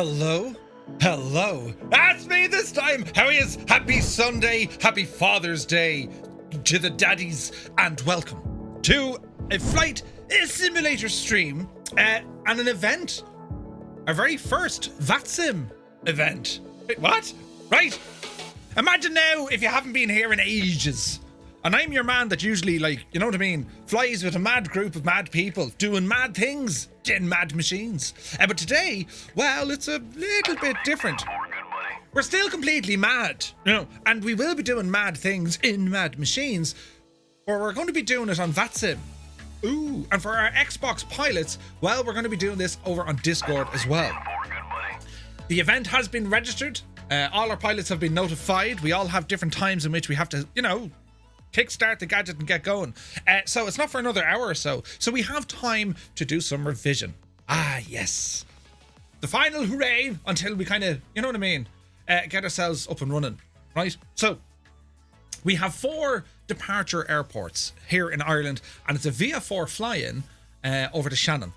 Hello? Hello. That's me this time. How is? Happy Sunday. Happy Father's Day to the daddies. And welcome to a flight simulator stream and an event. Our very first VATSIM event. Wait, what? Right. Imagine now if you haven't been here in ages. And I'm your man that usually, like, you know what I mean, flies with a mad group of mad people doing mad things in mad machines. But today, well, it's a little bit different. We're still completely mad, you know, and we will be doing mad things in mad machines, or we're going to be doing it on VATSIM. Ooh, and for our Xbox pilots, well, we're going to be doing this over on Discord as well. The event has been registered. All our pilots have been notified. We all have different times in which we have to, you know, kickstart the gadget and get going. So it's not for another hour or so. So we have time to do some revision. Ah, yes. The final hooray until we kind of, you know what I mean, get ourselves up and running, right? So we have 4 departure airports here in Ireland, and it's a VATEir fly-in over to Shannon.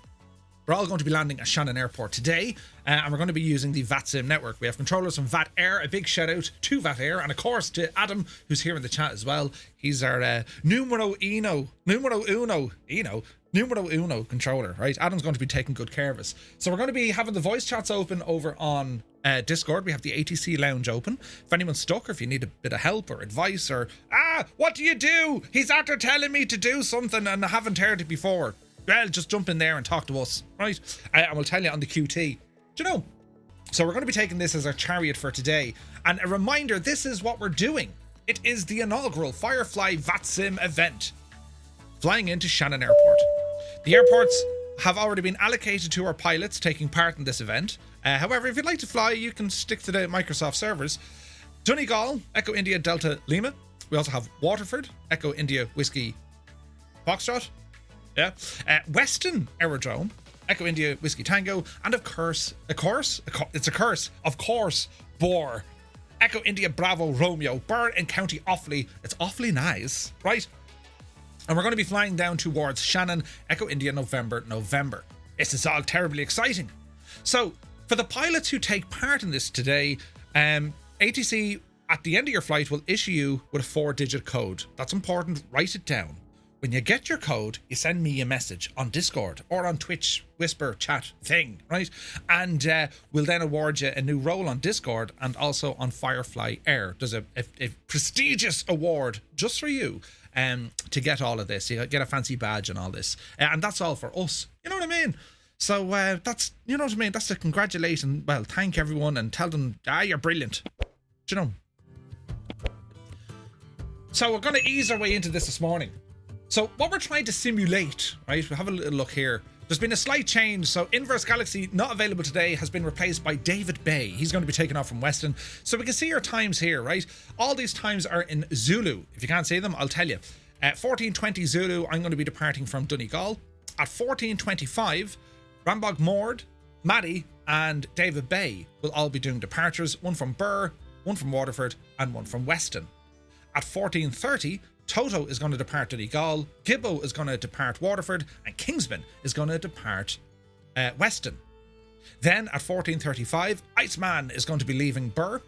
We're all going to be landing at Shannon Airport today, and we're going to be using the VATSIM network. We have controllers from VATEir. A big shout out to VATEir, and of course to Adam, who's here in the chat as well. He's our numero uno controller, right? Adam's going to be taking good care of us. So we're going to be having the voice chats open over on Discord. We have the ATC lounge open. If anyone's stuck, or if you need a bit of help or advice, or what do you do? He's after telling me to do something and I haven't heard it before. Well, just jump in there and talk to us, right? And we'll tell you on the QT. Do you know? So we're going to be taking this as our chariot for today. And a reminder, this is what we're doing. It is the inaugural Firefly VATSIM event, flying into Shannon Airport. The airports have already been allocated to our pilots taking part in this event. However, if you'd like to fly, you can stick to the Microsoft servers. Donegal, Echo India Delta Lima. We also have Waterford, Echo India Whiskey Foxtrot. Yeah. Weston Aerodrome, Echo India Whiskey Tango, and of course, Bor, Echo India Bravo Romeo, Burr in County Offaly. It's awfully nice, right? And we're going to be flying down towards Shannon, Echo India November. This is all terribly exciting. So, for the pilots who take part in this today, ATC at the end of your flight will issue you with a 4-digit code. That's important. Write it down. When you get your code, you send me a message on Discord or on Twitch, whisper, chat thing, right? And we'll then award you a new role on Discord and also on Firefly Air. There's a prestigious award just for you to get all of this. You get a fancy badge and all this. And that's all for us. You know what I mean? So that's, you know what I mean? That's a congratulations. Well, thank everyone and tell them, you're brilliant. Do you know? So we're going to ease our way into this morning. So what we're trying to simulate, right? We'll have a little look here. There's been a slight change. So Inverse Galaxy, not available today, has been replaced by David Bay. He's going to be taken off from Weston. So we can see our times here, right? All these times are in Zulu. If you can't see them, I'll tell you. At 14:20 Zulu, I'm going to be departing from Donegal. At 14:25, Rambog Mord, Maddie, and David Bay will all be doing departures. One from Burr, one from Waterford, and one from Weston. At 14:30, Toto is going to depart Donegal, Gibbo is going to depart Waterford, and Kingsman is going to depart Weston. Then at 14:35, Iceman is going to be leaving Burr.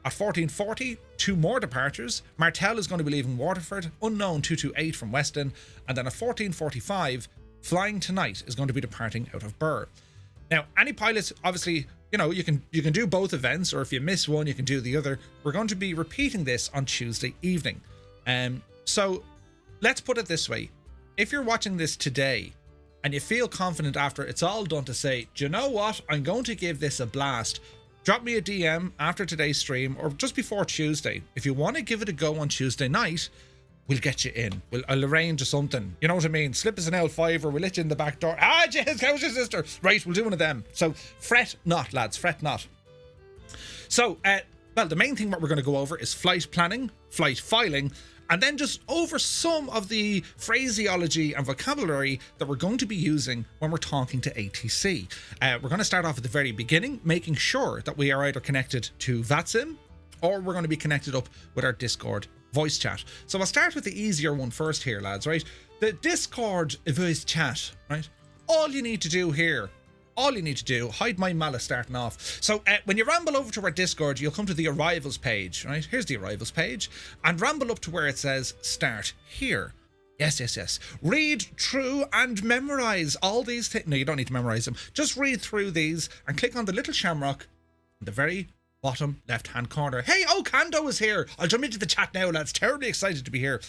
At 14:40, 2 more departures. Martel is going to be leaving Waterford, Unknown 228 from Weston, and then at 14:45, Flying Tonight is going to be departing out of Burr. Now, any pilots, obviously, you know, you can do both events, or if you miss one, you can do the other. We're going to be repeating this on Tuesday evening. So let's put it this way. If you're watching this today and you feel confident after it's all done to say, do you know what? I'm going to give this a blast. Drop me a DM after today's stream or just before Tuesday. If you want to give it a go on Tuesday night, we'll get you in. I'll arrange something. You know what I mean? Slip us an L5 or we'll let you in the back door. Jez, how's your sister? Right, we'll do one of them. So fret not, lads, fret not. So, well, the main thing what we're going to go over is flight planning, flight filing, and then just over some of the phraseology and vocabulary that we're going to be using when we're talking to ATC. We're going to start off at the very beginning, making sure that we are either connected to VATSIM or we're going to be connected up with our Discord voice chat. So I'll start with the easier one first here, lads, right? The Discord voice chat, right? All you need to do here all you need to do, hide my malice starting off. So when you ramble over to our Discord, you'll come to the arrivals page, right? Here's the arrivals page, and ramble up to where it says start here. Yes. Read through and memorize all these things. No, you don't need to memorize them. Just read through these and click on the little shamrock in the very bottom left-hand corner. Hey, Kando is here. I'll jump into the chat now, lads. Terribly excited to be here.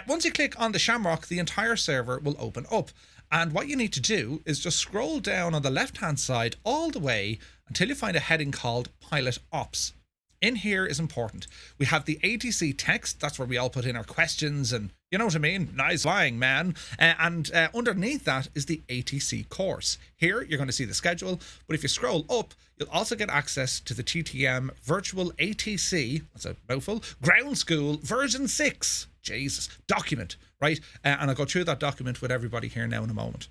Once you click on the shamrock, the entire server will open up. And what you need to do is just scroll down on the left-hand side all the way until you find a heading called Pilot Ops. In here is important. We have the ATC text. That's where we all put in our questions and, you know what I mean? Nice flying, man. And underneath that is the ATC course. Here, you're going to see the schedule. But if you scroll up, you'll also get access to the TTM Virtual ATC, that's a mouthful, Ground School version 6. Jesus. Document, right? And I'll go through that document with everybody here now in a moment.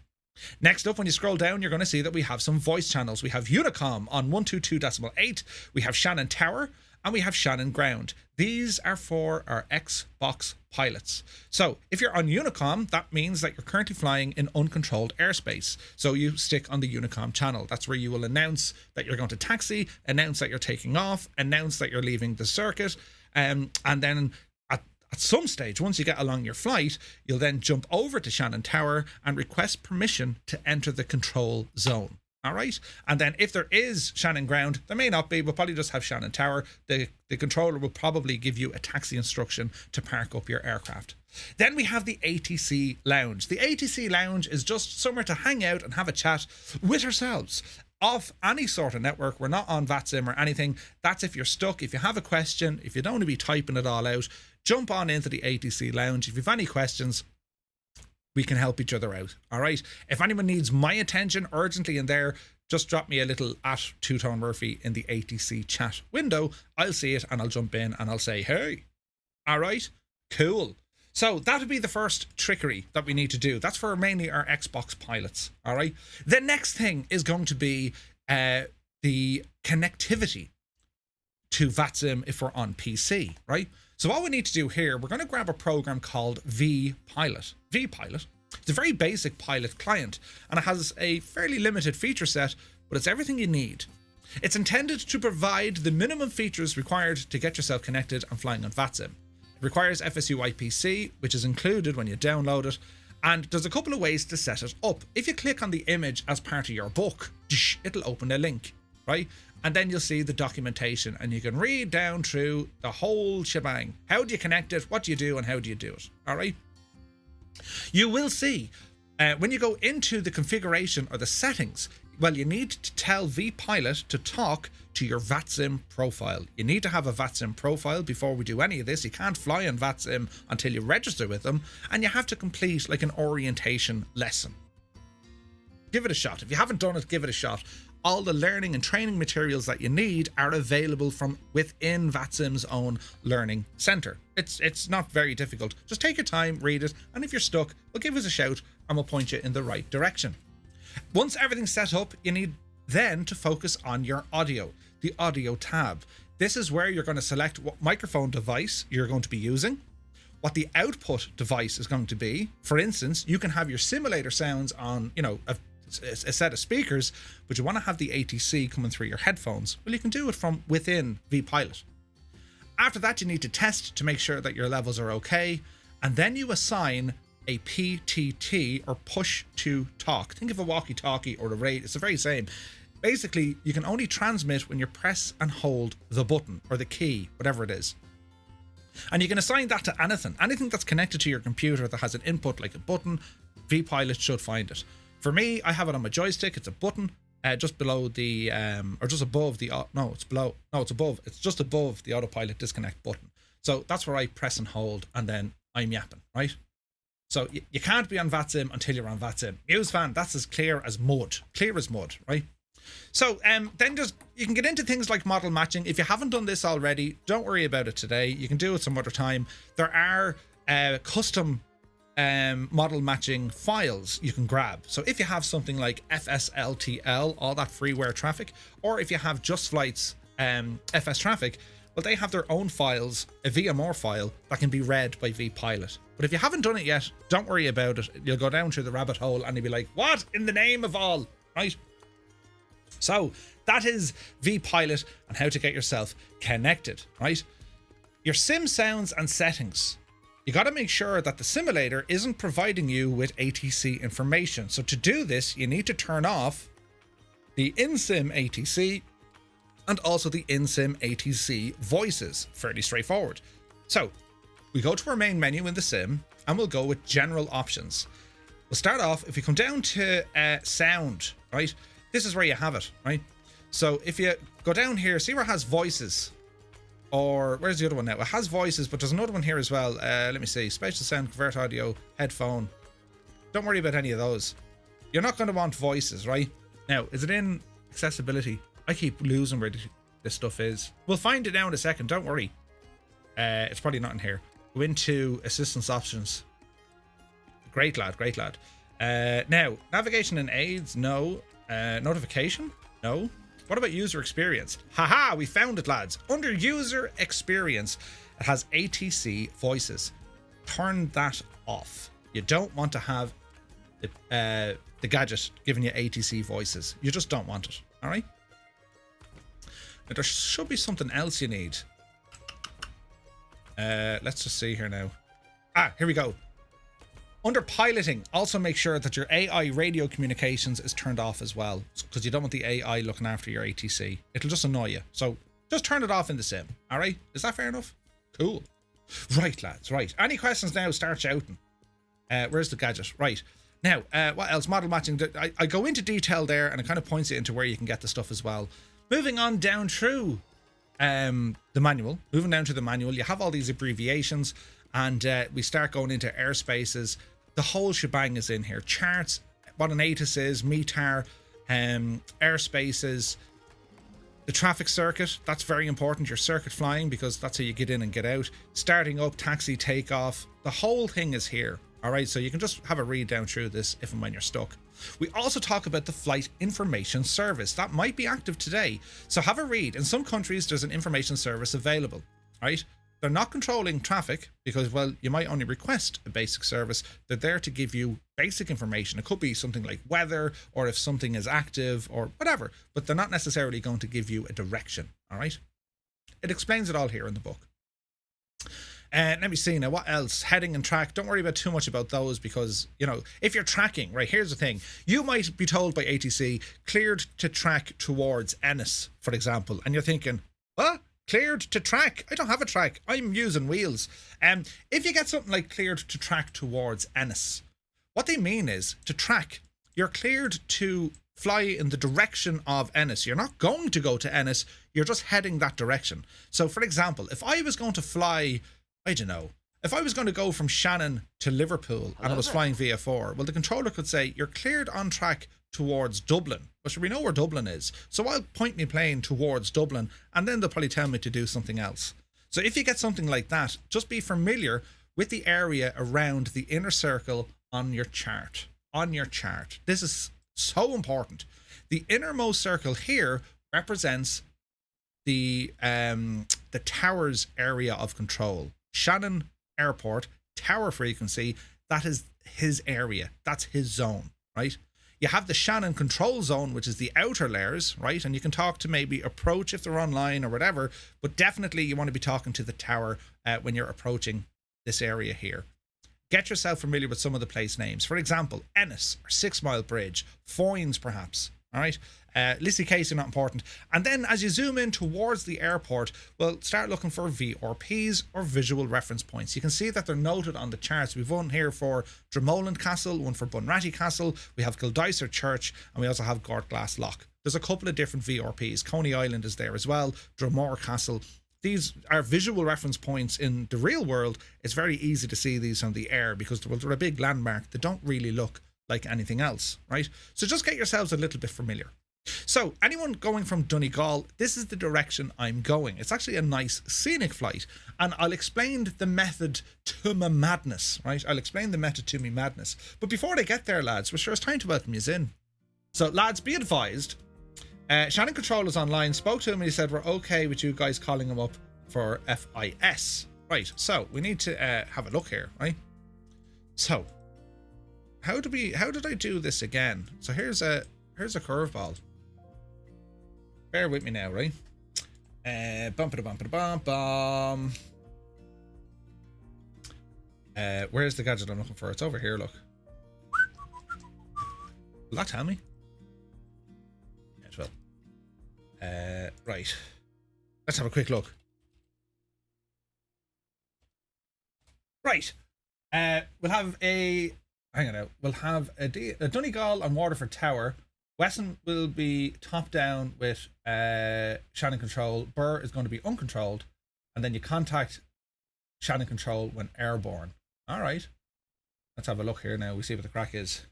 Next up, when you scroll down, you're going to see that we have some voice channels. We have Unicom on 122.8, we have Shannon Tower, and we have Shannon Ground. These are for our Xbox pilots. So if you're on Unicom, that means that you're currently flying in uncontrolled airspace. So you stick on the Unicom channel. That's where you will announce that you're going to taxi, announce that you're taking off, announce that you're leaving the circuit, and then at some stage, once you get along your flight, you'll then jump over to Shannon Tower and request permission to enter the control zone. All right. And then if there is Shannon Ground, there may not be, we'll probably just have Shannon Tower. The controller will probably give you a taxi instruction to park up your aircraft. Then we have the ATC Lounge. The ATC Lounge is just somewhere to hang out and have a chat with ourselves. Off any sort of network. We're not on VATSIM or anything. That's if you're stuck, if you have a question, if you don't want to be typing it all out, jump on into the ATC Lounge. If you have any questions, we can help each other out. All right. If anyone needs my attention urgently in there, just drop me a little at Two Tone Murphy in the ATC chat window. I'll see it and I'll jump in and I'll say, hey. All right. Cool. So that would be the first trickery that we need to do. That's for mainly our Xbox pilots. All right. The next thing is going to be the connectivity to VATSIM if we're on PC, right? So what we need to do here, we're going to grab a program called VPilot. VPilot. It's a very basic pilot client and it has a fairly limited feature set, but it's everything you need. It's intended to provide the minimum features required to get yourself connected and flying on VATSIM. It requires FSU IPC, which is included when you download it, and there's a couple of ways to set it up. If you click on the image as part of your book, it'll open a link, right? And then you'll see the documentation and you can read down through the whole shebang. How do you connect it? What do you do? And how do you do it? All right. You will see when you go into the configuration or the settings, well, you need to tell VPilot to talk to your VATSIM profile. You need to have a VATSIM profile before we do any of this. You can't fly on VATSIM until you register with them, and you have to complete like an orientation lesson. Give it a shot. If you haven't done it, give it a shot. All the learning and training materials that you need are available from within VATSIM's own learning center. It's not very difficult. Just take your time, read it, and if you're stuck, well, give us a shout and we'll point you in the right direction. Once everything's set up, you need then to focus on your audio, the audio tab. This is where you're going to select what microphone device you're going to be using, what the output device is going to be. For instance, you can have your simulator sounds on, a set of speakers, but you want to have the ATC coming through your headphones. Well, you can do it from within VPilot. After that, you need to test to make sure that your levels are okay, and then you assign a PTT or push to talk. Think of a walkie-talkie or a radio. It's the very same. Basically, you can only transmit when you press and hold the button or the key, whatever it is. And you can assign that to anything that's connected to your computer that has an input like a button. VPilot should find it. For me, I have it on my joystick. It's a button just below the or just above the it's just above the autopilot disconnect button. So that's where I press and hold, and then I'm yapping, right? So you can't be on VATSIM until you're on VATSIM. Fan, that's as clear as mud, right? So then you can get into things like model matching. If you haven't done this already, don't worry about it today. You can do it some other time. There are custom model matching files you can grab. So if you have something like FSLTL, all that freeware traffic, or if you have Just Flight's FS traffic, well, they have their own files, a VMR file that can be read by VPilot. But if you haven't done it yet, don't worry about it. You'll go down through the rabbit hole and you'll be like, what in the name of all, right? So that is vPilot and how to get yourself connected, right? Your sim sounds and settings. You got to make sure that the simulator isn't providing you with ATC information. So to do this, you need to turn off the in-sim ATC and also the in-sim ATC voices. Fairly straightforward. So we go to our main menu in the sim and we'll go with general options. We'll start off, if you come down to sound, right? This is where you have it, right? So if you go down here, see where it has voices, or where's the other one now? It has voices, but there's another one here as well. Let me see, spatial sound, convert audio, headphone. Don't worry about any of those. You're not going to want voices, right? Now, is it in accessibility? I keep losing where this stuff is. We'll find it now in a second, don't worry. It's probably not in here. Go into assistance options. Great lad, great lad. Now, navigation and aids, no. Notification, no. What about user experience? Haha, we found it, lads. Under user experience, it has ATC voices. Turn that off. You don't want to have the gadget giving you ATC voices. You just don't want it, all right? Now, there should be something else you need. Let's just see here now. Here we go. Under piloting, also make sure that your AI radio communications is turned off as well, because you don't want the AI looking after your ATC. It'll just annoy you. So just turn it off in the sim. All right? Is that fair enough? Cool. Right, lads. Right. Any questions now? Start shouting. Where's the gadget? Right. Now, what else? Model matching. I go into detail there, and it kind of points you into where you can get the stuff as well. Moving on down through the manual. Moving down to the manual, you have all these abbreviations. And we start going into airspaces. The whole shebang is in here. Charts, what an ATIS is, METAR, airspaces, the traffic circuit. That's very important. Your circuit flying, because that's how you get in and get out. Starting up, taxi, takeoff. The whole thing is here. All right, so you can just have a read down through this if and when you're stuck. We also talk about the flight information service. That might be active today. So have a read. In some countries, there's an information service available, right? They're not controlling traffic because, well, you might only request a basic service. They're there to give you basic information. It could be something like weather, or if something is active or whatever, but they're not necessarily going to give you a direction. All right. It explains it all here in the book. Let me see now, what else? Heading and track. Don't worry about too much about those because, you know, if you're tracking, right, here's the thing. You might be told by ATC, cleared to track towards Ennis, for example. And you're thinking, what? Cleared to track? I don't have a track. I'm using wheels. If you get something like cleared to track towards Ennis, what they mean is to track. You're cleared to fly in the direction of Ennis. You're not going to go to Ennis. You're just heading that direction. So, for example, if I was going to fly, I don't know, if I was going to go from Shannon to Liverpool and I was flying VATEir, well, the controller could say, you're cleared on track towards Dublin. Well, sure, we know where Dublin is. So I'll point my plane towards Dublin and then they'll probably tell me to do something else. So if you get something like that, just be familiar with the area around the inner circle on your chart. On your chart. This is so important. The innermost circle here represents the tower's area of control. Shannon Airport, tower frequency, that is his area. That's his zone, right? You have the Shannon control zone, which is the outer layers, right? And you can talk to maybe approach if they're online or whatever, but definitely you want to be talking to the tower when you're approaching this area here. Get yourself familiar with some of the place names. For example, Ennis or 6 Mile Bridge, Foynes perhaps, all right? Lissy Case are not important. And then as you zoom in towards the airport, well, start looking for VRPs or visual reference points. You can see that they're noted on the charts. We've one here for Dromoland Castle, one for Bunratty Castle, we have Kildysor Church, and we also have Gortglass Lock. There's a couple of different VRPs. Coney Island is there as well, Dromore Castle. These are visual reference points in the real world. It's very easy to see these on the air because they're a big landmark. They don't really look like anything else, right? So just get yourselves a little bit familiar. So anyone going from Donegal, this is the direction I'm going. It's actually a nice scenic flight, and I'll explain the method to my madness, right? I'll explain the method to me madness. But before I get there, lads, we're sure it's time to welcome you in. So lads, be advised, Shannon Control is online, spoke to him and he said we're okay with you guys calling him up for FIS. Right, so we need to have a look here, right? So how did I do this again? So here's a curveball. bear with me now, right? Bum. Where's the gadget I'm looking for? It's over here, look. Will that tell me? Yeah, it will. Right. Let's have a quick look. Right. We'll have a... Hang on now. We'll have a Donegal and Waterford Tower. Wesson will be top down with Shannon control. Burr is going to be uncontrolled. And then you contact Shannon control when airborne. All right. Let's have a look here now. We see what the crack is.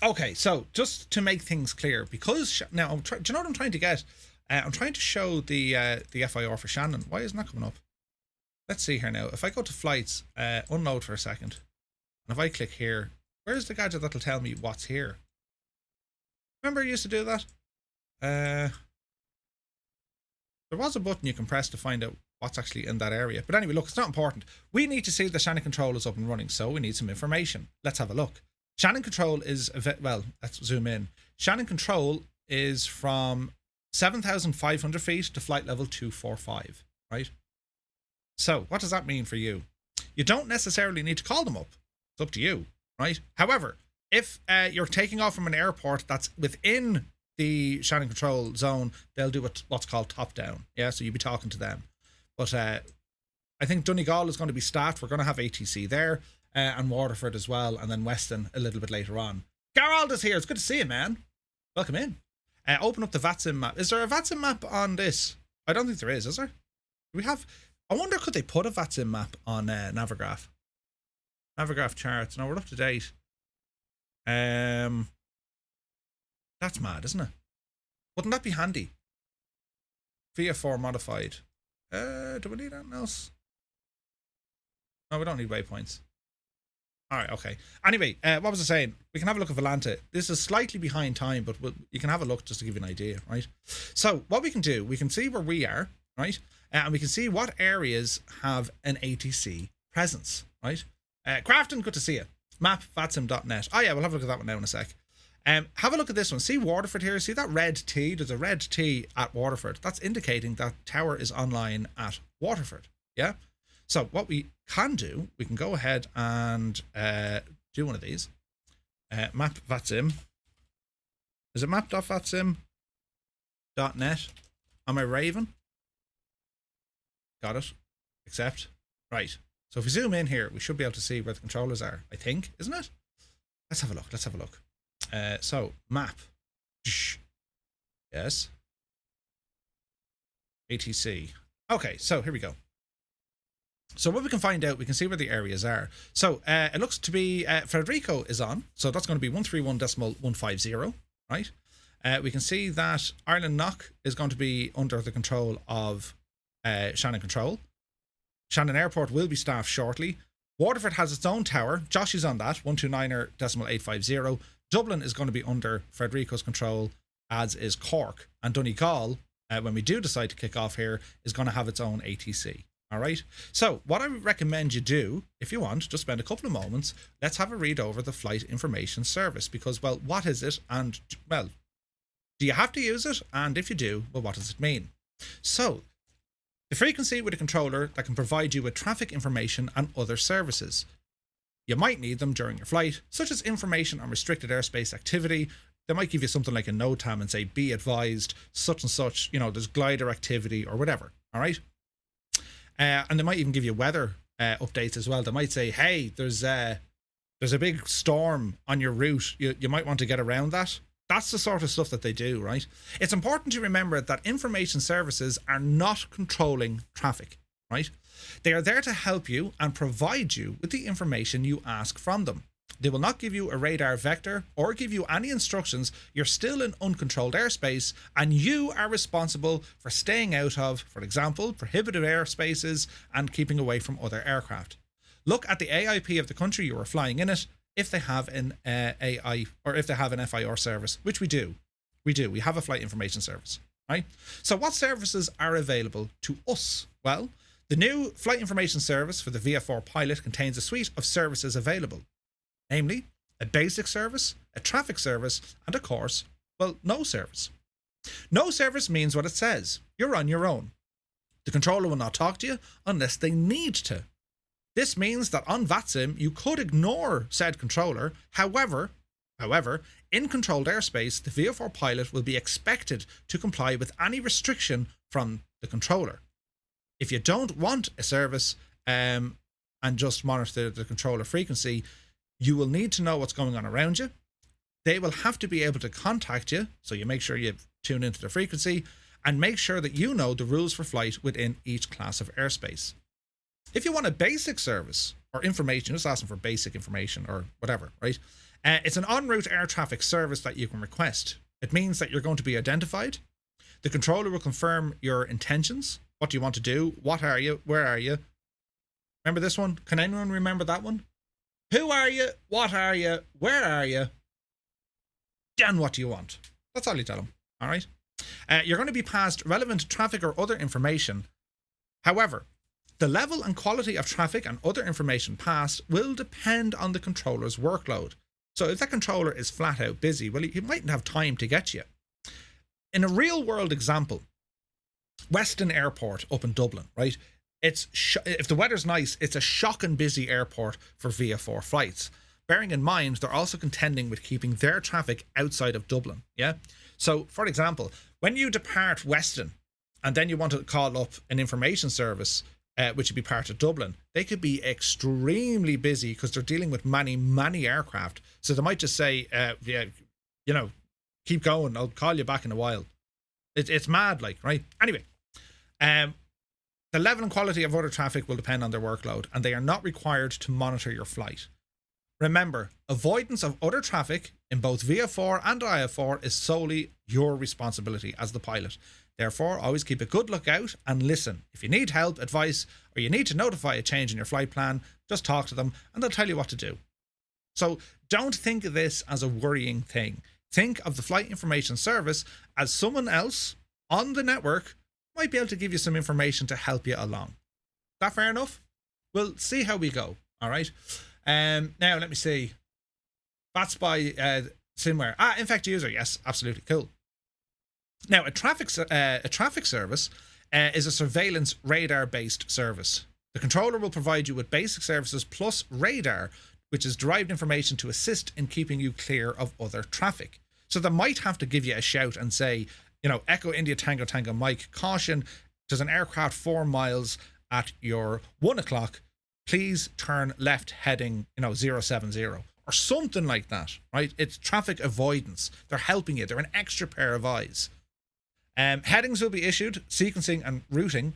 Okay, so just to make things clear, because now do you know what I'm trying to get? I'm trying to show the FIR for Shannon. Why isn't that coming up? Let's see here now. If I go to flights, unload for a second, and if I click here, where's the gadget that'll tell me what's here? Remember I used to do that? There was a button you can press to find out what's actually in that area. But anyway, look, it's not important. We need to see the Shannon control is up and running, so we need some information. Let's have a look. Shannon control is, well, let's zoom in. Shannon control is from 7,500 feet to flight level 245, right? So what does that mean for you? You don't necessarily need to call them up. It's up to you, right? However, if you're taking off from an airport that's within the Shannon control zone, they'll do what's called top down. Yeah, so you'll be talking to them. But I think Donegal is going to be staffed. We're going to have ATC there. And Waterford as well, and then Weston a little bit later on. Gerald is here. It's good to see you, man. Welcome in. Open up the VATSIM map. Is there a VATSIM map on this? I don't think there is there? Do we have... I wonder, could they put a VATSIM map on Navigraph? Navigraph charts. No, we're up to date. That's mad, isn't it? Wouldn't that be handy? VATEir modified. Do we need anything else? No, we don't need waypoints. All right, okay. Anyway, what was I saying? We can have a look at Volanta. This is slightly behind time, but you can have a look just to give you an idea, right? So what we can do, we can see where we are, right? And we can see what areas have an ATC presence, right? Crafton, good to see you. Map, vatsim.net. Oh yeah, we'll have a look at that one now in a sec. Have a look at this one. See Waterford here? See that red T? There's a red T at Waterford. That's indicating that tower is online at Waterford, yeah? So what we can do, we can go ahead and do one of these. Map VATSIM. Is it map.vatsim.net? Am I raving? Got it. Accept. Right. So if we zoom in here, we should be able to see where the controllers are, I think, isn't it? Let's have a look. Let's have a look. So map. Yes. ATC. Okay, so here we go. So what we can find out, we can see where the areas are. So it looks to be Federico is on. So that's going to be 131.150, right? We can see that Ireland Knock is going to be under the control of Shannon Control. Shannon Airport will be staffed shortly. Waterford has its own tower. Josh is on that, 129.850. Dublin is going to be under Federico's control, as is Cork. And Donegal, when we do decide to kick off here, is going to have its own ATC. All right. So what I would recommend you do, if you want, just spend a couple of moments. Let's have a read over the Flight Information Service because, well, what is it? And, well, do you have to use it? And if you do, well, what does it mean? So the frequency with a controller that can provide you with traffic information and other services. You might need them during your flight, such as information on restricted airspace activity. They might give you something like a NOTAM and say, be advised, such and such, you know, there's glider activity or whatever. All right. And they might even give you weather updates as well. They might say, hey, there's a big storm on your route. You might want to get around that. That's the sort of stuff that they do, right? It's important to remember that information services are not controlling traffic, right? They are there to help you and provide you with the information you ask from them. They will not give you a radar vector or give you any instructions. You're still in uncontrolled airspace and you are responsible for staying out of, for example, prohibited airspaces and keeping away from other aircraft. Look at the AIP of the country you are flying in it if they have an AI or if they have an FIR service, which we do. We have a flight information service, right? So what services are available to us? Well, the new flight information service for the VFR pilot contains a suite of services available. Namely, a basic service, a traffic service, and of course, Well, no service. No service means what it says. You're on your own. The controller will not talk to you unless they need to. This means that on VATSIM, you could ignore said controller. However, in controlled airspace, the VFR pilot will be expected to comply with any restriction from the controller. If you don't want a service and just monitor the controller frequency, you will need to know what's going on around you. They will have to be able to contact you, so you make sure you tune into the frequency and make sure that you know the rules for flight within each class of airspace. If you want a basic service or information, just asking for basic information or whatever, right? It's an en route air traffic service that you can request. It means that you're going to be identified. The controller will confirm your intentions. What do you want to do? What are you? Where are you? Remember this one? Can anyone remember that one? Who are you? What are you? Where are you? And what do you want? That's all you tell them. All right. You're going to be passed relevant traffic or other information. However, the level and quality of traffic and other information passed will depend on the controller's workload. So if that controller is flat out busy, well, he mightn't have time to get you. In a real world example, Weston Airport up in Dublin, right? If the weather's nice, it's a shocking busy airport for VFR flights. Bearing in mind, they're also contending with keeping their traffic outside of Dublin. Yeah. So, for example, when you depart Weston and then you want to call up an information service, which would be part of Dublin, they could be extremely busy because they're dealing with many aircraft. So they might just say, yeah, you know, keep going. I'll call you back in a while. It's mad, like, right? Anyway, the level and quality of other traffic will depend on their workload, and they are not required to monitor your flight. Remember, avoidance of other traffic in both VFR and IFR is solely your responsibility as the pilot. Therefore, always keep a good lookout and listen. If you need help, advice, or you need to notify a change in your flight plan, just talk to them and they'll tell you what to do. So don't think of this as a worrying thing. Think of the flight information service as someone else on the network might be able to give you some information to help you along. That fair enough? We'll see how we go. All right. Now let me see. VATS by SimWare. Infect user. Yes, absolutely cool. Now a traffic service is a surveillance radar based service. The controller will provide you with basic services plus radar, which is derived information to assist in keeping you clear of other traffic. So they might have to give you a shout and say, you know, Echo India Tango Tango Mike, caution, there's an aircraft 4 miles at your 1 o'clock. Please turn left heading, 070 or something like that, right? It's traffic avoidance. They're helping you. They're an extra pair of eyes. Headings will be issued, sequencing and routing,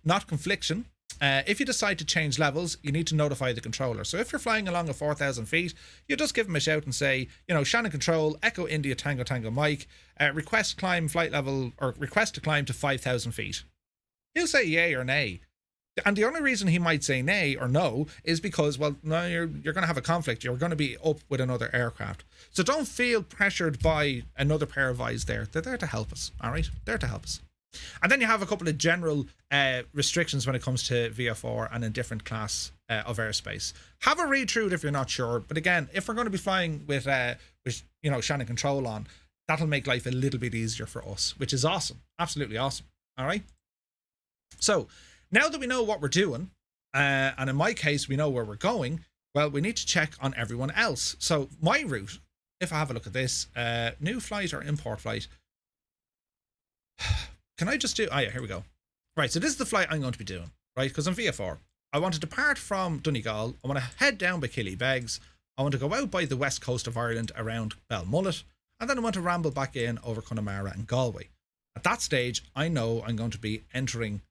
not confliction. If you decide to change levels, you need to notify the controller. So if you're flying along at 4,000 feet, you just give them a shout and say, Shannon Control, Echo India Tango Tango Mike, request to climb to 5,000 feet. He'll say yay or nay. And the only reason he might say nay or no is because, well, no, you're going to have a conflict. You're going to be up with another aircraft. So don't feel pressured by another pair of eyes there. They're there to help us, all right? They're to help us. And then you have a couple of general restrictions when it comes to VFR and in different class of airspace. Have a read through it if you're not sure. But again, if we're going to be flying with Shannon Control on, that'll make life a little bit easier for us, which is awesome. Absolutely awesome. All right? So now that we know what we're doing, and in my case, we know where we're going, well, we need to check on everyone else. So my route, if I have a look at this, new flight or import flight, can I just do, yeah, here we go. Right, so this is the flight I'm going to be doing, right? Because I'm VFR. I want to depart from Donegal. I want to head down by Killybegs. I want to go out by the west coast of Ireland around Belmullet. And then I want to ramble back in over Connemara and Galway. At that stage, I know I'm going to be entering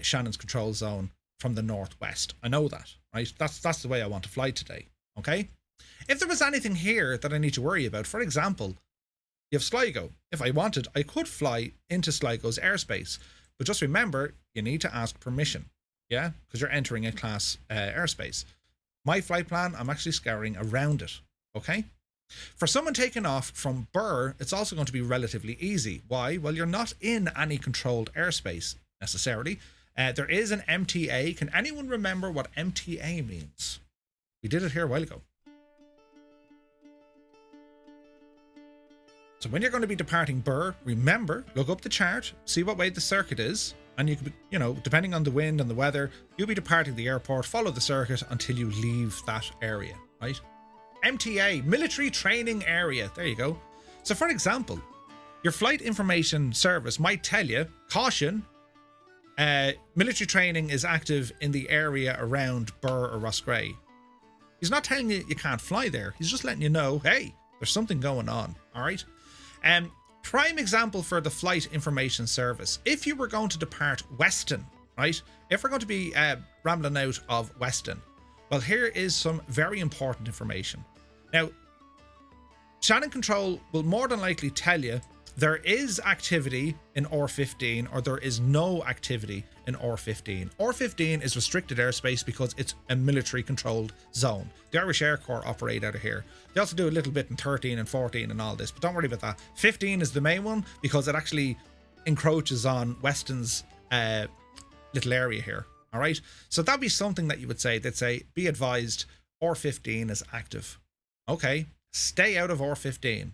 Shannon's control zone from the northwest. I know that, right? That's the way I want to fly today, okay? If there was anything here that I need to worry about, for example, you have Sligo. If I wanted, I could fly into Sligo's airspace. But just remember, you need to ask permission, yeah? Because you're entering a class airspace. My flight plan, I'm actually scouring around it, okay? For someone taking off from Birr, it's also going to be relatively easy. Why? Well, you're not in any controlled airspace, necessarily. There is an MTA. Can anyone remember what MTA means? We did it here a while ago. So when you're going to be departing Birr, remember, look up the chart, see what way the circuit is, and you could, you know, depending on the wind and the weather, you'll be departing the airport, follow the circuit until you leave that area, right? MTA, Military Training Area. There you go. So for example, your flight information service might tell you, caution, military training is active in the area around Birr or Roscrea. He's not telling you you can't fly there. He's just letting you know, hey, there's something going on, all right? Prime example for the flight information service. If you were going to depart Weston, right? If we're going to be rambling out of Weston, well, here is some very important information. Now, Shannon Control will more than likely tell you there is activity in R15 or there is no activity in R15. R15 is restricted airspace because it's a military controlled zone. The Irish Air Corps operate out of here. They also do a little bit in 13 and 14 and all this, but don't worry about that. 15 is the main one because it actually encroaches on Weston's little area here. All right. So that'd be something that you would say. They'd say, be advised, R15 is active. Okay. Stay out of R15.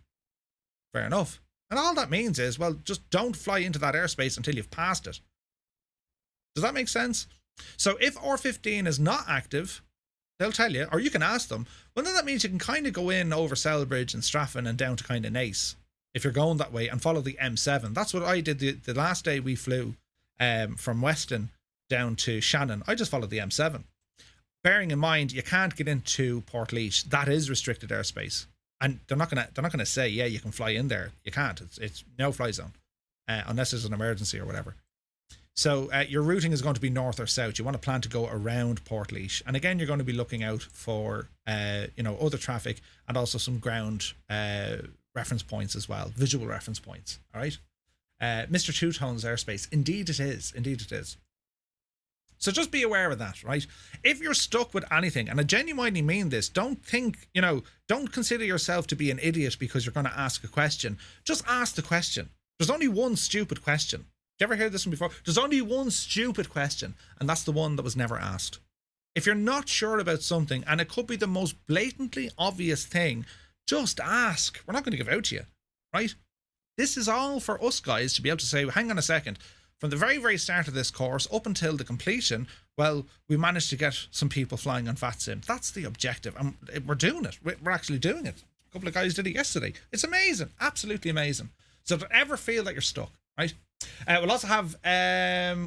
Fair enough. And all that means is, well, just don't fly into that airspace until you've passed it. Does that make sense? So if R15 is not active, they'll tell you, or you can ask them, well, then that means you can kind of go in over Selbridge and Straffan and down to kind of Naas if you're going that way and follow the M7. That's what I did the last day we flew from Weston down to Shannon. I just followed the M7. Bearing in mind, you can't get into Portlaoise. That is restricted airspace. And they're not gonna say, yeah, you can fly in there. You can't. It's no fly zone, unless there's an emergency or whatever. So your routing is going to be north or south. You want to plan to go around Portlaoise, and again, you're going to be looking out for other traffic and also some ground reference points as well, visual reference points. All right, Mr. Two Tone's airspace. Indeed, it is. Indeed, it is. So just be aware of that, right? If you're stuck with anything, and I genuinely mean this, don't consider yourself to be an idiot because you're going to ask a question. Just ask the question. There's only one stupid question. Did you ever hear this one before? There's only one stupid question, and that's the one that was never asked. If you're not sure about something, and it could be the most blatantly obvious thing, just ask. We're not going to give out to you, right? This is all for us guys to be able to say, hang on a second. From the very, very start of this course up until the completion, well, we managed to get some people flying on VATSIM. That's the objective. And we're doing it. We're actually doing it. A couple of guys did it yesterday. It's amazing. Absolutely amazing. So don't ever feel that you're stuck, right? We'll also have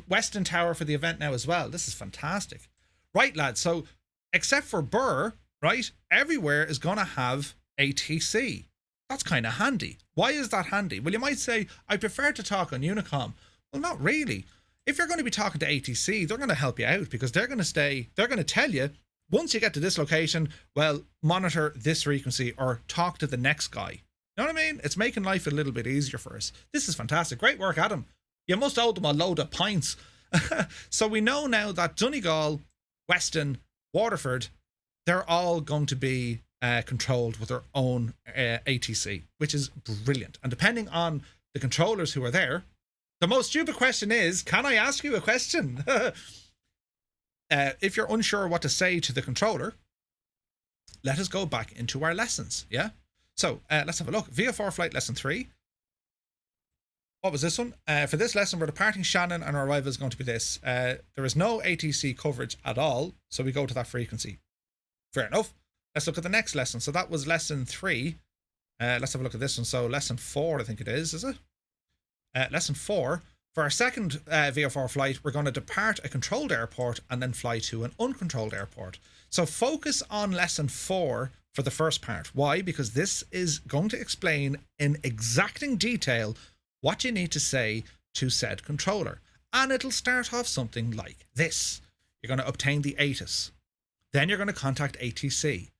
Weston Tower for the event now as well. This is fantastic. Right, lads. So except for Birr, right, everywhere is going to have ATC. That's kind of handy. Why is that handy? Well, you might say, I prefer to talk on Unicom. Well, not really. If you're going to be talking to ATC, they're going to help you out because they're going to tell you, once you get to this location, well, monitor this frequency or talk to the next guy. You know what I mean? It's making life a little bit easier for us. This is fantastic. Great work, Adam. You must owe them a load of pints. So we know now that Donegal, Weston, Waterford, they're all going to be controlled with their own ATC, which is brilliant. And depending on the controllers who are there, the most stupid question is, can I ask you a question? If you're unsure what to say to the controller, let us go back into our lessons, yeah? So let's have a look. VFR Flight Lesson 3. What was this one? For this lesson, we're departing Shannon and our arrival is going to be this. There is no ATC coverage at all, so we go to that frequency. Fair enough. Let's look at the next lesson. So that was Lesson 3. Let's have a look at this one. So Lesson 4, I think it is it? Lesson 4, for our second VFR flight, we're going to depart a controlled airport and then fly to an uncontrolled airport. So focus on Lesson 4 for the first part. Why? Because this is going to explain in exacting detail what you need to say to said controller. And it'll start off something like this. You're going to obtain the ATIS. Then you're going to contact ATC.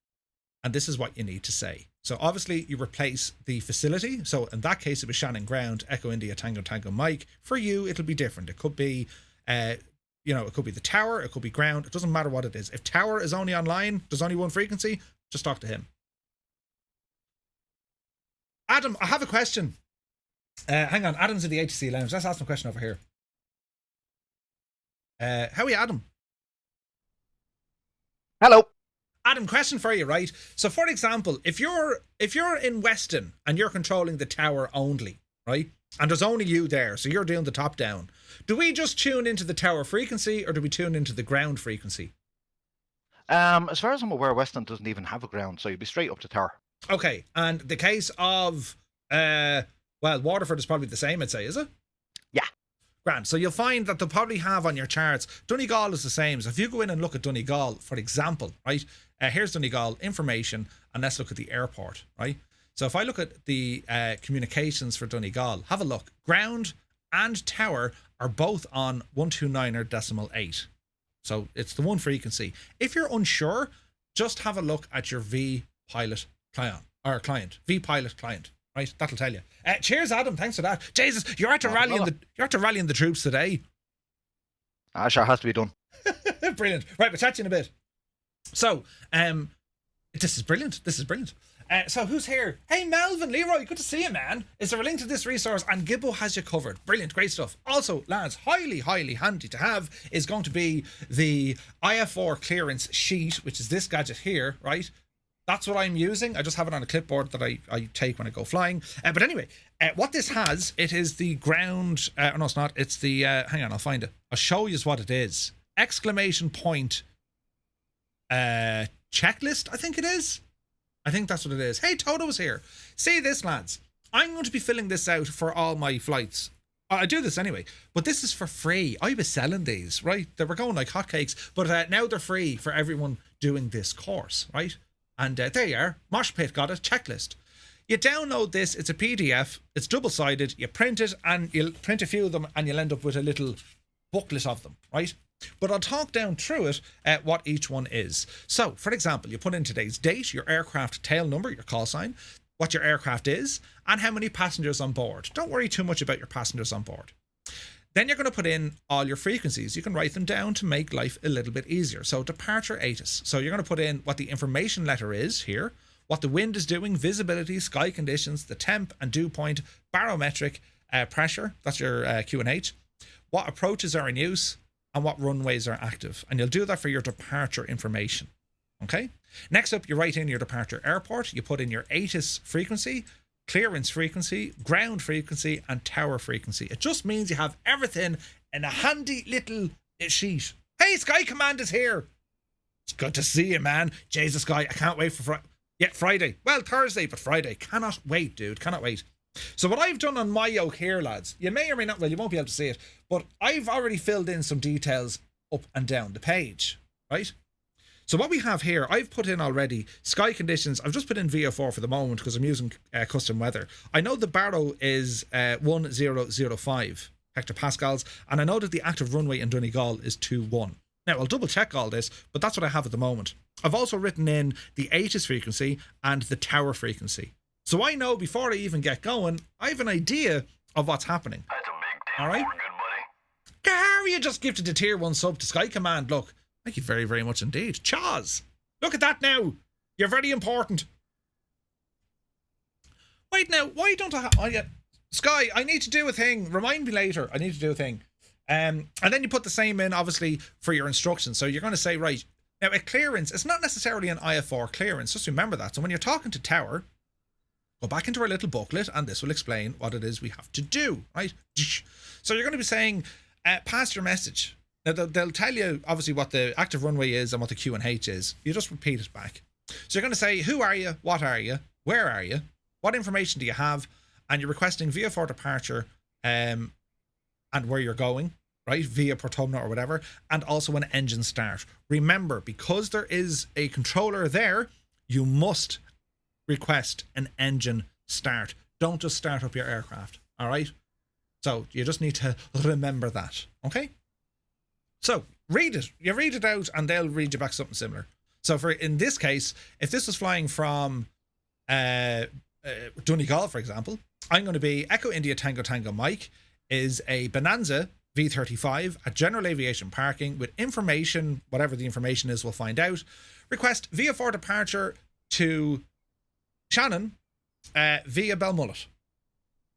And this is what you need to say. So obviously you replace the facility. So in that case, it was Shannon Ground, Echo India, Tango Tango Mike. For you, it'll be different. It could be, it could be the tower. It could be ground. It doesn't matter what it is. If tower is only online, there's only one frequency, just talk to him. Adam, I have a question. Hang on. Adam's in the ATC lounge. Let's ask him a question over here. How are you, Adam? Hello. Adam, question for you, right? So, for example, if you're in Weston and you're controlling the tower only, right? And there's only you there, so you're doing the top down. Do we just tune into the tower frequency, or do we tune into the ground frequency? As far as I'm aware, Weston doesn't even have a ground, so you'd be straight up to tower. Okay, and the case of, Waterford is probably the same, I'd say, is it? Yeah. Grand. So you'll find that they'll probably have on your charts, Donegal is the same. So if you go in and look at Donegal, for example, right, here's Donegal information, and let's look at the airport, right? So if I look at the communications for Donegal, have a look. Ground and tower are both on 129.8. So it's the one frequency. If you're unsure, just have a look at your VPilot client, VPilot client, right? That'll tell you. Cheers, Adam. Thanks for that. Jesus, you're after rallying the troops today. Sure, has to be done. Brilliant. Right, we'll chat to you in a bit. So, this is brilliant. So who's here? Hey, Melvin, Leroy, good to see you, man. Is there a link to this resource? And Gibbo has you covered. Brilliant, great stuff. Also, lads, highly, highly handy to have is going to be the IFR clearance sheet, which is this gadget here, right? That's what I'm using. I just have it on a clipboard that I take when I go flying. But anyway, what this has, it is the ground... no, it's not. It's the... hang on, I'll find it. I'll show you what it is. Exclamation point checklist, I think it is. I think that's what it is. Hey, Toto's here. See this, lads. I'm going to be filling this out for all my flights. I do this anyway, but this is for free. I was selling these, right? They were going like hotcakes, but now they're free for everyone doing this course, right? And there you are. Mosh Pit got it. Checklist. You download this. It's a PDF. It's double-sided. You print it, and you'll print a few of them, and you'll end up with a little booklet of them, right? But I'll talk down through it what each one is. So, for example, you put in today's date, your aircraft tail number, your call sign, what your aircraft is, and how many passengers on board. Don't worry too much about your passengers on board. Then you're going to put in all your frequencies. You can write them down to make life a little bit easier. So, departure ATIS. So, you're going to put in what the information letter is here, what the wind is doing, visibility, sky conditions, the temp and dew point, barometric pressure, that's your QNH, what approaches are in use, and what runways are active. And you'll do that for your departure information. Okay? Next up, you write in your departure airport. You put in your ATIS frequency, clearance frequency, ground frequency, and tower frequency. It just means you have everything in a handy little sheet. Hey, Sky Command is here. It's good to see you, man. Jesus, Sky, I can't wait for Friday. Well, Thursday, but Friday. Cannot wait, dude. Cannot wait. So what I've done on my yoke here, lads, you may or may not, well, you won't be able to see it, but I've already filled in some details up and down the page, right? So what we have here, I've put in already sky conditions. I've just put in VO4 for the moment because I'm using custom weather. I know the baro is 1005 hectopascals, and I know that the active runway in Donegal is 21. Now, I'll double check all this, but that's what I have at the moment. I've also written in the ATIS frequency and the tower frequency. So I know before I even get going, I have an idea of what's happening. That's a big deal. All right? We're good, buddy. Gary, you just gifted a tier 1 sub to Sky Command. Look, thank you very, very much indeed. Chaz, look at that now. You're very important. Wait now, why don't I have... Sky, I need to do a thing. Remind me later. I need to do a thing. And then you put the same in, obviously, for your instructions. So you're going to say, right, now a clearance, it's not necessarily an IFR clearance. Just remember that. So when you're talking to tower, go back into our little booklet, and this will explain what it is we have to do, right? So you're going to be saying, pass your message. Now, they'll tell you, obviously, what the active runway is and what the QNH is. You just repeat it back. So you're going to say, who are you? What are you? Where are you? What information do you have? And you're requesting VO4 departure and where you're going, right? Via Portumna or whatever. And also an engine start. Remember, because there is a controller there, you must request an engine start. Don't just start up your aircraft, all right? So you just need to remember that, okay? So read it. You read it out and they'll read you back something similar. So for in this case, if this was flying from Donegal, for example, I'm going to be Echo India Tango Tango Mike is a Bonanza V35 at General Aviation Parking with information, whatever the information is, we'll find out. Request VA4 departure to Shannon via Belmullet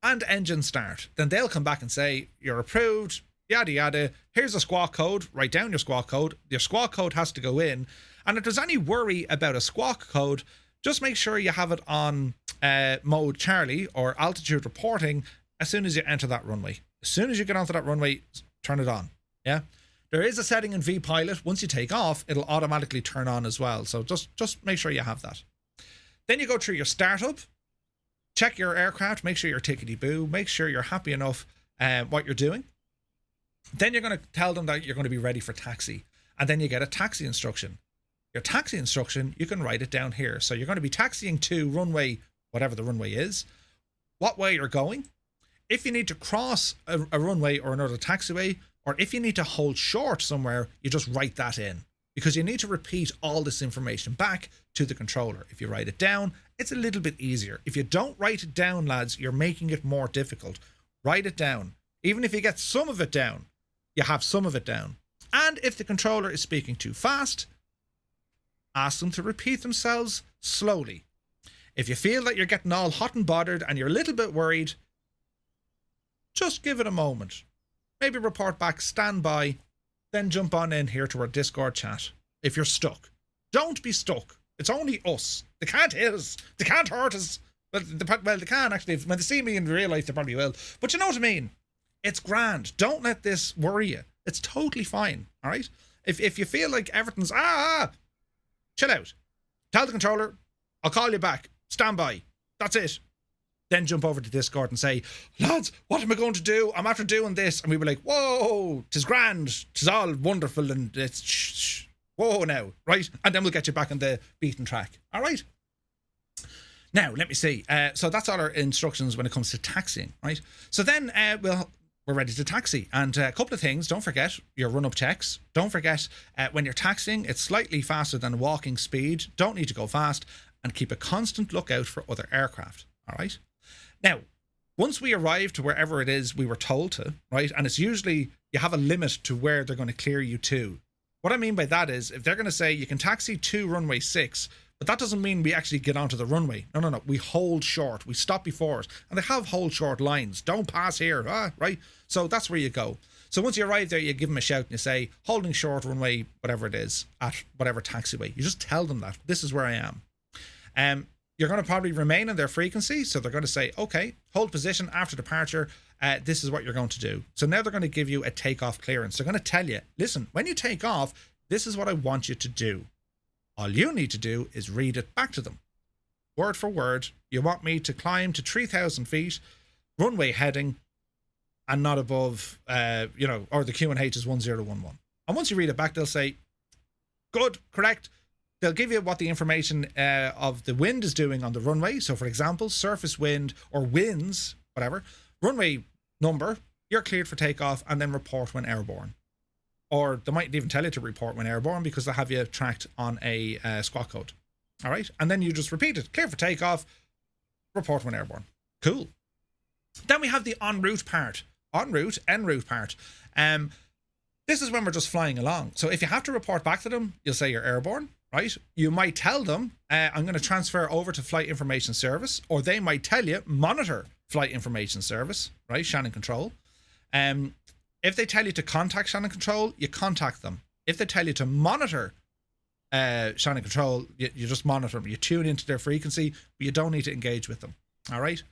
and engine start. Then they'll come back and say you're approved, yada yada. Here's a squawk code. Write down your squawk code. Your squawk code has to go in. And if there's any worry about a squawk code, just make sure you have it on mode Charlie or altitude reporting as soon as you enter that runway. As soon as you get onto that runway, turn it on. Yeah. There is a setting in VPilot. Once you take off, it'll automatically turn on as well. So just make sure you have that. Then you go through your startup, check your aircraft, make sure you're tickety-boo, make sure you're happy enough what you're doing. Then you're going to tell them that you're going to be ready for taxi. And then you get a taxi instruction. Your taxi instruction, you can write it down here. So you're going to be taxiing to runway, whatever the runway is, what way you're going. If you need to cross a runway or another taxiway, or if you need to hold short somewhere, you just write that in. Because you need to repeat all this information back to the controller. If you write it down, it's a little bit easier. If you don't write it down, lads, you're making it more difficult. Write it down. Even if you get some of it down, you have some of it down. And if the controller is speaking too fast, ask them to repeat themselves slowly. If you feel that you're getting all hot and bothered and you're a little bit worried, just give it a moment. Maybe report back, stand by, then jump on in here to our Discord chat if you're stuck. Don't be stuck. It's only us. They can't hit us. They can't hurt us. Well, they can actually. When they see me in real life, they probably will. But you know what I mean? It's grand. Don't let this worry you. It's totally fine. All right? If you feel like everything's, chill out. Tell the controller, I'll call you back. Stand by. That's it. Then jump over to Discord and say, lads, what am I going to do? I'm after doing this. And we were like, whoa, 'tis grand. 'Tis all wonderful. And it's shh. Whoa now, right? And then we'll get you back on the beaten track. All right? Now, let me see. So that's all our instructions when it comes to taxiing, right? So then we're ready to taxi. And a couple of things. Don't forget your run-up checks. Don't forget when you're taxiing, it's slightly faster than walking speed. Don't need to go fast. And keep a constant lookout for other aircraft. All right? Now, once we arrive to wherever it is we were told to, right? And it's usually, you have a limit to where they're going to clear you to. What I mean by that is, if they're going to say you can taxi to runway 6, but that doesn't mean we actually get onto the runway. No. We hold short. We stop before it. And they have hold short lines. Don't pass here, right? So that's where you go. So once you arrive there, you give them a shout and you say, holding short runway, whatever it is, at whatever taxiway. You just tell them that. This is where I am. You're going to probably remain in their frequency. So they're going to say, okay, hold position after departure. This is what you're going to do. So now they're going to give you a takeoff clearance. They're going to tell you, listen, when you take off, this is what I want you to do. All you need to do is read it back to them. Word for word, you want me to climb to 3,000 feet, runway heading, and not above, or the QNH is 1011. And once you read it back, they'll say, good, correct. They'll give you what the information of the wind is doing on the runway. So, for example, surface wind or winds, whatever, runway number, you're cleared for takeoff, and then report when airborne. Or they might even tell you to report when airborne because they'll have you tracked on a squawk code. All right? And then you just repeat it. Clear for takeoff, report when airborne. Cool. Then we have the en route part. En route part. This is when we're just flying along. So if you have to report back to them, you'll say you're airborne. Right? You might tell them, I'm going to transfer over to Flight Information Service, or they might tell you, monitor Flight Information Service, right? Shannon Control. If they tell you to contact Shannon Control, you contact them. If they tell you to monitor Shannon Control, you just monitor them. You tune into their frequency, but you don't need to engage with them. All right?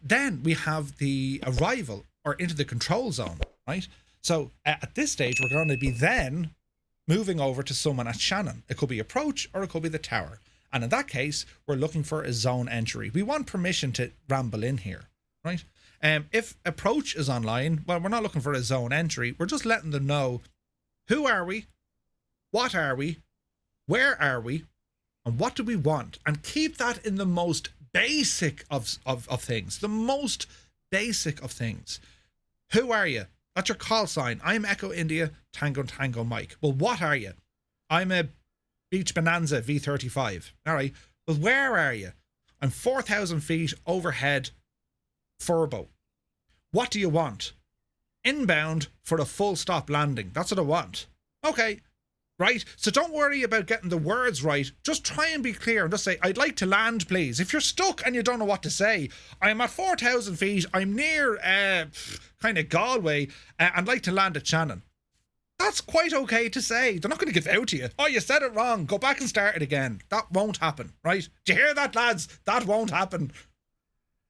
Then we have the arrival, or into the control zone, right? So at this stage, we're going to be then moving over to someone at Shannon. It could be approach or it could be the tower. And in that case, we're looking for a zone entry. We want permission to ramble in here, right? If approach is online, well, we're not looking for a zone entry. We're just letting them know, who are we? What are we? Where are we? And what do we want? And keep that in the most basic of things. The most basic of things. Who are you? That's your call sign. I'm Echo India, Tango Tango Mike. Well, what are you? I'm a Beach Bonanza V35. All right. Well, where are you? I'm 4,000 feet overhead, furbo. What do you want? Inbound for a full stop landing. That's what I want. Okay. right? So don't worry about getting the words right. Just try and be clear and just say, I'd like to land, please. If you're stuck and you don't know what to say, I'm at 4,000 feet. I'm near kind of Galway. I'd like to land at Shannon. That's quite okay to say. They're not going to give out to you. Oh, you said it wrong. Go back and start it again. That won't happen, right? Do you hear that, lads? That won't happen.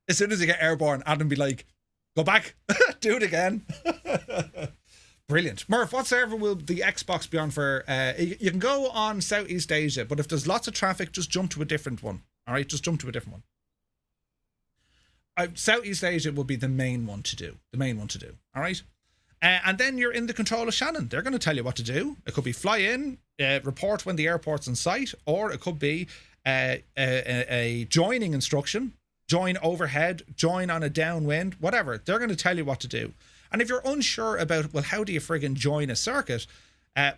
As soon as you get airborne, Adam be like, go back, do it again. Brilliant. Murph, what server will the Xbox be on for? You can go on Southeast Asia, but if there's lots of traffic, just jump to a different one. All right, just jump to a different one. Southeast Asia will be the main one to do. All right. And then you're in the control of Shannon. They're going to tell you what to do. It could be fly in, report when the airport's in sight, or it could be a joining instruction, join overhead, join on a downwind, whatever. They're going to tell you what to do. And if you're unsure about, well, how do you friggin' join a circuit?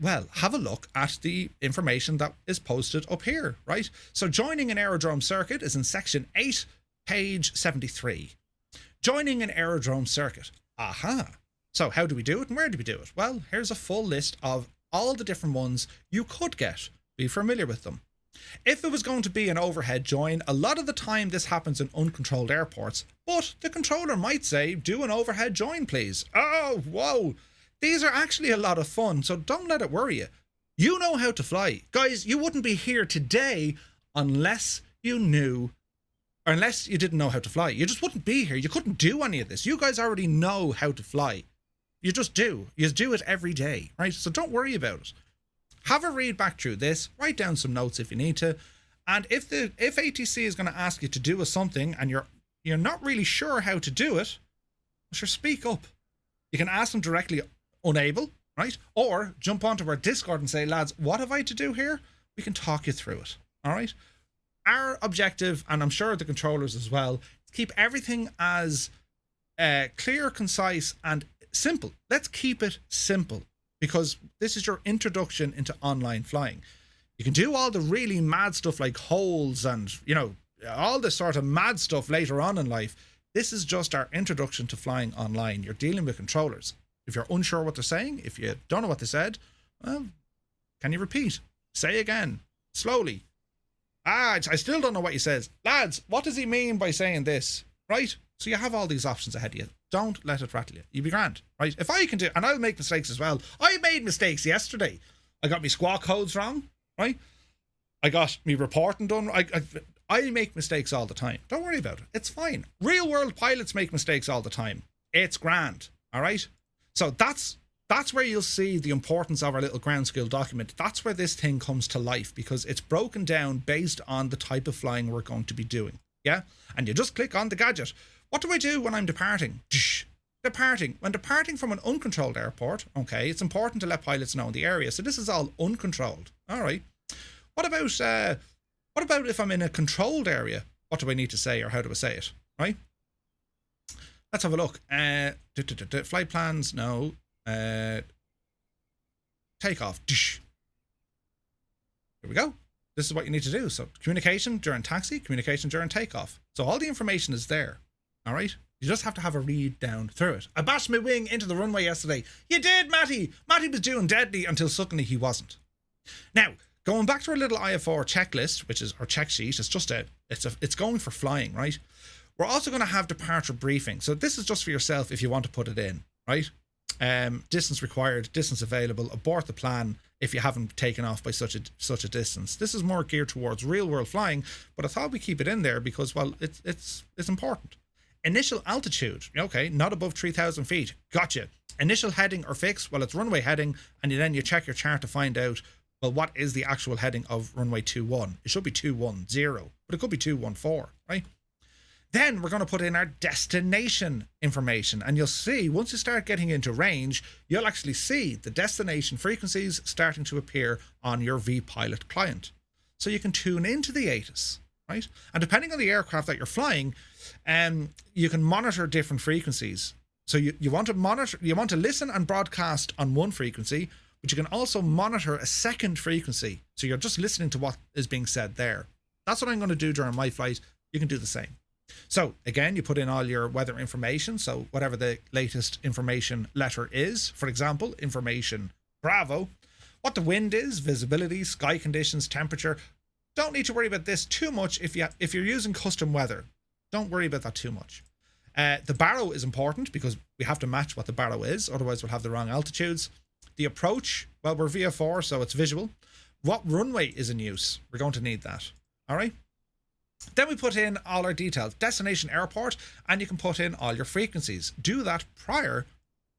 Well, have a look at the information that is posted up here, right? So joining an aerodrome circuit is in section 8, page 73. Joining an aerodrome circuit. Aha. So how do we do it and where do we do it? Well, here's a full list of all the different ones you could get. Be familiar with them. If it was going to be an overhead join, a lot of the time this happens in uncontrolled airports, but the controller might say, do an overhead join, please. Oh, whoa. These are actually a lot of fun, so don't let it worry you. You know how to fly. Guys, you wouldn't be here today unless you knew, or unless you didn't know how to fly. You just wouldn't be here. You couldn't do any of this. You guys already know how to fly. You just do. You do it every day, right? So don't worry about it. Have a read back through this, write down some notes if you need to. And if ATC is going to ask you to do something and you're not really sure how to do it, sure, speak up. You can ask them directly, unable, right? Or jump onto our Discord and say, lads, what have I to do here? We can talk you through it, all right? Our objective, and I'm sure the controllers as well, is keep everything as clear, concise, and simple. Let's keep it simple, because this is your introduction into online flying. You can do all the really mad stuff like holes and, you know, all this sort of mad stuff later on in life. This is just our introduction to flying online. You're dealing with controllers. If you're unsure what they're saying, if you don't know what they said, well, can you repeat? Say again, slowly. I still don't know what he says. Lads, what does he mean by saying this? Right? So you have all these options ahead of you. Don't let it rattle you. You'll be grand, right? If I can do, and I'll make mistakes as well. I made mistakes yesterday. I got my squawk codes wrong, right? I got me reporting done. I make mistakes all the time. Don't worry about it. It's fine. Real world pilots make mistakes all the time. It's grand, all right? So that's where you'll see the importance of our little ground school document. That's where this thing comes to life, because it's broken down based on the type of flying we're going to be doing. Yeah? And you just click on the gadget. What do I do when I'm departing? Departing. When departing from an uncontrolled airport, okay, it's important to let pilots know in the area. So this is all uncontrolled. All right. What about if I'm in a controlled area? What do I need to say, or how do I say it? Right? Let's have a look. Flight plans, no. Takeoff. Here we go. This is what you need to do. So communication during taxi, communication during takeoff. So all the information is there. All right. You just have to have a read down through it. I bashed my wing into the runway yesterday. You did, Matty. Matty was doing deadly until suddenly he wasn't. Now, going back to our little IFR checklist, which is our check sheet, it's going for flying, right? We're also going to have departure briefing. So this is just for yourself if you want to put it in, right? Distance required, distance available, abort the plan if you haven't taken off by such a distance. This is more geared towards real world flying, but I thought we keep it in there because, well, it's important. Initial altitude, okay, not above 3,000 feet. Gotcha. Initial heading or fix, well, it's runway heading, and then you check your chart to find out, well, what is the actual heading of runway 21? It should be 210, but it could be 214, right? Then we're going to put in our destination information, and you'll see once you start getting into range, you'll actually see the destination frequencies starting to appear on your VPilot client. So you can tune into the ATIS, right? And depending on the aircraft that you're flying, you can monitor different frequencies. So you want to listen and broadcast on one frequency, but you can also monitor a second frequency. So you're just listening to what is being said there. That's what I'm going to do during my flight. You can do the same. So again, you put in all your weather information. So whatever the latest information letter is, for example, information Bravo. What the wind is, visibility, sky conditions, temperature. Don't need to worry about this too much if you're using custom weather. Don't worry about that too much. The barrow is important because we have to match what the barrow is, otherwise we'll have the wrong altitudes. The approach, well, we're VFR, so it's visual. What runway is in use? We're going to need that. All right. Then we put in all our details, destination airport, and you can put in all your frequencies. Do that prior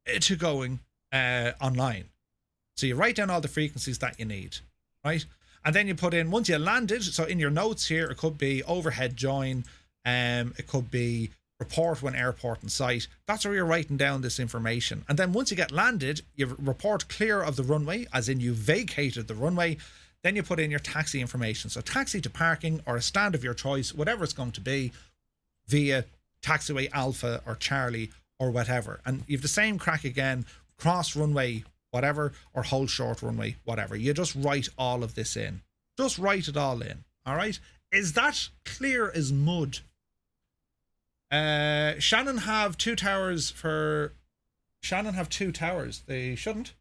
to going online. So you write down all the frequencies that you need, right? And then you put in, once you landed, so in your notes here, it could be overhead join, it could be report when airport in sight. That's where you're writing down this information. And then once you get landed, you report clear of the runway, as in you vacated the runway. Then you put in your taxi information. So taxi to parking or a stand of your choice, whatever it's going to be, via taxiway Alpha or Charlie or whatever. And you have the same crack again, cross runway, whatever, or hold short runway, whatever. You just write all of this in. Just write it all in. All right. Is that clear as mud? Shannon have two towers. They shouldn't.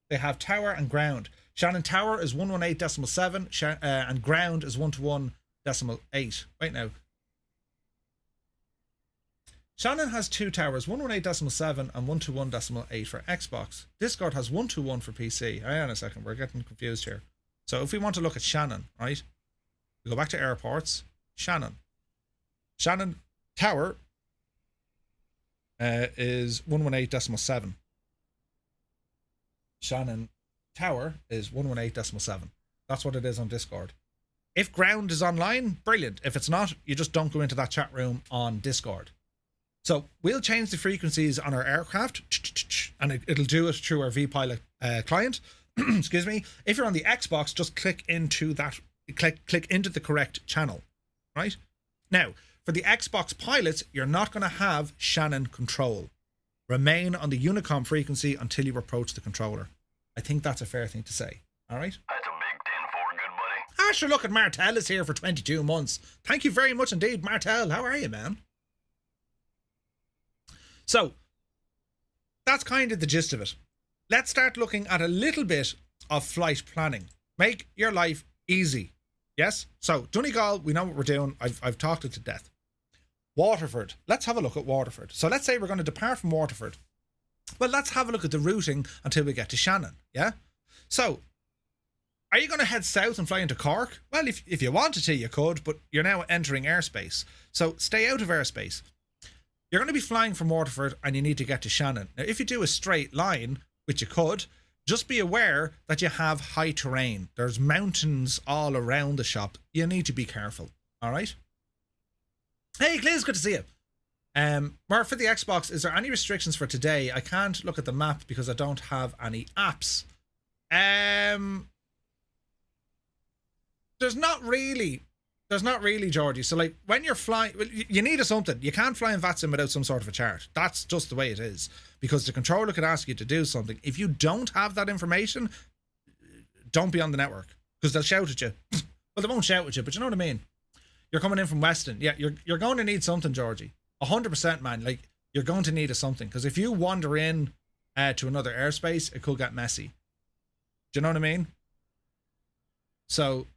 They have tower and ground. Shannon tower is 118.7 and ground is 121.8. Wait now. Shannon has two towers, 118.7 and 121.8 for Xbox. Discord has 121 for PC. Hang on a second, we're getting confused here. So if we want to look at Shannon, right? We go back to airports. Shannon tower is 118.7. Shannon tower is 118.7. That's what it is on Discord. If ground is online, brilliant. If it's not, you just don't go into that chat room on Discord. So we'll change the frequencies on our aircraft, and it'll do it through our vPilot client. Excuse me. If you're on the Xbox, just click into that. Click into the correct channel, right? Now, for the Xbox pilots, you're not going to have Shannon control. Remain on the Unicom frequency until you approach the controller. I think that's a fair thing to say. All right? That's a big 10-4, good buddy. Sure, look at Martel is here for 22 months. Thank you very much indeed, Martel. How are you, man? So, that's kind of the gist of it. Let's start looking at a little bit of flight planning. Make your life easy. Yes? So, Donegal, we know what we're doing. I've talked it to death. Waterford. Let's have a look at Waterford. So, let's say we're going to depart from Waterford. Well, let's have a look at the routing until we get to Shannon. Yeah? So, are you going to head south and fly into Cork? Well, if you wanted to, you could, but you're now entering airspace. So, stay out of airspace. You're going to be flying from Waterford and you need to get to Shannon. Now, if you do a straight line, which you could, just be aware that you have high terrain. There's mountains all around the shop. You need to be careful. All right? Hey, Cleese, good to see you. Mark, for the Xbox, is there any restrictions for today? I can't look at the map because I don't have any apps. There's not really, Georgie. So, like, when you're flying, you need something. You can't fly in VATSIM without some sort of a chart. That's just the way it is. Because the controller could ask you to do something. If you don't have that information, don't be on the network. Because they'll shout at you. Well, they won't shout at you, but you know what I mean? You're coming in from Weston. Yeah, you're going to need something, Georgie. 100%, man. Like, you're going to need something. Because if you wander in to another airspace, it could get messy. Do you know what I mean? So,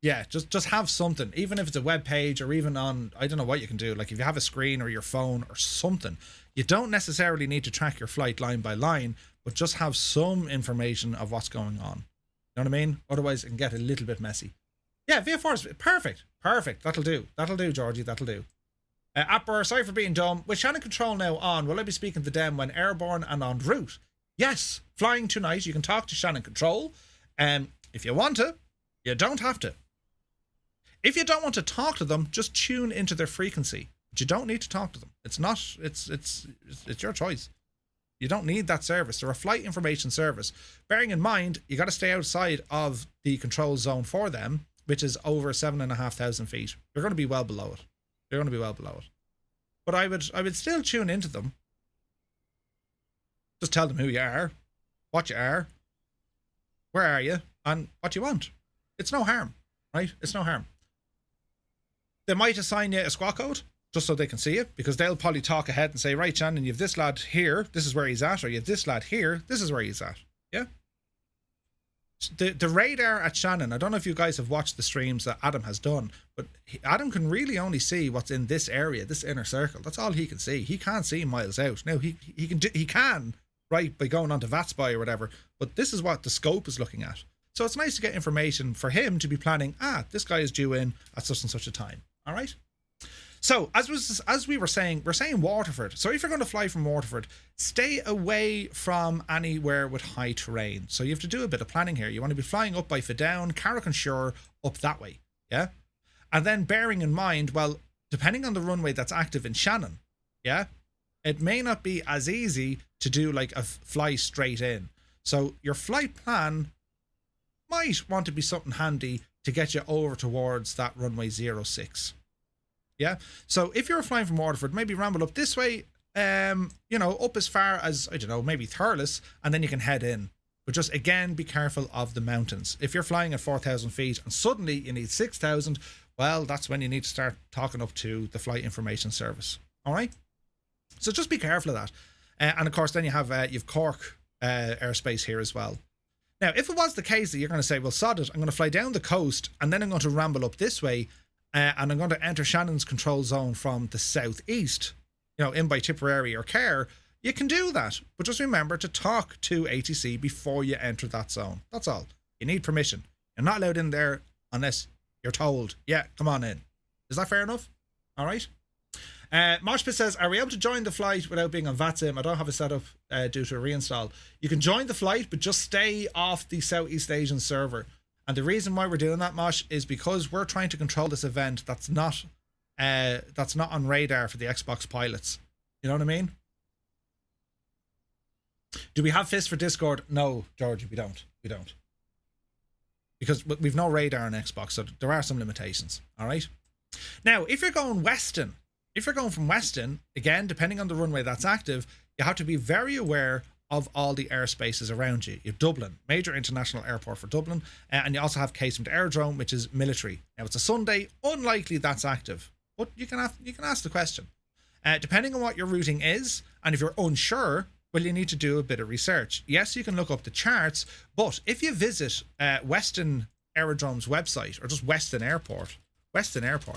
yeah, just have something, even if it's a web page or even on, I don't know what you can do. Like if you have a screen or your phone or something, you don't necessarily need to track your flight line by line, but just have some information of what's going on. You know what I mean? Otherwise it can get a little bit messy. Yeah, VFR is perfect. That'll do, Georgie, that'll do. Appar, sorry for being dumb. With Shannon control now on, will I be speaking to them when airborne and en route? Yes, flying tonight, you can talk to Shannon control. If you want to, you don't have to. If you don't want to talk to them, just tune into their frequency. But you don't need to talk to them. It's your choice. You don't need that service. They're a flight information service. Bearing in mind, you got to stay outside of the control zone for them, which is over 7,500 feet. You're going to be well below it. But I would still tune into them. Just tell them who you are, what you are, where are you, and what you want. It's no harm, right? It's no harm. They might assign you a squad code just so they can see it, because they'll probably talk ahead and say, right, Shannon, you have this lad here, this is where he's at, or you have this lad here, this is where he's at. Yeah? the radar at Shannon, I don't know if you guys have watched the streams that Adam has done, but Adam can really only see what's in this area, this inner circle. That's all he can see. He can't see miles out. Now he can right by going on to VATSIM or whatever, but this is what the scope is looking at. So it's nice to get information for him to be planning. This guy is due in at such and such a time. All right. So as we were saying, we're saying Waterford. So if you're going to fly from Waterford, stay away from anywhere with high terrain. So you have to do a bit of planning here. You want to be flying up by Fidown, Carrick-on-Shore, up that way. Yeah. And then bearing in mind, well, depending on the runway that's active in Shannon, yeah, it may not be as easy to do like a fly straight in. So your flight plan might want to be something handy to get you over towards that runway 06. Yeah, so if you're flying from Waterford, maybe ramble up this way, up as far as, I don't know, maybe Thurles, and then you can head in. But just, again, be careful of the mountains. If you're flying at 4,000 feet and suddenly you need 6,000, well, that's when you need to start talking up to the Flight Information Service. All right? So just be careful of that. And, of course, then you have you've Cork airspace here as well. Now, if it was the case that you're going to say, well, sod it, I'm going to fly down the coast, and then I'm going to ramble up this way, and I'm going to enter Shannon's control zone from the southeast, in by Tipperary or Kerr, you can do that. But just remember to talk to ATC before you enter that zone. That's all. You need permission. You're not allowed in there unless you're told, yeah, come on in. Is that fair enough? All right. Moshpit says, are we able to join the flight without being on VATSIM? I don't have a setup due to a reinstall. You can join the flight, but just stay off the Southeast Asian server. And the reason why we're doing that, Mosh, is because we're trying to control this event that's not on radar for the Xbox pilots. You know what I mean? Do we have FIS for Discord? No, Georgie, we don't. We don't. Because we've no radar on Xbox, so there are some limitations. All right? Now, if you're going Weston, if you're going from Weston, again, depending on the runway that's active, you have to be very aware of all the airspaces around you. You have Dublin, major international airport for Dublin, and you also have Casement Aerodrome, which is military. Now, it's a Sunday, unlikely that's active, but you can ask the question. Depending on what your routing is, and if you're unsure, well, you need to do a bit of research. Yes, you can look up the charts, but if you visit Weston Aerodrome's website, or just Weston Airport,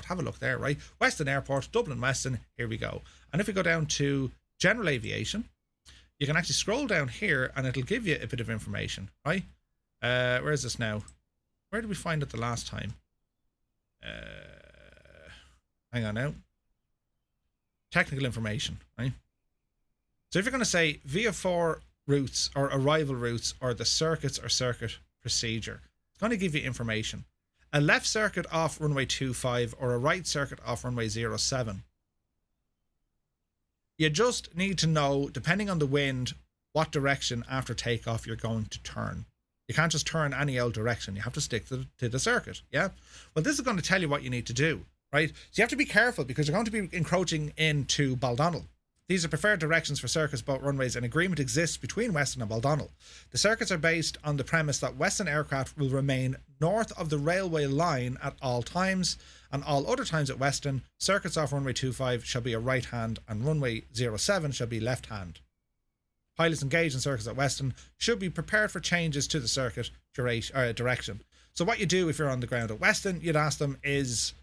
have a look there, right? Weston Airport, Dublin Weston, here we go. And if we go down to General Aviation, you can actually scroll down here and it'll give you a bit of information, right? Where is this now? Where did we find it the last time? Hang on now. Technical information, right? So if you're going to say VFR routes or arrival routes or the circuits or circuit procedure, it's going to give you information. A left circuit off runway 25 or a right circuit off runway 07. You just need to know, depending on the wind, what direction after takeoff you're going to turn. You can't just turn any old direction. You have to stick to the circuit, yeah? Well, this is going to tell you what you need to do, right? So you have to be careful because you're going to be encroaching into Baldonnel. These are preferred directions for circuits, both runways. An agreement exists between Weston and Baldonnel. The circuits are based on the premise that Weston aircraft will remain north of the railway line at all times, and all other times at Weston, circuits off runway 25 shall be a right hand and runway 07 shall be left hand. Pilots engaged in circuits at Weston should be prepared for changes to the circuit direction. So what you do if you're on the ground at Weston, you'd ask them, is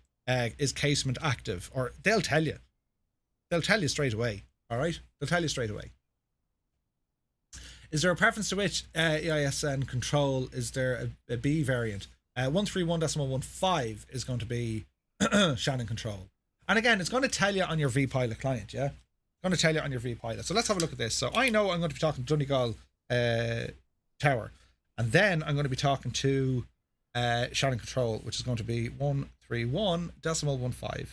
casement active? Or they'll tell you. They'll tell you straight away. All right? They'll tell you straight away. Is there a preference to which EISN control? Is there a B variant? 131.15 is going to be Shannon control. And again, it's going to tell you on your vPilot client, yeah? It's going to tell you on your vPilot. So let's have a look at this. So I know I'm going to be talking to Donegal Tower. And then I'm going to be talking to Shannon control, which is going to be 131.15.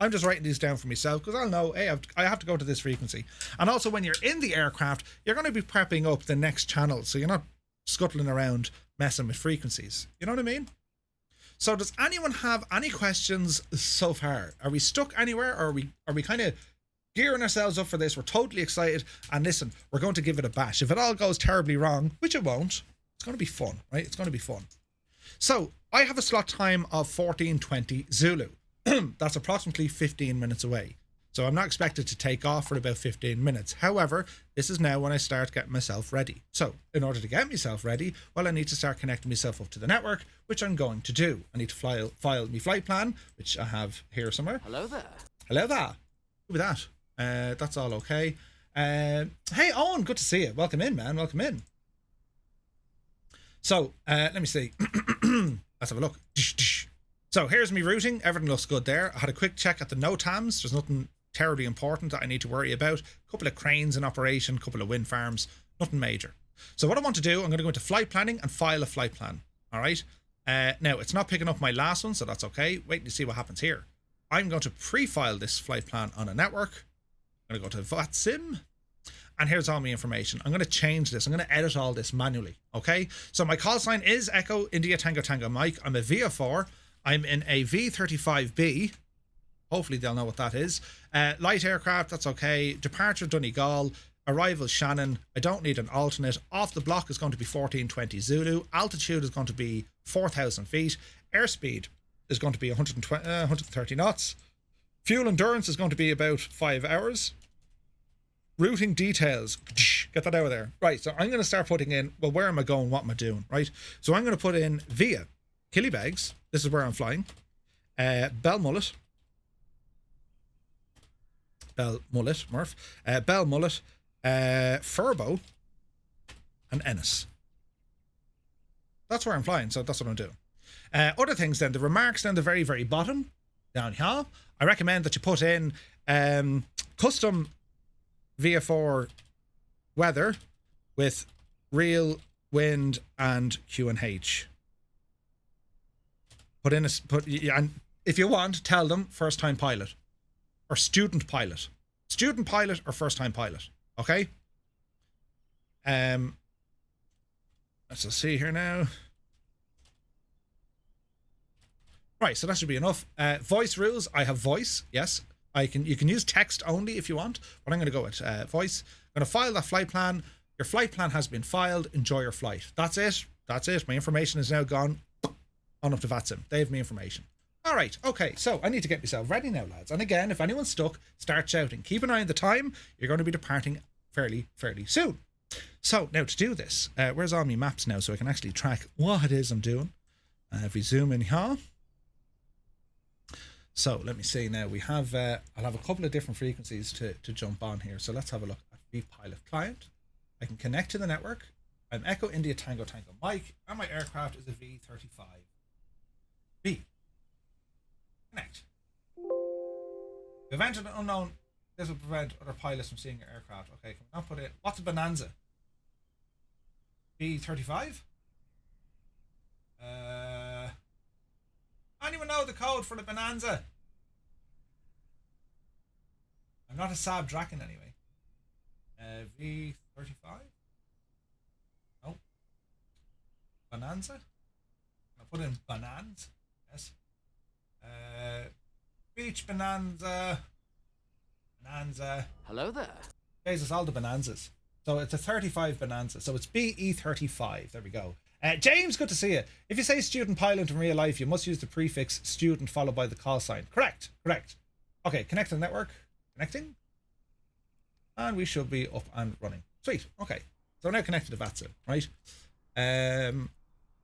I'm just writing these down for myself because I'll know, hey, I have to go to this frequency. And also when you're in the aircraft, you're going to be prepping up the next channel. So you're not scuttling around messing with frequencies. You know what I mean? So does anyone have any questions so far? Are we stuck anywhere, or are we kind of gearing ourselves up for this? We're totally excited. And listen, we're going to give it a bash. If it all goes terribly wrong, which it won't, it's going to be fun, right? It's going to be fun. So I have a slot time of 14:20 Zulu. That's approximately 15 minutes away. So I'm not expected to take off for about 15 minutes. However, this is now when I start getting myself ready. So in order to get myself ready, well, I need to start connecting myself up to the network, which I'm going to do. I need to file my flight plan, which I have here somewhere. Hello there. Hello there. Who was that? That's all okay. Hey, Owen, good to see you. Welcome in, man. Welcome in. So let me see. Let's have a look. So here's me routing. Everything looks good there. I had a quick check at the NOTAMs. There's nothing terribly important that I need to worry about. A couple of cranes in operation, a couple of wind farms, nothing major. So what I want to do, I'm going to go into flight planning and file a flight plan. All right. Now it's not picking up my last one, so that's okay. Wait to see what happens here. I'm going to pre-file this flight plan on a network. I'm going to go to VATSIM. And here's all my information. I'm going to change this. I'm going to edit all this manually. Okay. So my call sign is Echo India Tango Tango Mike. I'm a VFR. I'm in a V35B. Hopefully they'll know what that is. Light aircraft, that's okay. Departure Donegal. Arrival Shannon. I don't need an alternate. Off the block is going to be 1420 Zulu. Altitude is going to be 4,000 feet. Airspeed is going to be 130 knots. Fuel endurance is going to be about 5 hours. Routing details. Get that out of there. Right, so I'm going to start putting in, well, where am I going? What am I doing? Right, so I'm going to put in via Killybegs. This is where I'm flying. Belmullet, Murph. Belmullet, Furbo, and Ennis. That's where I'm flying, so that's what I'm doing. Other things then, the remarks down the very, very bottom, down here, I recommend that you put in custom VFR weather with real wind and QNH. And if you want, tell them first time pilot or student pilot or first time pilot. Okay. Let's just see here now. Right, so that should be enough. Voice rules. I have voice. Yes, you can use text only if you want, but I'm going to go with voice. I'm going to file that flight plan. Your flight plan has been filed. Enjoy your flight. That's it. My information is now gone on up to VATSIM. They have my information. All right. Okay. So I need to get myself ready now, lads. And again, if anyone's stuck, start shouting. Keep an eye on the time. You're going to be departing fairly soon. So now to do this, where's all my maps now so I can actually track what it is I'm doing? If we zoom in here. So let me see now. We have, I'll have a couple of different frequencies to jump on here. So let's have a look at vPilot client. I can connect to the network. I'm Echo India Tango Tango Mike, and my aircraft is a V35B. Connect. Event an unknown. This will prevent other pilots from seeing your aircraft. Okay, can we not put it? What's a Bonanza? V35? Anyone know the code for the Bonanza? I'm not a Saab Draken anyway. V35? No. Bonanza? I'll put in Bonanza. Yes. Beach Bonanza. Bonanza. Hello there. Guys, it's all the Bonanzas. So it's a 35 Bonanza. So it's BE35. There we go. James, good to see you. If you say student pilot in real life, you must use the prefix student followed by the call sign. Correct. Okay, connect to the network. Connecting. And we should be up and running. Sweet. Okay. So we're now connected to VATSIM, right?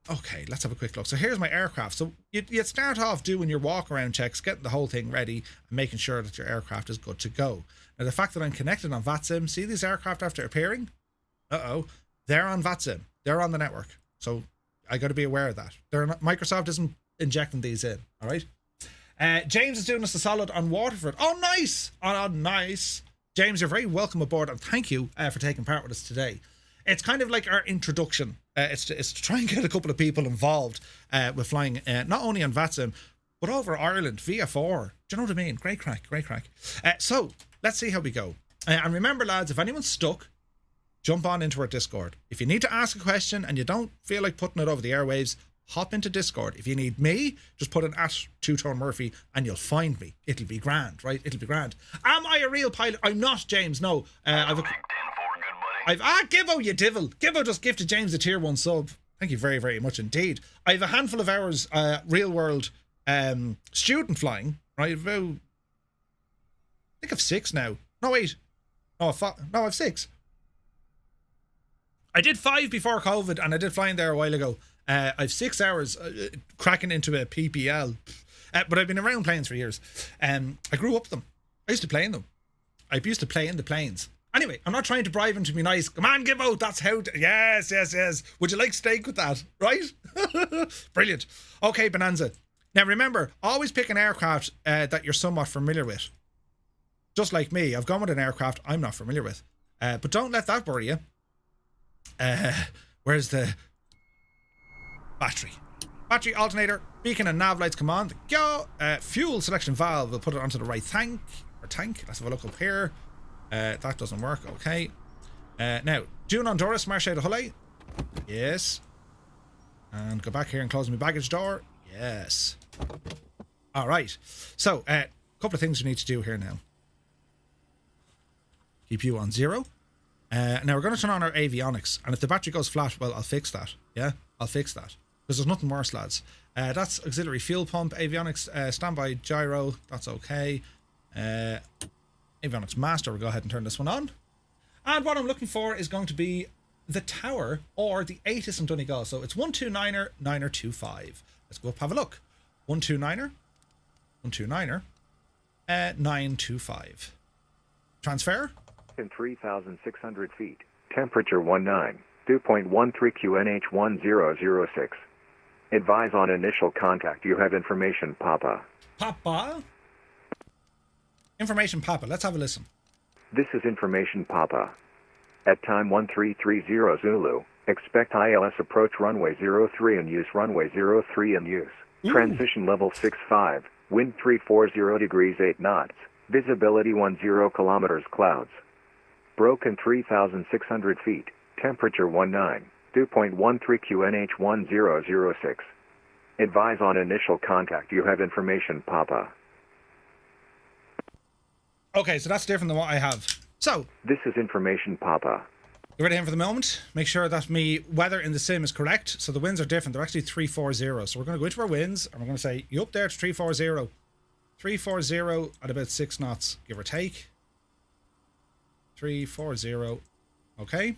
Okay, let's have a quick look. So here's my aircraft. So you'd start off doing your walk around checks, getting the whole thing ready and making sure that your aircraft is good to go. Now the fact that I'm connected on VATSIM, see these aircraft after appearing? They're on VATSIM. They're on the network. So I got to be aware of that. Microsoft isn't injecting these in. All right. James is doing us a solid on Waterford. Oh, nice. Oh, nice. James, you're very welcome aboard, and thank you for taking part with us today. It's kind of like our introduction. It's to try and get a couple of people involved with flying, not only on VATSIM, but over Ireland, VFR. Do you know what I mean? Great crack. So let's see how we go. And remember, lads, if anyone's stuck, jump on into our Discord. If you need to ask a question and you don't feel like putting it over the airwaves, hop into Discord. If you need me, just put an @2ToneMurphy and you'll find me. It'll be grand, right? It'll be grand. Am I a real pilot? I'm not, James. No. I've Gibbo, you divil. Gibbo just gifted James a tier 1 sub. Thank you very, very much indeed. I have a handful of hours real world student flying, right? About think I've 6 now. No, wait. No, I've 6. I did 5 before COVID, and I did flying there a while ago. I've 6 hours cracking into a PPL. But I've been around planes for years. I grew up with them. I used to play in them. I used to play in the planes. Anyway, I'm not trying to bribe him to be nice. Come on, give out. That's how... Yes. Would you like steak with that? Right? Brilliant. Okay, Bonanza. Now, remember, always pick an aircraft that you're somewhat familiar with. Just like me, I've gone with an aircraft I'm not familiar with. But don't let that worry you. Where's the... Battery. Battery, alternator, beacon and nav lights come on. Go. Fuel selection valve. We'll put it onto the right tank. Let's have a look up here. That doesn't work. Okay. Now, June Honduras, Marche de Hulle. Yes. And go back here and close my baggage door. Yes. All right. So, a couple of things we need to do here now. Keep you on 0. Now, we're going to turn on our avionics. And if the battery goes flat, well, I'll fix that. Yeah, I'll fix that. Because there's nothing worse, lads. That's auxiliary fuel pump, avionics, standby gyro. That's okay. Avionics master. We'll go ahead and turn this one on. And what I'm looking for is going to be the tower or the ATIS in Donegal. So it's 129er 925. Let's go up, have a look. 129er 925. Transfer. In 3,600 feet. Temperature 19. Dew point 13 QNH 1006. Advise on initial contact. You have information, Papa. Papa? Information, Papa. Let's have a listen. This is information, Papa. At time 1330 Zulu, expect ILS approach runway 03 and use runway 03 in use. Ooh. Transition level 65, wind 340 degrees 8 knots, visibility 10 kilometers clouds. Broken 3,600 feet, temperature 19. Dew point 13 QNH 1006. Advise on initial contact. You have information, Papa. Okay, so that's different than what I have. So, this is information, Papa. you ready for the moment? Make sure that me weather in the sim is correct. So the winds are different. They're actually 340. So we're going to go into our winds and we're going to say, you up there to 340. 340 at about 6 knots, give or take. 340. Okay.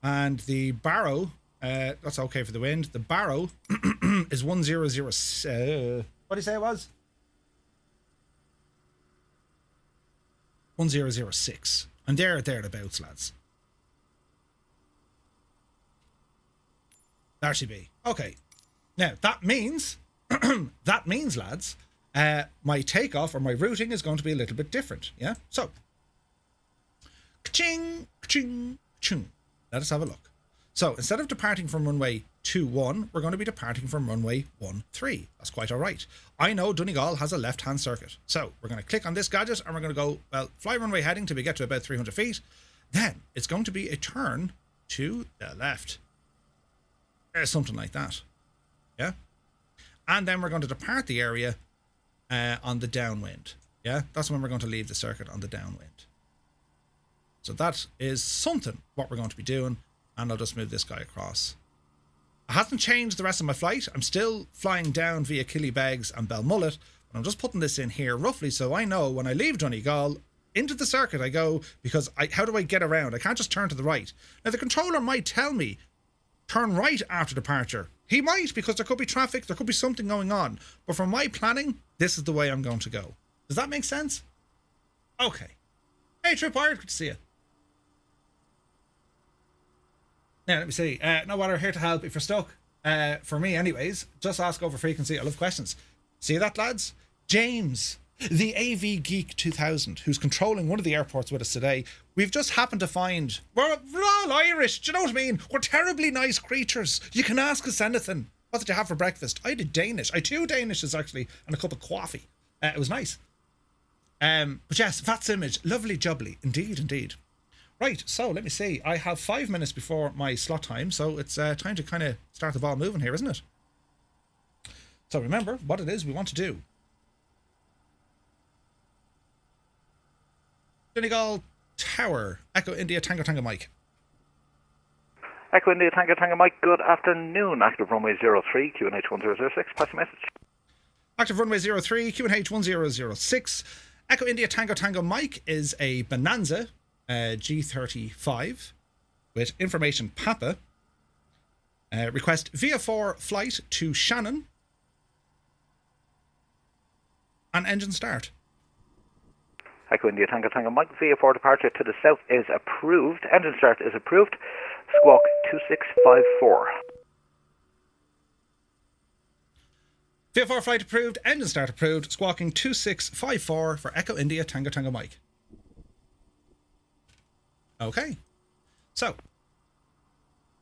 And the barrow, that's okay for the wind. The barrow is 1006. What did you say it was? 1006. And they're thereabouts, lads. There should be. Okay. Now, that means, lads, my takeoff or my routing is going to be a little bit different. Yeah? So, ka-ching, ka-ching, ka-ching. Let us have a look. So, instead of departing from runway 21, we're going to be departing from runway 13. That's quite all right. I know Donegal has a left-hand circuit. So, we're going to click on this gadget and we're going to go, well, fly runway heading till we get to about 300 feet. Then, it's going to be a turn to the left. Something like that. Yeah? And then we're going to depart the area on the downwind. Yeah? That's when we're going to leave the circuit on the downwind. So that is something what we're going to be doing. And I'll just move this guy across. It hasn't changed the rest of my flight. I'm still flying down via Killybegs and Belmullet. But I'm just putting this in here roughly so I know when I leave Donegal, into the circuit I go, because how do I get around? I can't just turn to the right. Now the controller might tell me, turn right after departure. He might, because there could be traffic, there could be something going on. But for my planning, this is the way I'm going to go. Does that make sense? Okay. Hey, Tripwire, good to see you. Now, let me see. No matter, here to help if you're stuck. For me, anyways, just ask over frequency. I love questions. See that, lads? James, the AV Geek 2000, who's controlling one of the airports with us today. We've just happened to find... We're all Irish, do you know what I mean? We're terribly nice creatures. You can ask us anything. What did you have for breakfast? I did Danish. I had 2 Danishes, actually, and a cup of coffee. It was nice. But yes, VATSIM, lovely jubbly. Indeed, indeed. Right, so let me see. I have 5 minutes before my slot time, so it's time to kind of start the ball moving here, isn't it? So remember what it is we want to do. Donegal Tower, Echo India Tango Tango Mike. Echo India Tango Tango Mike, good afternoon. Active runway 03, QNH 1006, pass a message. Active runway 03, QNH 1006. Echo India Tango Tango Mike is a Bonanza G35 with information Papa. Request VA4 flight to Shannon and engine start. Echo India Tango Tango Mike, VA4 departure to the south is approved. Engine start is approved. Squawk 2654. VA4 flight approved, engine start approved, squawking 2654 for Echo India Tango Tango Mike. Okay, so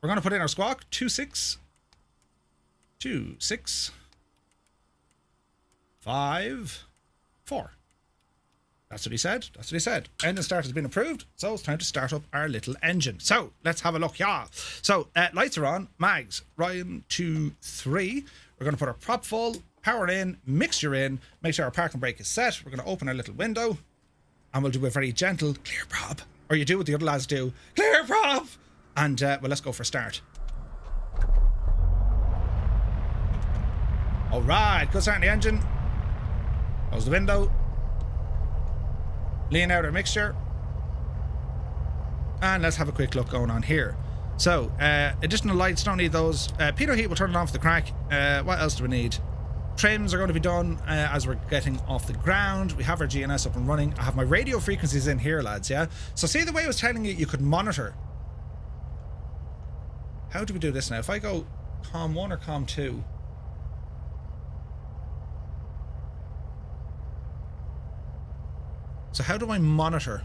we're going to put in our squawk 2654. That's what he said. That's what he said. Engine start has been approved, so it's time to start up our little engine. So let's have a look. Yeah. So lights are on. Mags. 1, 2, 3. We're going to put our prop full, power in, mixture in, make sure our parking brake is set. We're going to open our little window, and we'll do a very gentle clear prop. Or you do what the other lads do, clear prop. And well, let's go for a start. All right, good start in the engine. Close the window. Lean out our mixture. And let's have a quick look going on here. So, additional lights, don't need those. Pitot heat, we'll turn it on for the crack. What else do we need? Trims are going to be done as we're getting off the ground. We have our GNS up and running. I have my radio frequencies in here, lads, yeah? So see the way I was telling you could monitor. How do we do this now? If I go COM 1 or COM 2... So how do I monitor?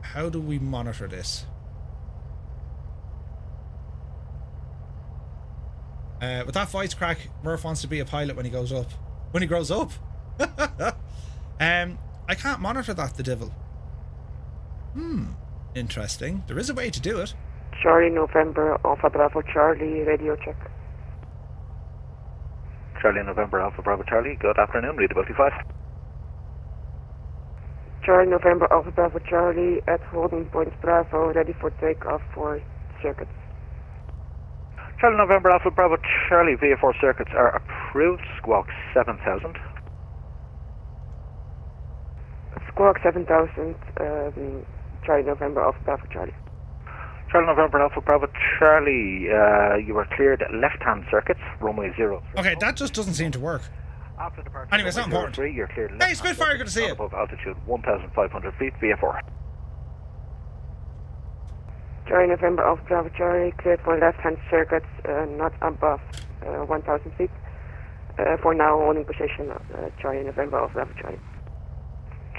How do we monitor this? With that voice crack, Murph wants to be a pilot when he goes up. When he grows up. I can't monitor that, the devil. Interesting. There is a way to do it. Charlie November Alpha Bravo Charlie, radio check. Charlie November Alpha Bravo Charlie, good afternoon, readability 5. Charlie November Alpha Bravo Charlie at holding point Bravo, ready for takeoff for circuits. Charlie November Alpha Bravo Charlie, VA4 circuits are approved, squawk 7000. Squawk 7000, Charlie November Alpha Bravo Charlie. Charlie November Alpha Bravo Charlie, you are cleared left-hand circuits, runway 0. Okay, that just doesn't seem to work. After departure, anyway, it's not important. 03, you're cleared hey, Spitfire, good to see you. Above altitude 1,500 feet, VA4. Charlie November Alpha Bravo Charlie, cleared for left-hand circuits, not above 1,000 feet. For now, holding position, Charlie November Alpha Bravo Charlie.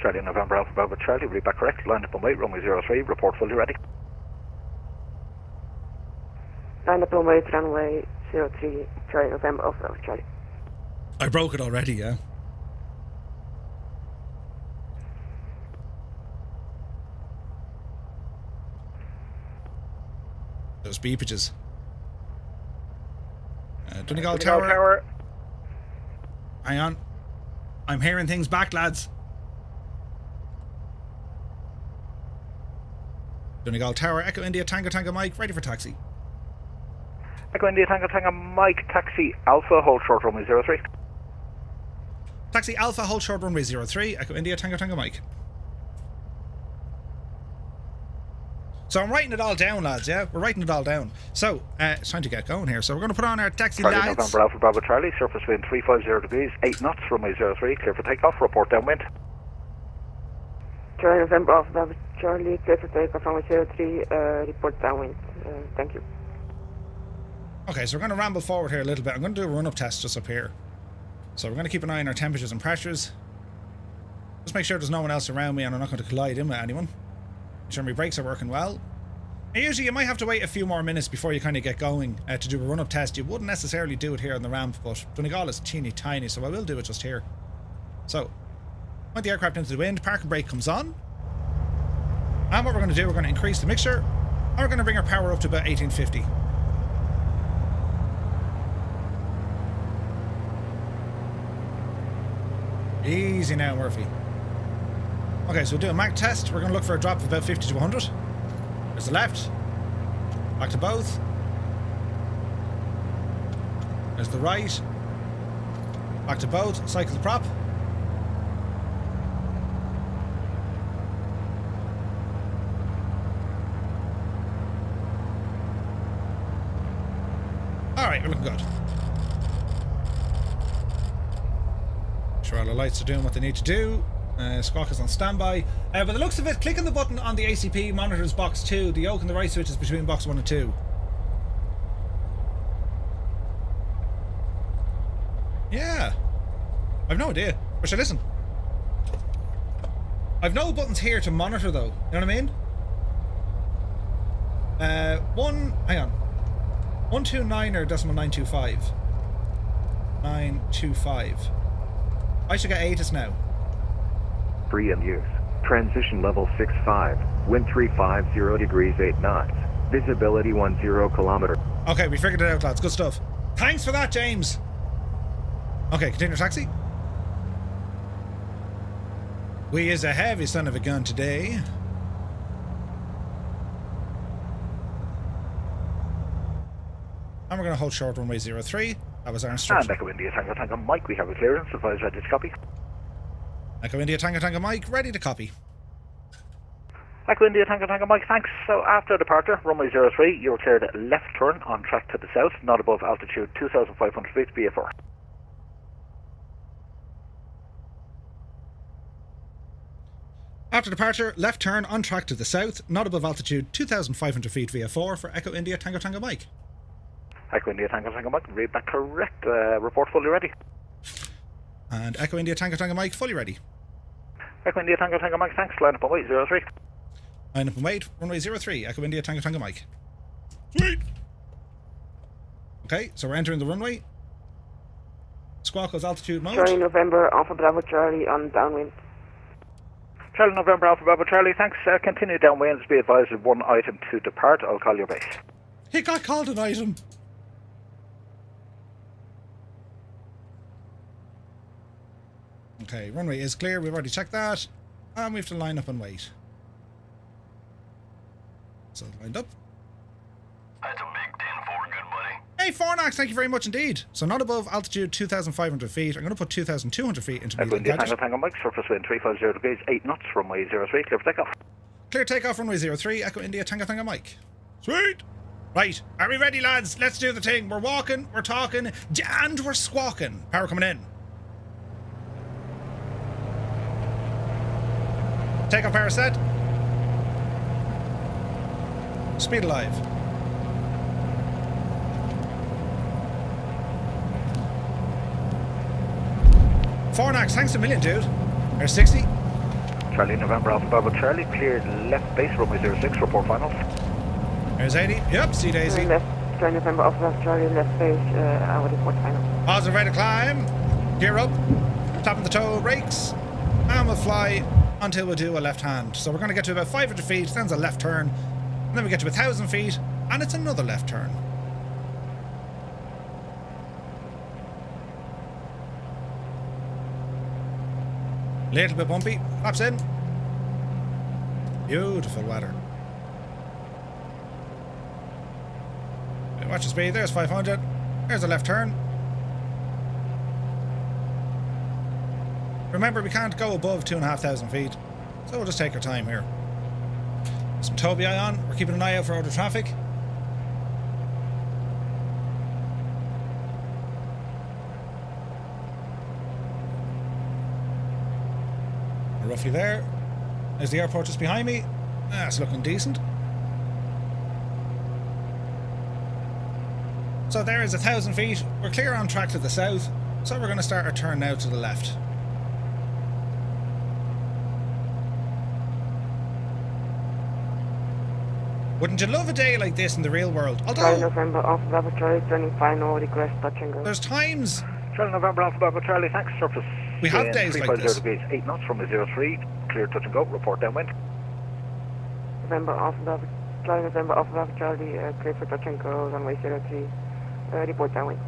Charlie November Alpha Bravo Charlie, read back correct, line up and wait, runway 03, report fully ready. Line up and wait, runway 03, Charlie November Alpha Bravo Charlie. I broke it already, yeah. Those beepages. Donegal Tower. Hang on. I'm hearing things back, lads. Donegal Tower, Echo India Tango Tango Mike, ready for taxi. Echo India Tango Tango Mike, taxi Alpha, hold short runway 03. Taxi Alpha, hold short runway 03, Echo India Tango Tango Mike. So I'm writing it all down, lads, yeah? We're writing it all down. So, it's time to get going here. So we're going to put on our taxi Charlie lights. November Alpha Bravo Charlie, surface wind 350 degrees, 8 knots, runway 03, clear for takeoff, report downwind. Charlie November Alpha Bravo Charlie, clear for takeoff, runway 03, report downwind. Thank you. Okay, so we're going to ramble forward here a little bit. I'm going to do a run-up test just up here. So we're going to keep an eye on our temperatures and pressures. Just make sure there's no one else around me and I'm not going to collide in with anyone. Make sure my brakes are working well. And usually you might have to wait a few more minutes before you kind of get going to do a run-up test. You wouldn't necessarily do it here on the ramp, but Donegal is teeny tiny, so I will do it just here. So, point the aircraft into the wind, parking brake comes on. And what we're going to do, we're going to increase the mixture, and we're going to bring our power up to about 1850. Easy now, Murphy. Okay, so we'll do a Mach test. We're going to look for a drop of about 50 to 100. There's the left. Back to both. There's the right. Back to boat. Cycle the prop. Alright, we're looking good. Sure all the lights are doing what they need to do. Squawk is on standby. By the looks of it, clicking the button on the ACP monitors box 2. The yoke and the right switch is between box 1 and 2. Yeah. I've no idea. Or should I listen? I've no buttons here to monitor though. You know what I mean? Hang on. 129.925. 925. I should get ATIS now. Free in use. Transition level 65. Wind 350 degrees 8 knots. Visibility 10 kilometers. Okay, we figured it out, lads. Good stuff. Thanks for that, James. Okay, continue taxi. We is a heavy son of a gun today. And we're going to hold short runway 03. That was our instruction. And Echo India Tango Mike, we have a clearance. Advise ready to copy. Echo India Tango Mike, ready to copy. Echo India Tango Mike, thanks. So after departure, runway 03, you were cleared left turn on track to the south, not above altitude 2,500 feet, VATEir. After departure, left turn on track to the south, not above altitude 2,500 feet VATEir for Echo India Tango Mike. Echo India Tango Mike, read that correct. Report fully ready. And Echo India Tango Mike, fully ready. Echo India Tango Mike, thanks. Line up on wait 03. Line up and wait, runway 03, Echo India Tango Mike. Sweet! Okay, so we're entering the runway. Squawk goes altitude mode. Charlie November, Alpha Bravo Charlie on downwind. Charlie November, Alpha Bravo Charlie, thanks. Continue downwind. Be advised of one item to depart. I'll call your base. He got called an item. Okay, runway is clear. We've already checked that. And we have to line up and wait. So, lined up. That's a big 10-4, good buddy. Hey, Fornax, thank you very much indeed. So, not above altitude 2,500 feet. I'm going to put 2,200 feet into Echo India medium Tango Mike, surface wind 350 degrees, 8 knots, runway 03, clear for takeoff. Clear takeoff, runway 03, Echo India Tango Mike. Sweet! Right, are we ready, lads? Let's do the thing. We're walking, we're talking, and we're squawking. Power coming in. Takeoff power set. Speed alive. Fornax, thanks a million, dude. There's 60. Charlie November Alpha Bravo Charlie, cleared left base, runway 06, report finals. There's 80. Yep, see Daisy. Left, Charlie November Alpha Bravo Charlie, left base, our report final. Positive rate of climb. Gear up. Tapping the toe brakes. And we'll fly until we do a left hand. So we're going to get to about 500 feet, then it's a left turn. And then we get to 1,000 feet, and it's another left turn. Little bit bumpy. Flaps in. Beautiful weather. Watch the speed. There's 500. There's a left turn. Remember, we can't go above 2,500 feet, so we'll just take our time here. Some Tobii on. We're keeping an eye out for other traffic. We're roughly there. There's the airport just behind me. That's looking decent. So there is 1,000 feet. We're clear on track to the south, so we're going to start our turn now to the left. Wouldn't you love a day like this in the real world? Charlie Although, November Alpha Bravo Charlie, turning final, request touch and go. there's times Charlie November Alpha Bravo Charlie, thanks. Surface we have days like 350 this. degrees, 8 knots, runway 03, clear touch and go, report downwind. November Alpha Bravo Charlie, November Alpha Bravo Charlie, clear for touch and go, runway 03, report downwind.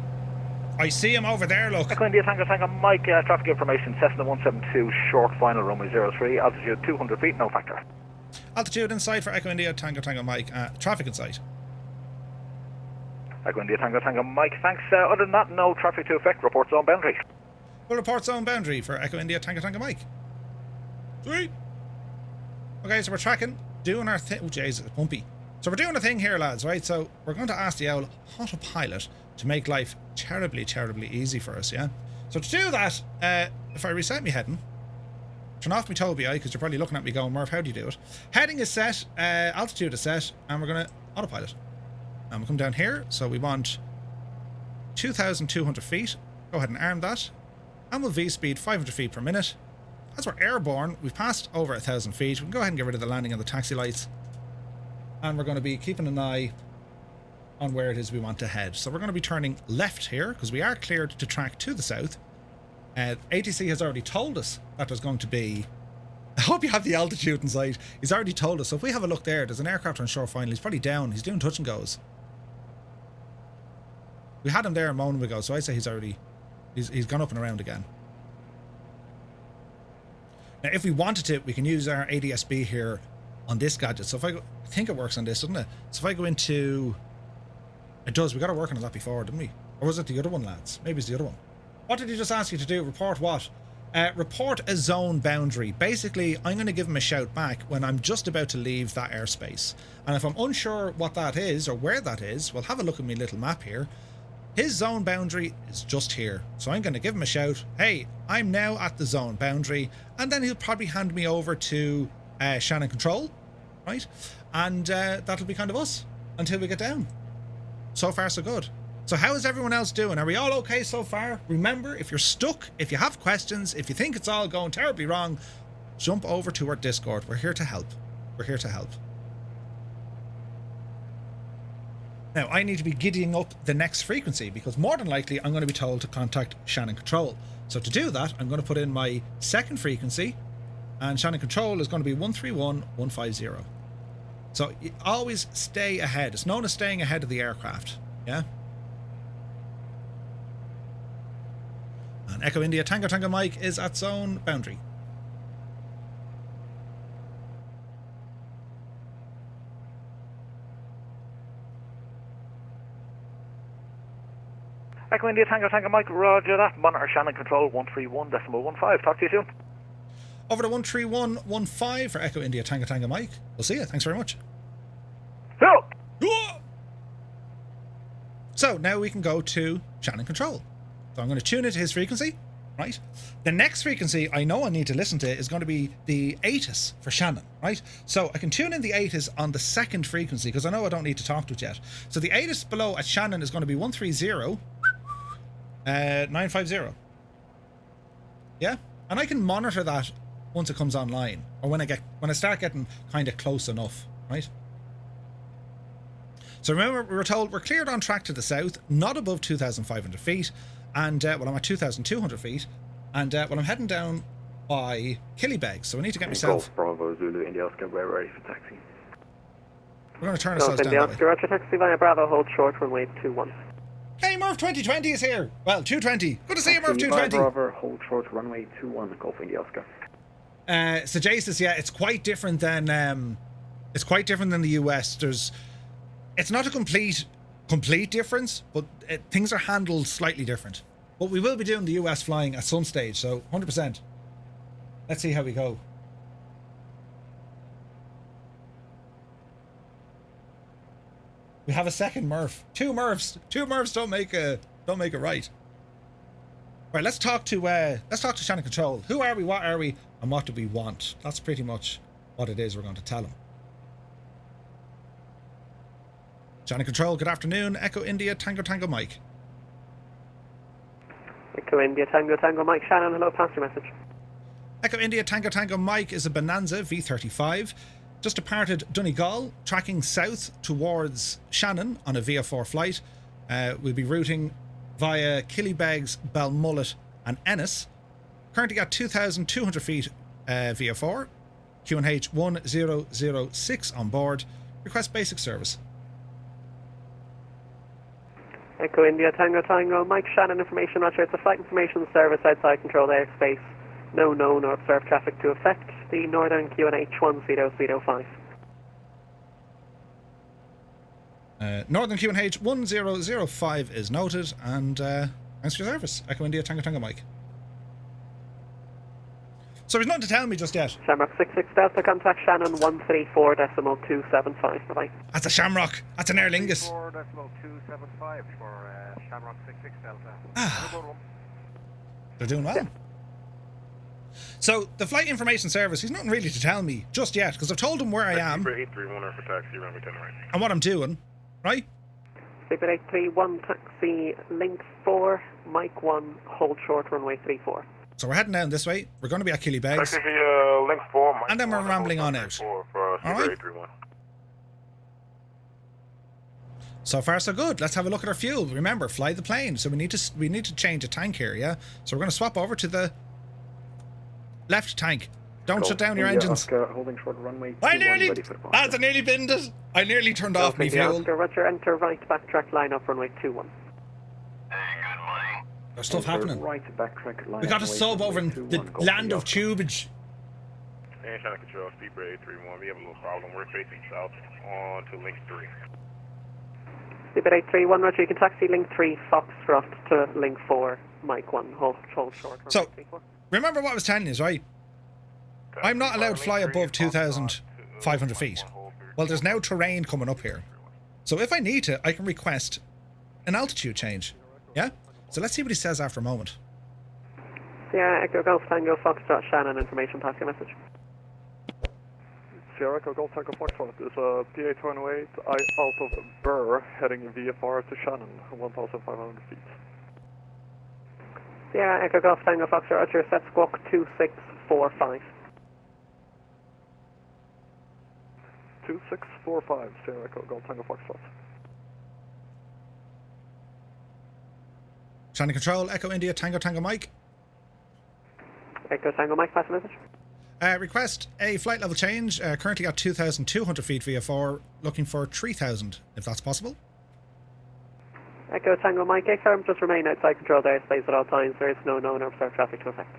I see him over there, look. Echo India Tango Mike, traffic information, Cessna 172, short final, runway 03, altitude 200 feet, no factor. Altitude in sight for Echo India, Tango Mike. Traffic in sight. Echo India Tango Tango Mike, thanks. Other than that, no traffic to affect. Report zone boundary. We'll report zone boundary for Echo India Tango Tango Mike. Sweet. Okay, so we're tracking, doing our thing. Oh, jeez, it's bumpy. So we're doing a thing here, lads, right? So we're going to ask the owl autopilot to make life terribly, terribly easy for us, yeah? So to do that, if I reset me heading, turn off my Toby eye, because you're probably looking at me going, Murph, how do you do it? Heading is set, altitude is set, and we're going to autopilot. And we'll come down here, so we want 2,200 feet. Go ahead and arm that. And we'll V-speed 500 feet per minute. As we're airborne, we've passed over 1,000 feet. We can go ahead and get rid of the landing and the taxi lights. And we're going to be keeping an eye on where it is we want to head. So we're going to be turning left here, because we are cleared to track to the south. ATC has already told us that there's going to be... I hope you have the altitude in sight. He's already told us. So if we have a look there, there's an aircraft on shore finally. He's probably down. He's doing touch and goes. We had him there a moment ago, so I'd say he's already... He's gone up and around again. Now, if we wanted to, we can use our ADSB here on this gadget. So if I go... I think it works on this, doesn't it? So if I go into... It does. We got to work on that before, didn't we? Or was it the other one, lads? Maybe it's the other one. What did he just ask you to do? Report what? Report a zone boundary. Basically, I'm going to give him a shout back when I'm just about to leave that airspace. And if I'm unsure what that is or where that is, well, have a look at my little map here. His zone boundary is just here. So I'm going to give him a shout. Hey, I'm now at the zone boundary. And then he'll probably hand me over to Shannon Control, right? And that'll be kind of us until we get down. So far, so good. So how is everyone else doing? Are we all okay so far? Remember, if you're stuck, if you have questions, if you think it's all going terribly wrong, jump over to our Discord. We're here to help. We're here to help. Now, I need to be giddying up the next frequency because more than likely I'm going to be told to contact Shannon Control. So to do that, I'm going to put in my second frequency and Shannon Control is going to be 131150. So you always stay ahead. It's known as staying ahead of the aircraft. Yeah? And Echo India Tango Tango Mike is at zone boundary. Echo India Tango Tango Mike, roger that. Monitor Shannon Control 131.15. Talk to you soon. Over to 13115 for Echo India Tango Tango Mike. We'll see you. Thanks very much. So now we can go to Shannon Control. So I'm going to tune into his frequency, right? The next frequency I know I need to listen to is going to be the ATIS for Shannon, right? So I can tune in the ATIS on the second frequency because I know I don't need to talk to it yet. So the ATIS below at Shannon is going to be 130.950. Yeah? And I can monitor that once it comes online or when I start getting kind of close enough, right? So remember, we were told we're cleared on track to the south, not above 2,500 feet, and well, I'm at 2,200 feet, and well, I'm heading down by Killybegs, so I need to get myself... Golf Bravo Zulu India Oscar, we're ready for taxi. We're going to turn ourselves down India that Oscar, way. Roger, taxi via Bravo, hold short, runway 21. Hey, Murph 2020 is here! Well, 220. Good to see you, Murph 220. Bravo, hold short, runway 21, Golf India Oscar. So Jason, yeah, it's quite different than the US. It's not a complete difference, but things are handled slightly different. But we will be doing the US flying at some stage, so 100%. Let's see how we go. We have a second Murph. Two Murphs don't make it right. Right, let's talk to Shannon Control. Who are we? What are we? And what do we want? That's pretty much what it is we're going to tell him. Shannon Control, good afternoon. Echo India Tango Tango Mike. Echo India Tango Tango Mike, Shannon, hello, pass your message. Echo India Tango Tango Mike is a Bonanza V35. Just departed Donegal, tracking south towards Shannon on a VFR flight. We'll be routing via Killybegs, Balmullet and Ennis. Currently at 2,200 feet VFR. QNH 1006 on board. Request basic service. Echo India Tango Tango Mike, Shannon information, roger, it's a flight information service outside controlled airspace. No known or observed traffic to affect the northern QNH 1005. Northern QNH 1005 is noted, and thanks for your service. Echo India Tango Tango Mike. So he's nothing to tell me just yet. Shamrock 66 Delta, contact Shannon 134.275. Bye-bye. That's a Shamrock. That's an Aer Lingus. 134.275 for Shamrock 66 Delta. They're doing well. Yeah. So the flight information service, he's nothing really to tell me just yet, because I've told him where I am. 831 for taxi, runway 10 right. And what I'm doing, right? Sleeper 831, taxi, link 4, Mike 1, hold short, runway 34. So we're heading down this way. We're going to be at Killybegs. Taxi link 4, Mike and then we're rambling on out. For all right? 831. So far so good. Let's have a look at our fuel. Remember, fly the plane. So we need to change a tank here, yeah? So we're going to swap over to the left tank. Don't shut down your engines. Oscar, holding short runway. I nearly binned it. I nearly turned off my fuel. Oscar, Roger, enter right, backtrack, line up, runway 21. Hey, good buddy. There's stuff happening. Right, backtrack, line We got a up, sub over in the land of tubage. Hey, Shannon Control, Sleeper 831. We have a little problem. We're facing south on to link 3. Sleeper 831, Roger, you can taxi link 3, Foxtrot to link 4, Mike 1, hold short, runway So, 34. remember what I was telling you, right? I'm not allowed to fly above 2,500 feet. Well, there's now terrain coming up here. So if I need to, I can request an altitude change. Yeah? So let's see what he says after a moment. Sierra Echo Golf Tango Foxtrot Shannon, information, pass your message. Sierra Echo Golf Tango Foxtrot is a PA-28 out of Burr, heading VFR to Shannon, 1,500 feet. Sierra Echo Golf Tango Foxtrot, Roger, set squawk 2645. 2645, Sierra Echo Golf Tango Foxtrot. Shannon Control, Echo India, Tango Tango Mike. Echo Tango Mike, pass a message. Request a flight level change, currently at 2,200 feet VFR, looking for 3,000, if that's possible. Echo Tango Mike, A-firm, just remain outside controlled airspace at all times. There is no known or observed traffic to affect.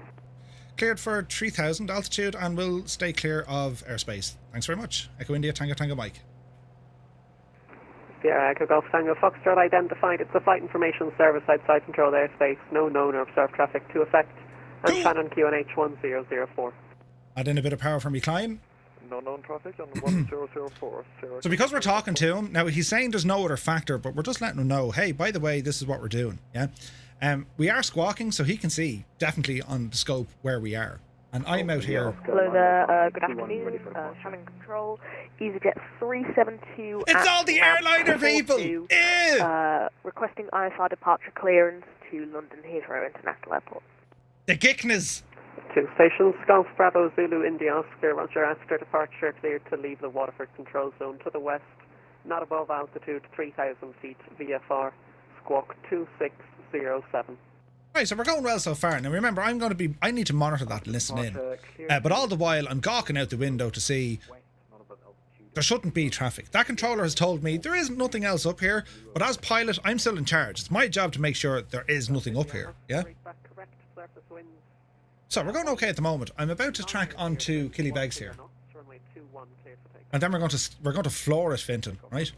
Cleared for 3,000 altitude and will stay clear of airspace. Thanks very much. Echo India, Tango Tango Mike. Sierra Echo Golf Tango Foxtrot identified. It's the flight information service outside controlled airspace. No known or observed traffic to affect. And Cool. Shannon QNH 1004. Add in a bit of power from me, Klein. No known traffic on 1004. So because we're talking to him, now he's saying there's no other factor, but we're just letting him know, hey, by the way, this is what we're doing, yeah? We are squawking, so he can see definitely on the scope where we are. And I'm out here. Hello there, good afternoon, Shannon Control, EasyJet 372. It's all the airliner people! Ew. Requesting IFR departure clearance to London Heathrow International Airport. The Gickness! 2 stations, Golf Bravo Zulu India Oscar, Roger, after departure cleared to leave the Waterford control zone to the west, not above altitude 3,000 feet, VFR, squawk 2607. Right, so we're going well so far. Now remember, I need to monitor that and listen in. But all the while, I'm gawking out the window to see there shouldn't be traffic. That controller has told me there is nothing else up here, but as pilot, I'm still in charge. It's my job to make sure there is nothing up here, yeah? So we're going okay at the moment. I'm about to track onto Killybegs here. And then we're going to floor it, Finton, right?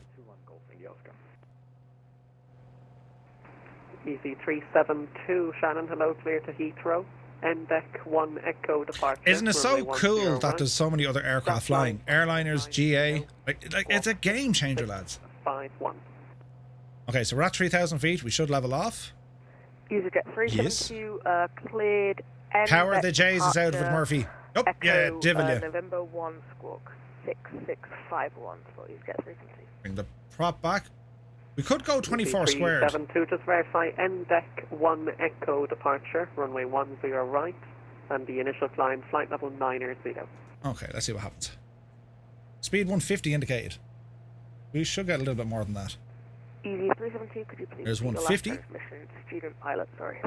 Easy 372, Shannon, hello, clear to Heathrow. End deck 1 Echo departure. Isn't it so cool that there's so many other aircraft flying? Airliners, GA, like it's a game changer, lads. 5-1. Okay, so we're at 3,000 feet. We should level off. EasyJet 372, cleared. Power the J's is out with Murphy. Oh, yeah, divil ya. November 1 squawk 6651 for EasyJet 372. Bring the prop back. We could go 24 squared. 72, just verify end deck 1 Echo departure, runway 10 right, and the initial climb, flight level 900. Okay, let's see what happens. Speed 150 indicated. We should get a little bit more than that. Easy 372, could you please? There's 150. Student pilot, sorry.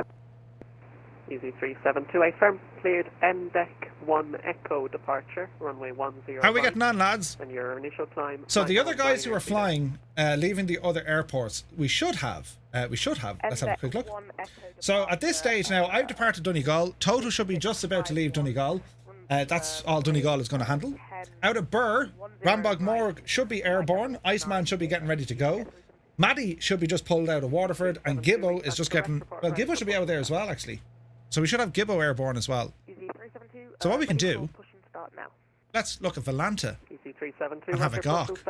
Easy 372, a firm cleared end deck 1 Echo departure, runway 10 How are we right, getting on, lads? and your initial climb. So the other guys who are 900. flying, leaving the other airports, we should have. Let's have a quick look. So at this stage now, I've departed Donegal. Toto should be just about to leave Donegal. That's all Donegal is going to handle. Out of Burr, Rambog Morg should be airborne. Iceman should be getting ready to go. Maddie should be just pulled out of Waterford, and Gibbo is just getting... Well, Gibbo should be out there as well, actually. So we should have Gibbo airborne as well. So what we can do... Let's look at Valanta and have a gawk.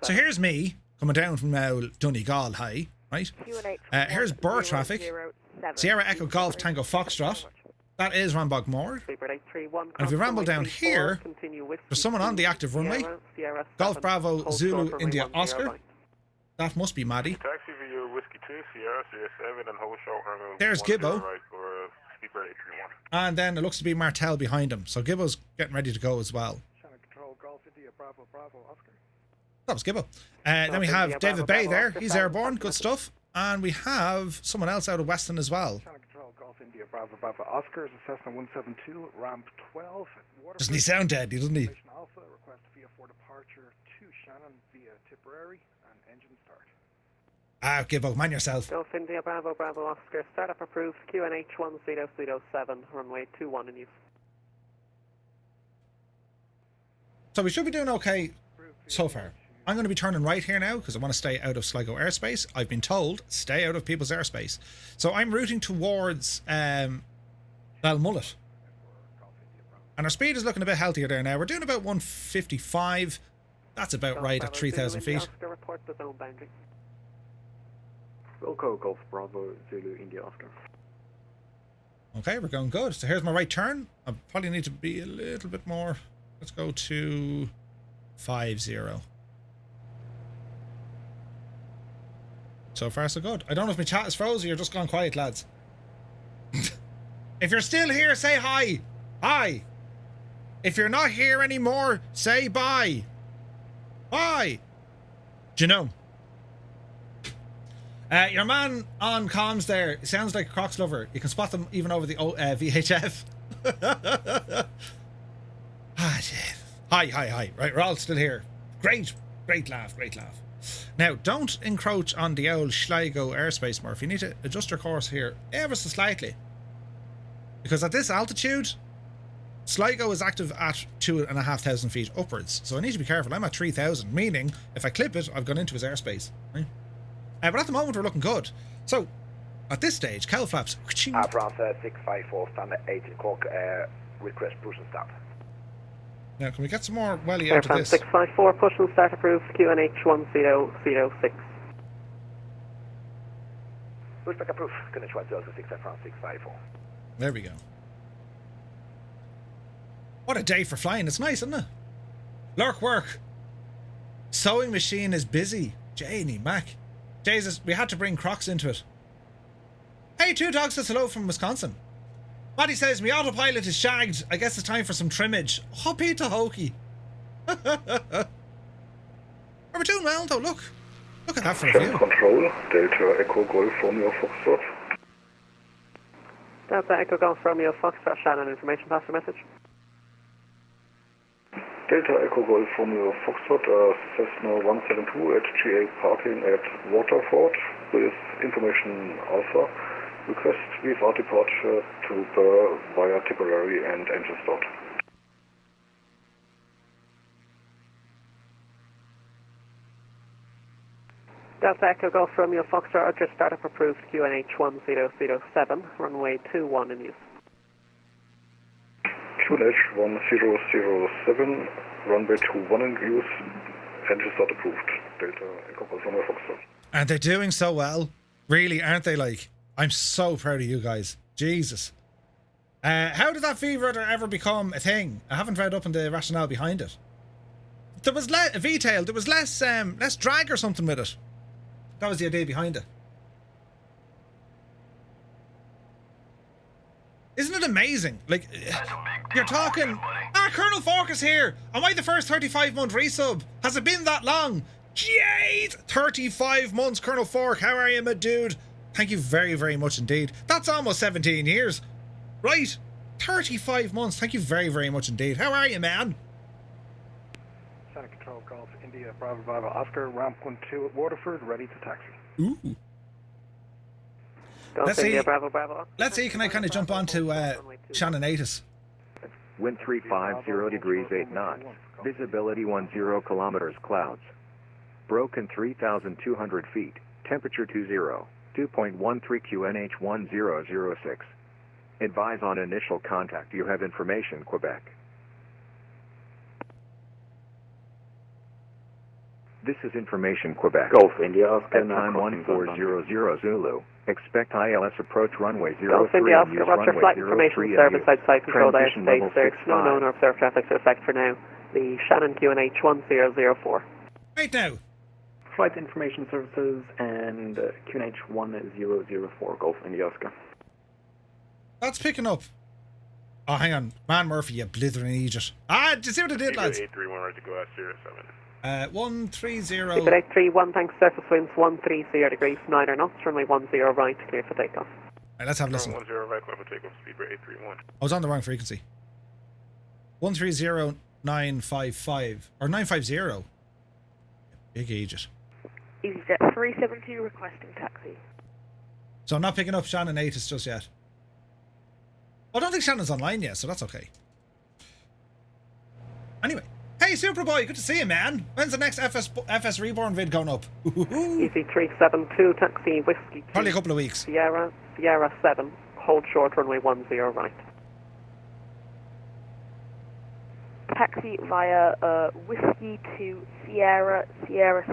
So here's me coming down from now Donegal High, right? Here's Burr traffic. Sierra Echo Golf Tango Foxtrot. That is Rambog Morg. And if we ramble down here, there's someone on the active runway. Golf Bravo Zulu India Oscar. That must be Maddie. Taxi via Whiskey 2, Sierra, Sierra 7, and hold short runway. There's Gibbo. Right for Speedbird 831. And then it looks to be Martel behind him. So Gibbo's getting ready to go as well. Shannon Control, Golf India, Bravo, Bravo, Oscar. That was Gibbo. Then we have David Bay there. He's airborne. Good stuff. And we have someone else out of Weston as well. Shannon Control, Golf India, Bravo, Bravo, Oscar is a Cessna 172, ramp 12. Doesn't he sound dead, doesn't he? Alpha, request via for departure to Shannon via Tipperary and engine start. Ah, Gibbo, man yourself. Golf India, Bravo, Bravo, Oscar, startup approved, QNH 1007, runway 21 in use. So we should be doing okay so far. I'm going to be turning right here now because I want to stay out of Sligo airspace. I've been told, stay out of people's airspace. So I'm routing towards Balmullet. And our speed is looking a bit healthier there now. We're doing about 155. That's about right at 3,000 feet. Oscar, report the zone boundary. Wilco, Golf Bravo, Zulu, India, Oscar. Okay, we're going good. So here's my right turn. I probably need to be a little bit more. Let's go to 50. So far, so good. I don't know if my chat is frozen or you're just gone quiet, lads. If you're still here, say hi. Hi. If you're not here anymore, say bye. Bye. Do you know? Your man on comms there sounds like a Crocs lover. You can spot them even over the VHF. Ah, shit. Hi. Right, we're all still here. Great laugh. Now, don't encroach on the old Sligo airspace, Murph. You need to adjust your course here ever so slightly. Because at this altitude, Sligo is active at 2,500 feet upwards. So I need to be careful. I'm at 3,000, meaning if I clip it, I've gone into his airspace. Right? But at the moment, we're looking good. So, at this stage, cowl flaps. France 654, standard 8 Cork, request push and start. Now, can we get some more welly out of this? 654, push and start approved, QNH 1006. Pushback approved, QNH 1006 at France 654. There we go. What a day for flying. It's nice, isn't it? Lurk work. Sewing machine is busy. Janie Mac. Jesus, we had to bring Crocs into it. Hey, Two Dogs says hello from Wisconsin. Maddie says, my autopilot is shagged. I guess it's time for some trimmage. Hoppy to hokey. Are we doing well, though? Look at that for a view. Control, Delta Echo Golf Romeo Foxtrot. Delta Echo Golf Romeo Foxtrot, Shannon, information passer message. Delta Echo Golf Romeo Foxtrot, Cessna 172 at GA parking at Waterford with information Alpha. Request VFR departure to Burr via Tipperary and engine start. Delta Echo Golf Romeo Foxtrot, Roger, startup approved, QNH 1007, runway 21 in use. QNH 1007, runway 21 in use, engine start approved. Delta Echo Golf Romeo Foxtrot. And they're doing so well. Really, aren't they? Like, I'm so proud of you guys. Jesus. How did that VATEir ever become a thing? I haven't read up on the rationale behind it. There was VTail. There was less drag or something with it. That was the idea behind it. Isn't it amazing? Like, you're talking... Colonel Fork is here! Am I the first 35-month resub? Has it been that long? Jeez! 35 months, Colonel Fork. How are you, my dude? Thank you very, very much indeed. That's almost 17 years. Right. 35 months. Thank you very, very much indeed. How are you, man? Shannon Control, Golf India, Bravo, Bravo, Oscar, ramp 12 at Waterford, ready to taxi. Ooh. Let's see. Can I kind of jump on to Shannon ATC? wind 350 degrees 8 knots, visibility 10 kilometers clouds. Broken 3,200 feet, temperature 20, 2.13 QNH 1006. Advise on initial contact. You have information, Quebec. This is information, Quebec. Golf India, Oscar, At time 1400 Zulu. Expect ILS approach runway 03. Golf India, Oscar, use Roger, runway flight information 03 service and outside control transition airspace. level There's no 65. known or observed traffic to effect for now. The Shannon QNH 1004. Right now. Flight Information Services and QNH 1004, Golf India Oscar. That's picking up. Oh, hang on. Man Murphy, you blithering idiot. Ah, did you see what I did, lads? 831 right to go at 07. 130. Keep it 831, thanks, surface winds 130 degrees, 9 knots, runway 10 right, clear for takeoff. Right, let's have a listen. 10 right, clear for takeoff, speed rate 831. I was on the wrong frequency. 130955 or 950. Big idiot. EasyJet 372 requesting taxi. So I'm not picking up Shannon ATC just yet. I don't think Shannon's online yet, so that's okay. Anyway, hey Superboy, good to see you, man. When's the next FS Reborn vid going up? Easy 372, taxi whiskey 2. Probably a couple of weeks. Sierra 7, hold short, runway 10 right. Taxi via Whiskey to Sierra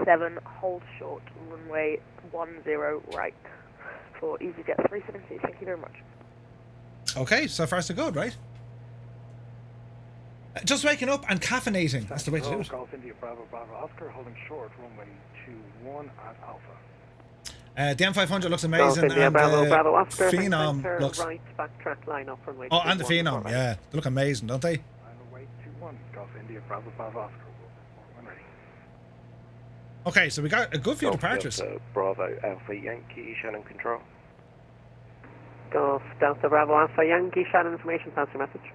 7, hold short, runway 10 right for EasyJet 372. Thank you very much. Okay, so far so good, right? Just waking up and caffeinating. That's the way to do it. Golf India Bravo Bravo Oscar, holding short, runway 21 at Alpha. The M500 looks Golf amazing, India and Bravo the Bravo Oscar, Phenom center looks... right, backtrack line up, runway Oh, and the 21 Phenom, right. yeah. They look amazing, don't they? Runway 21, Golf India Bravo Bravo Oscar, when ready. Okay, so we got a good few departures. Bravo Alpha Yankee, Shannon Control. Golf Delta Bravo Alpha Yankee, Shannon information, pass your message.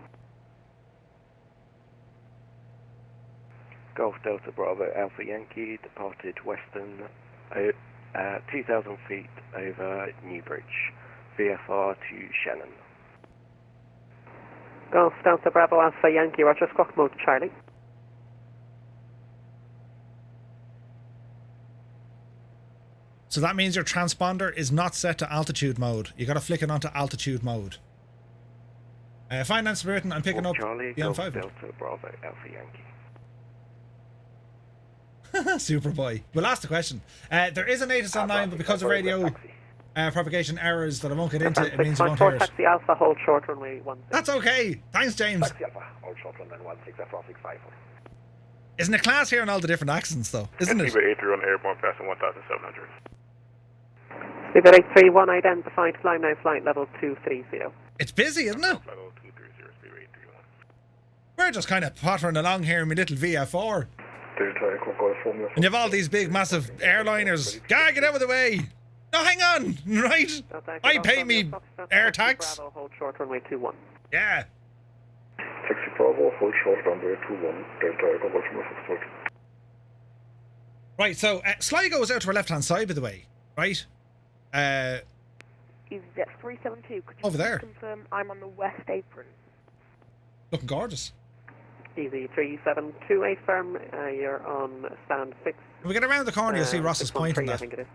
Golf Delta Bravo Alpha Yankee, departed Western 2,000 feet over Newbridge, VFR to Shannon. Golf Delta Bravo Alpha Yankee, Roger, squawk mode Charlie. So that means your transponder is not set to altitude mode. You got to flick it onto altitude mode. Finance Britain, I'm picking up Charlie, the Golf M5. Delta Bravo Alpha Yankee. Superboy. We'll ask the question. There is an ATC online, but because of radio propagation errors that I won't get into, it means you won't hear it. Taxi Alpha, hold short, runway 16. That's okay. Thanks, James. Taxi Alpha, hold short, runway 16, F465. Isn't it class hearing all the different accents, though? Isn't it? Speed rate 831 airborne passing 1,700. Speed 831, identified, climb now, flight level 230. It's busy, isn't it? Flight level 230, speed rate 831. We're just kind of pottering along here in my little VFR. Delta Echo Golf Romeo. And you have all these big, massive airliners. God, get out of the way. No, hang on. Right? I pay me air tax. Bravo, hold short, runway 21. Yeah. Taxi Bravo, hold short, runway 21, Delta Echo Golf Romeo Foxtrot. Right, so Sligo is out to our left-hand side, by the way. Right? EasyJet 372, could you Over there. confirm I'm on the west apron? Looking gorgeous. Easy 3728 firm, you're on stand 6. When we get around the corner, you'll see Ross's point on 613, I that. think it is.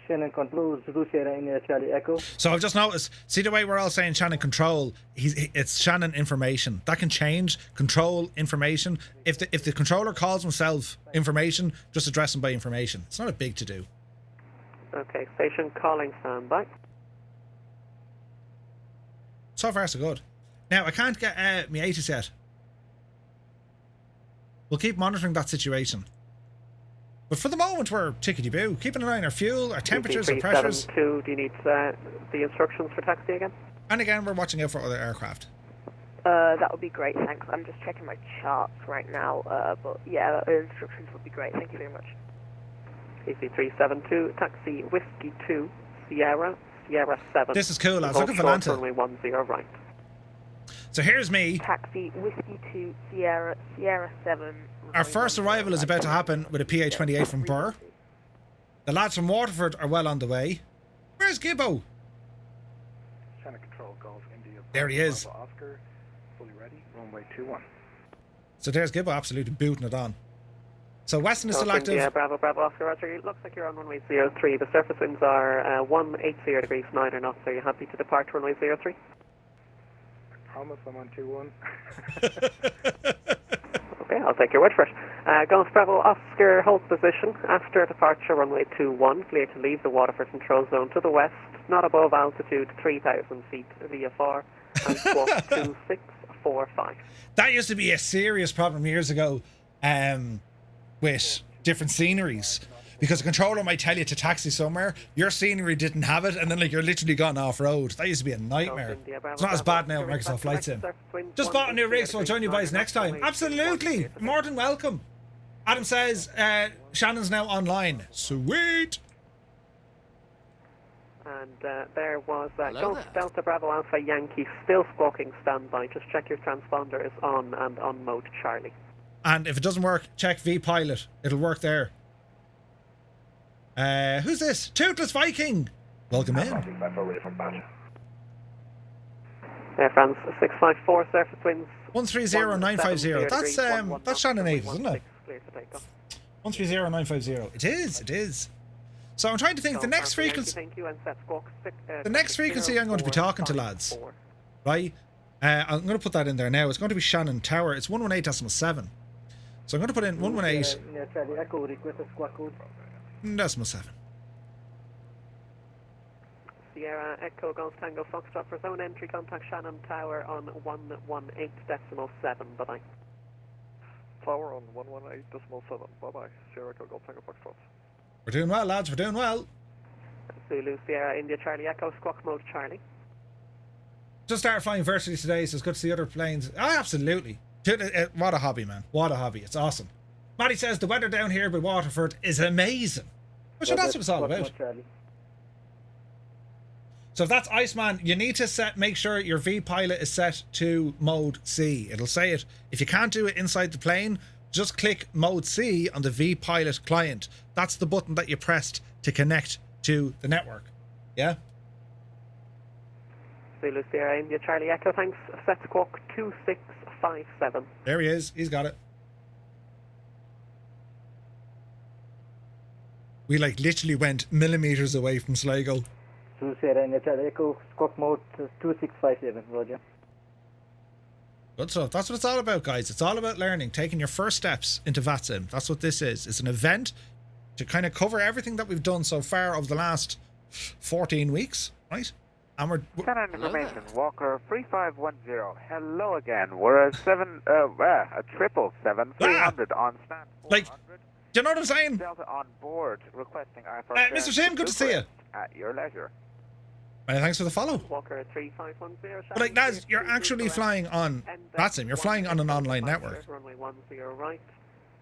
Shannon Control, Zulu Sierra India Charlie Echo. So I've just noticed, see the way we're all saying Shannon Control, it's Shannon Information. That can change. Control Information. If the controller calls himself Information, just address him by Information. It's not a big to-do. Okay, station calling standby. So far, so good. Now, I can't get my ATC yet. We'll keep monitoring that situation. But for the moment, we're tickety-boo. Keeping an eye on our fuel, our temperatures, our pressures. 372, do you need the instructions for taxi again? And again, we're watching out for other aircraft. That would be great, thanks. I'm just checking my charts right now, but yeah, instructions would be great. Thank you very much. EC 372, taxi Whiskey 2, Sierra 7. This is cool, lads. Hold Looking for short, Lanta. runway 10 right. So here's me. Taxi Whiskey 2, Sierra 7. Our first arrival is about to happen with a PA-28 from Burr. The lads from Waterford are well on the way. Where's Gibbo? Shannon Control, Golf India There he is. Bravo Oscar, fully ready, runway 21. So there's Gibbo absolutely booting it on. So Weston is still active. Yeah, Bravo Oscar, Roger. It looks like you're on runway 03. The surface winds are 180 degrees 9 knots. Are you happy to depart runway 03? I promise I'm on 21. Okay, I'll take your word for it. Golf Bravo Oscar, hold position. After departure, runway 21, clear to leave the Waterford control zone to the west, not above altitude 3,000 feet VFR, and squawk 2645. That used to be a serious problem years ago with different sceneries. Because the controller might tell you to taxi somewhere, your scenery didn't have it, and then like you're literally gone off-road. That used to be a nightmare. It's not as bad now with Microsoft Flight Sim. Just bought a new rig, so I'll join you guys next time. Absolutely! More than welcome. Adam says, Shannon's now online. Sweet! And there was Golf Delta Bravo Alpha Yankee still squawking standby. Just check your transponder is on and on mode Charlie. And if it doesn't work, check VPilot. It'll work there. Who's this? Toothless Viking! Welcome in. Air France 654, surface winds 130950. That's Shannon 8, isn't it? Clear to take off. 130950. It is. So I'm trying to think the next frequency. Thank you, and set squawk The next frequency I'm going to be talking to, lads. Right? I'm going to put that in there now. It's going to be Shannon Tower. It's 118.7. So I'm going to put in 118. Charlie Echo, request a squawk code. 0.7. Sierra Echo Golf Tango Foxtrot for zone entry, contact Shannon Tower on 118.7. Bye-bye. Tower on 118.7. Bye-bye. Sierra Echo Golf Tango Foxtrot. We're doing well, lads. We're doing well. Zulu Sierra India Charlie Echo squawk mode Charlie. Just started flying virtually today, so it's good to see other planes. Oh, absolutely. What a hobby, man. What a hobby. It's awesome. Matty says the weather down here by Waterford is amazing. Which that's what it's all about. So if that's Iceman, you need to make sure your VPilot is set to mode C. It'll say it. If you can't do it inside the plane, just click mode C on the VPilot client. That's the button that you pressed to connect to the network. Yeah? Zulu Sierra India Charlie Echo, thanks. Set squawk 2657. There he is. He's got it. We like literally went millimeters away from Sligo. Zulu Sierra India Charlie Echo, squawk mode 2657, Roger. Good stuff. That's what it's all about, guys. It's all about learning, taking your first steps into VATSIM. That's what this is. It's an event to kind of cover everything that we've done so far over the last 14 weeks, right? And we're Shannon information, Walker 3510. Hello again. We're a 777-300 on stand. 400. Like, do you know what I'm saying? Delta on board, requesting IFR Mr. Tim, good to see you. At your leisure. Many thanks for the follow. Walker 3510. But like, lads, you're actually flying on VATSIM. You're flying on an online network. Runway 10 right.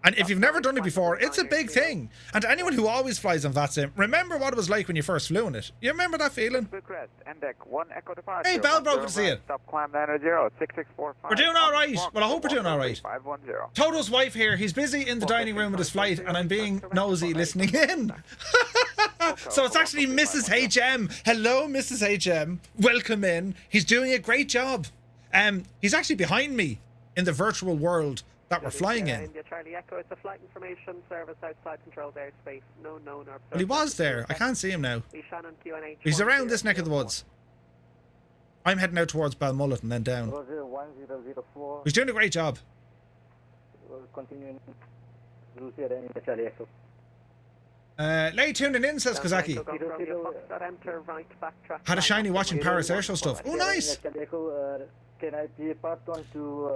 And if you've never done it before, it's a big thing. And to anyone who always flies on VATSIM, remember what it was like when you first flew in it. You remember that feeling? Hey, Belbro, good to see you. Stop climb 900, 6645. We're doing all right. Well, I hope we're doing all right. 510. Toto's wife here. He's busy in the dining room with his flight, and I'm being nosy listening in. So it's actually Mrs. HM. Hello, Mrs. HM. Welcome in. He's doing a great job. He's actually behind me in the virtual world that we're flying in. India Charlie Echo, it's a flight information service outside controlled airspace. No known or Well, he was there. I can't see him now. Shannon QNH. He's around this neck of the woods. I'm heading out towards Balmullet and then down. 1004. He's doing a great job. Continuing. Zulu Sierra India Charlie Echo. Late tuning in, says Kazaki. Had a shiny watching Paris Airshow stuff. Oh, nice. Can I be part on to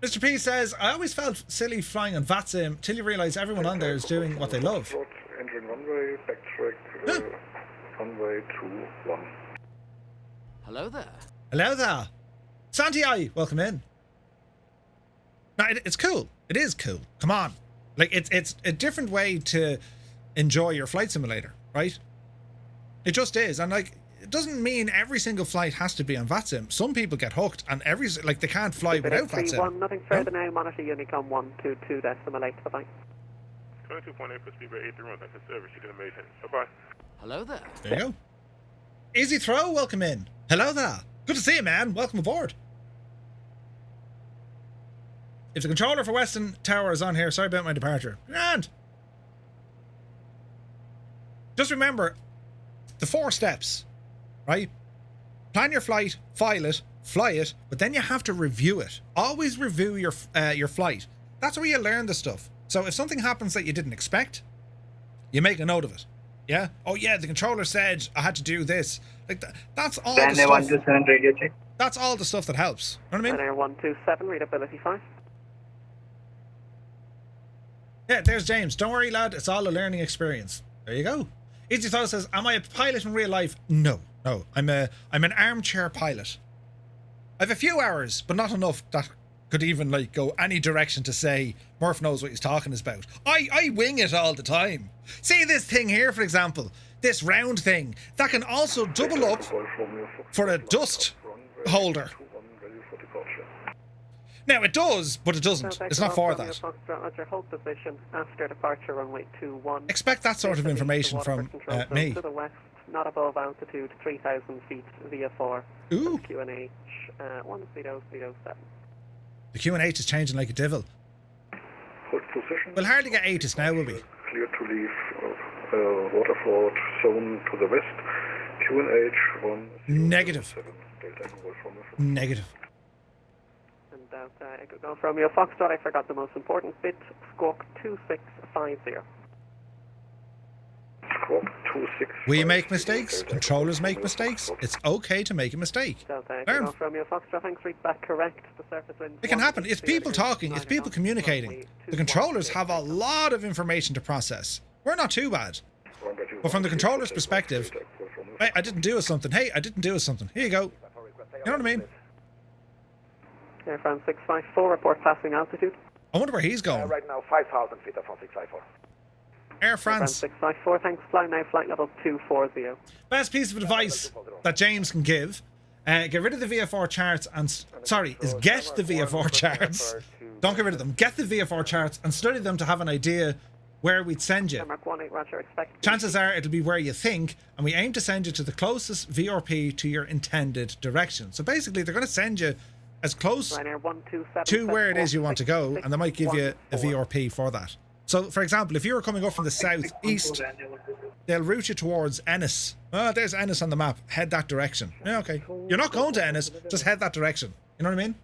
Mr. P says, I always felt silly flying on VATSIM till you realise everyone on there is doing what they love. Engine runway, backtrack, runway 21. Hello there. Hello there. Santi I, welcome in. No, it's cool. It is cool. Come on. Like, it's a different way to enjoy your flight simulator, right? It just is. And like, it doesn't mean every single flight has to be on VATSIM. Some people get hooked and they can't fly without VATSIM. Nothing further now, monitor Unicom 122.8, bye-bye. 22.8 for speed rate 831, that's a service, you can imagine. Bye-bye. Hello there. There you go. Easy throw, welcome in. Hello there. Good to see you, man. Welcome aboard. If the controller for Weston Tower is on here, sorry about my departure. Grand. Just remember the 4 steps, right? Plan your flight, file it, fly it, but then you have to review it. Always review your flight. That's where you learn the stuff. So if something happens that you didn't expect, you make a note of it. Yeah? Oh yeah, the controller said I had to do this. Like that's all the stuff. 127 radio check. That's all the stuff that helps. You know what I mean? Air 127, readability 5. Yeah, there's James. Don't worry, lad. It's all a learning experience. There you go. Easy Thought says, am I a pilot in real life? No. I'm an armchair pilot. I've a few hours, but not enough that could even like go any direction to say Murph knows what he's talking about. I wing it all the time. See this thing here, for example, this round thing that can also double up for a dust holder. Now it does, but it doesn't. It's not for that. Hold position after departure runway 21. Expect that sort of information from me. To the west, not above altitude 3,000 feet VFR. Ooh. QNH 13007. The QNH is changing like a devil. Hold position. We'll hardly get ATIS now, will we? Clear to leave Waterford zone to the west. QNH 1. Negative. Negative. I could go from your Foxtrot. I forgot the most important bit. Squawk 2650. Squawk 2650. We make mistakes. Controllers make mistakes. It's okay to make a mistake. Learn. From your Foxtrot, thanks, read back correct. The surface wind. It can happen. It's people talking. It's people communicating. The controllers have a lot of information to process. We're not too bad. But from the controller's perspective, hey, I didn't do something. Hey, I didn't do something. Here you go. You know what I mean? Air France 654, report passing altitude. I wonder where he's going. Right now, 5,000 feet from 654. Air France 654, thanks. Fly now, flight level 240. Best piece of advice that James can give: get rid of the VFR charts and get the VFR charts. Don't get rid of them. Get the VFR charts and study them to have an idea where we'd send you. Chances are it'll be where you think, and we aim to send you to the closest VRP to your intended direction. So basically, they're going to send you as close to where it is you want to go, and they might give you a VRP for that. So, for example, if you were coming up from the southeast, they'll route you towards Ennis. Oh, there's Ennis on the map. Head that direction. Yeah, okay. You're not going to Ennis, just head that direction. You know what I mean?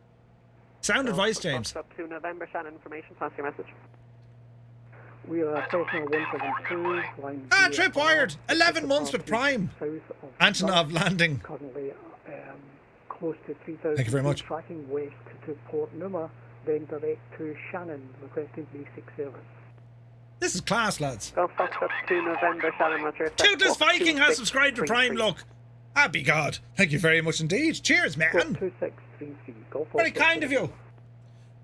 Sound advice, James. Up to November, Shannon information. Pass your message. We are operational 172. Tripwired. 11 months with Prime. Antonov landing. Currently, close to 3,000. Thank you very much. Tracking west to Port Numa, then direct to Shannon, requesting basic service. This is class, lads. Go Fox up to November, Shannon, Roger. Toothless Viking has subscribed to Prime, look. Happy God. Thank you very much indeed. Cheers, man. 2633. Go for very kind of you.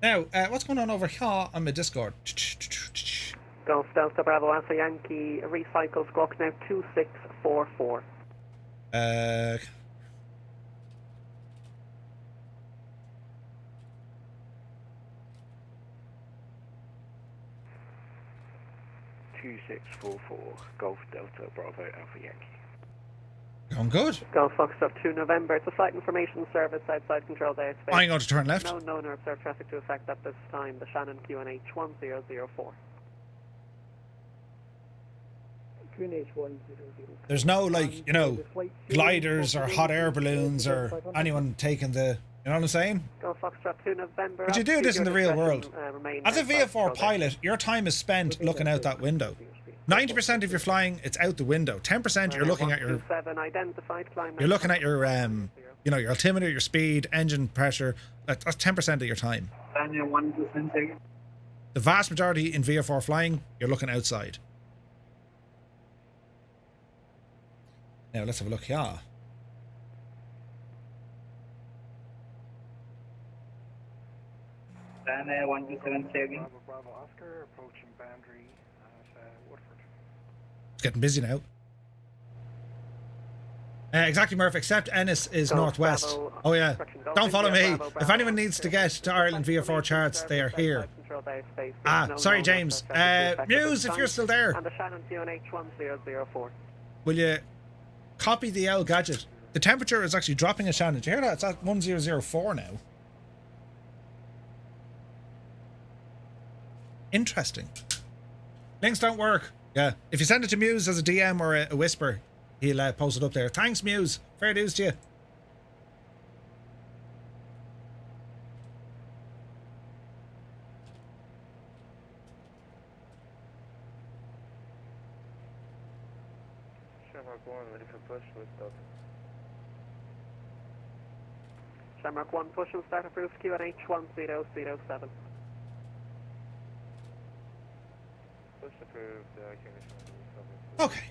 Now, what's going on over here on my Discord? Golf Delta Bravo Alpha Yankee, recycle squawk now 2644. 2644, Golf Delta Bravo Alpha Yankee. Going good. Golf Fox up to November. It's a flight information service outside controlled airspace. I'm going to turn left. No known or observed traffic to affect at this time. The Shannon QNH 1004. QNH 1004. There's no, like, you know, gliders or hot air balloons or anyone taking the... You know what I'm saying? Golf Foxtrot 2 November. But you do this in the real world. As a VFR pilot, your time is spent looking out that window. 90% of your flying, it's out the window. 10% you're looking at your... You're looking at your, you know, your altimeter, your speed, engine pressure. That's 10% of your time. The vast majority in VFR flying, you're looking outside. Now, let's have a look here. Bravo 127 Bravo Oscar, approaching boundary at Waterford. It's getting busy now. Exactly, Murph, except Ennis is northwest. Oh, yeah. Don't follow me. If anyone needs to get to Ireland VFR charts, they are here. Sorry, James. Muse, if you're still there. And the Shannon QNH 1004. Will you copy the L gadget the temperature is actually dropping at Shannon. Did you hear that? It's at 1004 now. Interesting. Links don't work. Yeah. If you send it to Muse as a DM or a whisper, he'll post it up there. Thanks, Muse. Fair dues to you. Shamrock 1, ready for push with Delta. Shamrock 1, push and start approved, QNH 1007. Push approved, Okay.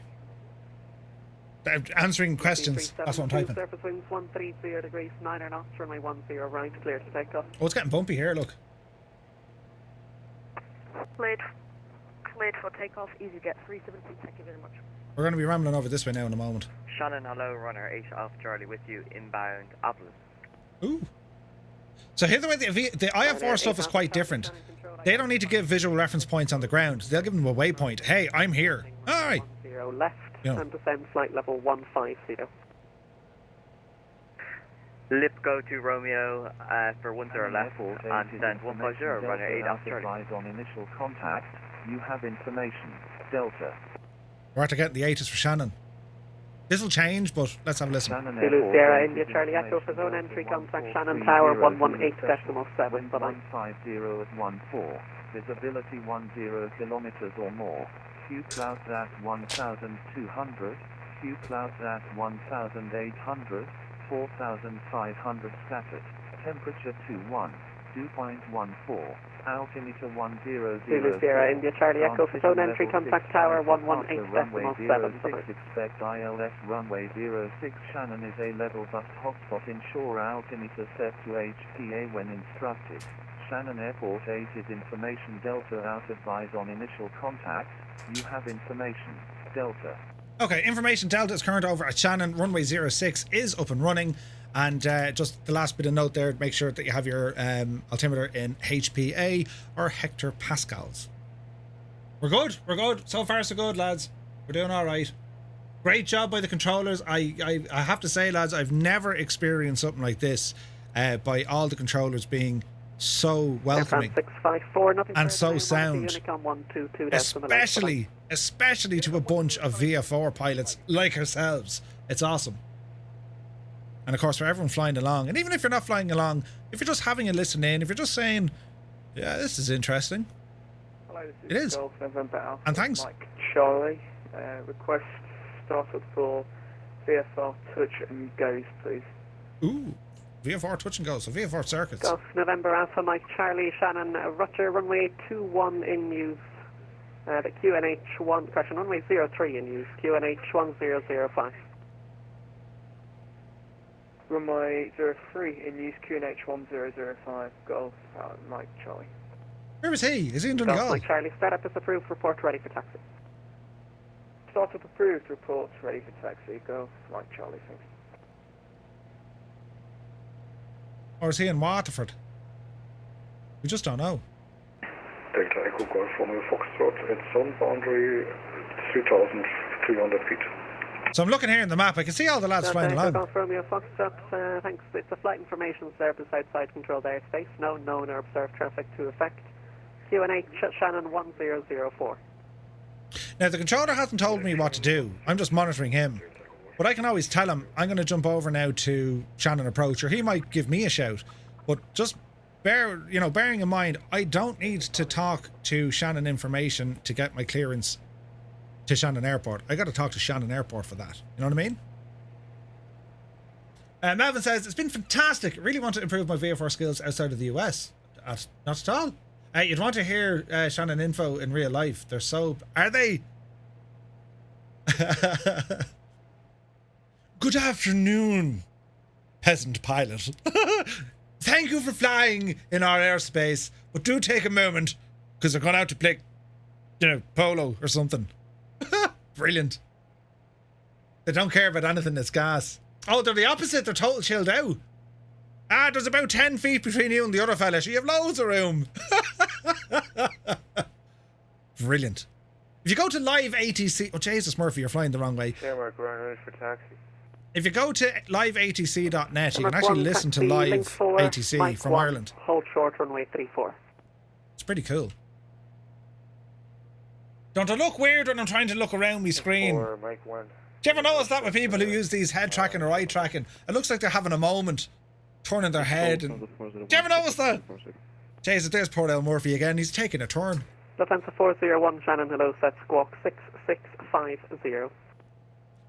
Answering questions. That's what I'm typing. Surface winds 130 degrees, 9 knots, runway 10 right, clear to take off. Oh, it's getting bumpy here, look. Cleared for takeoff, EasyJet 370, thank you very much. We're going to be rambling over this way now in a moment. Shannon, hello, runner 8 Alpha Charlie with you, inbound Appleton. Ooh. So here the way the IFR stuff is quite different. They don't need to give visual reference points on the ground. They'll give them a waypoint. Hey, I'm here. All right. 10 left Yeah. and descend flight level 150. Lip go to Romeo for 10 left and descend 150, runner 8 Alpha Charlie. Advise on initial contact. You have information. Delta. We're after getting the ATIS for Shannon. This will change, but let's have a listen. Zulu Sierra India Charlie Echo for zone entry, contact Shannon Tower 118.7. Bye-bye. 150 at 14. Visibility 10 kilometers or more. Q clouds at 1,200. Q clouds at 1,800. 4,500 scattered. Temperature 21. Dew point 14. Altimeter 100. Zulu Sierra India Charlie Echo for zone entry, contact Tower 118.7. Expect ILS runway 06. Shannon is a level bus hotspot. Ensure altimeter set to HPA when instructed. Shannon Airport 8 is information. Delta out. Advise on initial contact. You have information. Delta. Okay, information Delta is current over at Shannon. Runway 06 is up and running. And just the last bit of note there, make sure that you have your altimeter in HPA or hectopascals. We're good. We're good. So far, so good, lads. We're doing all right. Great job by the controllers. I have to say, lads, I've never experienced something like this by all the controllers being so welcoming 654, and so sound. Especially to a bunch of VFR pilots like ourselves. It's awesome. And of course, for everyone flying along, and even if you're not flying along, if you're just having a listen in, if you're just saying, yeah, this is interesting. Hello, It this is. Golf November Alpha And thanks. Mike Charlie. Request started for VFR touch and goes, please. Ooh, VFR touch and go, so VFR circuits. Golf November Alpha Mike Charlie Shannon Roger runway 21 in use. The QNH1 correction runway 03 in use. QNH 1005. Runway 03 in use, QNH 1005. Golf Mike Charlie. Where is he? Is he in Golf Donegal? Mike Charlie, startup is approved. Report ready for taxi. Startup approved. Report ready for taxi. Golf Mike Charlie. Thanks. Or is he in Waterford? We just don't know. Delta Echo Golf Romeo Foxtrot at zone boundary 3,300 feet. So I'm looking here in the map. I can see all the lads flying along. Golf Romeo Foxtrot, thanks. It's a flight information service outside controlled airspace. No known or observed traffic to affect. QNH Shannon 1004. Now, the controller hasn't told me what to do. I'm just monitoring him. But I can always tell him, I'm going to jump over now to Shannon Approach, or he might give me a shout. But just bearing in mind, I don't need to talk to Shannon Information to get my clearance to Shannon Airport. I got to talk to Shannon Airport for that. You know what I mean? Melvin says, it's been fantastic. I really want to improve my VFR skills outside of the US. Not at all. You'd want to hear Shannon Info in real life. They're so... Are they? Good afternoon, peasant pilot. Thank you for flying in our airspace, but do take a moment, because they're going out to play, polo or something. Brilliant. They don't care about anything that's gas. Oh, they're the opposite. They're total chilled out. There's about 10 feet between you and the other fella, so you have loads of room. Brilliant. If you go to live ATC... Oh, Jesus, Murphy, you're flying the wrong way. Shamrock, runner ready for taxi. If you go to liveatc.net, you can Number actually 1, listen to taxi, live link 4, ATC Mike from 1, Ireland. Hold short, runway 34. It's pretty cool. Don't I look weird when I'm trying to look around my screen? For Mike 1. Do you ever notice that with people who use these head tracking or eye tracking? It looks like they're having a moment, turning their head. And... Do you ever notice that? Jesus, there's poor El Murphy again. He's taking a turn. Lufthansa 401, Shannon, hello, set squawk 6650.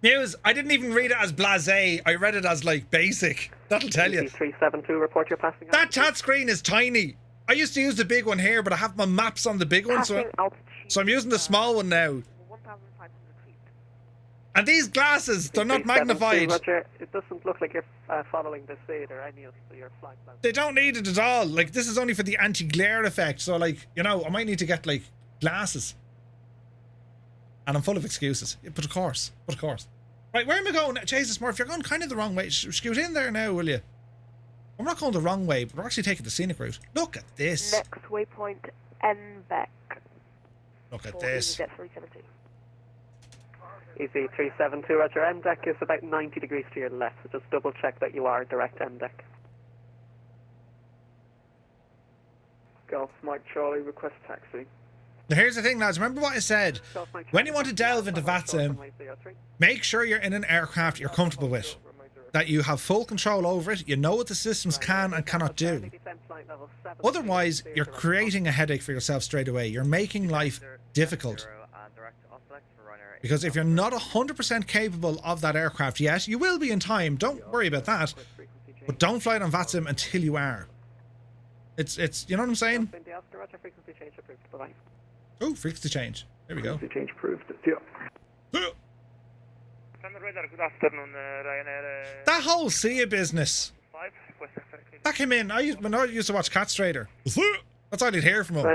Muse, I didn't even read it as blasé. I read it as, like, basic. That'll tell you. 372, report your passing. That chat screen is tiny. I used to use the big one here, but I have my maps on the big one, so I'm using the small one now. And these glasses, they're not magnified. Roger, it doesn't look like you're following the SAID or any of your flight plans. They don't need it at all. Like, this is only for the anti-glare effect. So, like, you know, I might need to get, like, glasses. And I'm full of excuses. Yeah, but of course. Right, where am I going? Jesus, Murph, you're going kind of the wrong way. Scoot in there now, will you? I'm not going the wrong way, but we're actually taking the scenic route. Look at this. Next waypoint, NBEC. Look at this. Easy 372, Roger. M deck is about 90 degrees to your left, so just double check that you are direct M deck. Golf Mike Charlie, request taxi. Now here's the thing, lads. Remember what I said? When you want to delve into VATSIM, make sure you're in an aircraft you're comfortable with. That you have full control over it, you know what the systems can and cannot do. Otherwise, you're creating a headache for yourself straight away. You're making life difficult. Because if you're not 100% capable of that aircraft yet, you will be in time. Don't worry about that. But don't fly it on VATSIM until you are. It's you know what I'm saying? Oh, frequency change. There we go. Frequency change approved. Yeah. Good afternoon, Ryanair. That whole SIA business. That came in. When I used to watch Cat Strader. That's all you'd hear from him.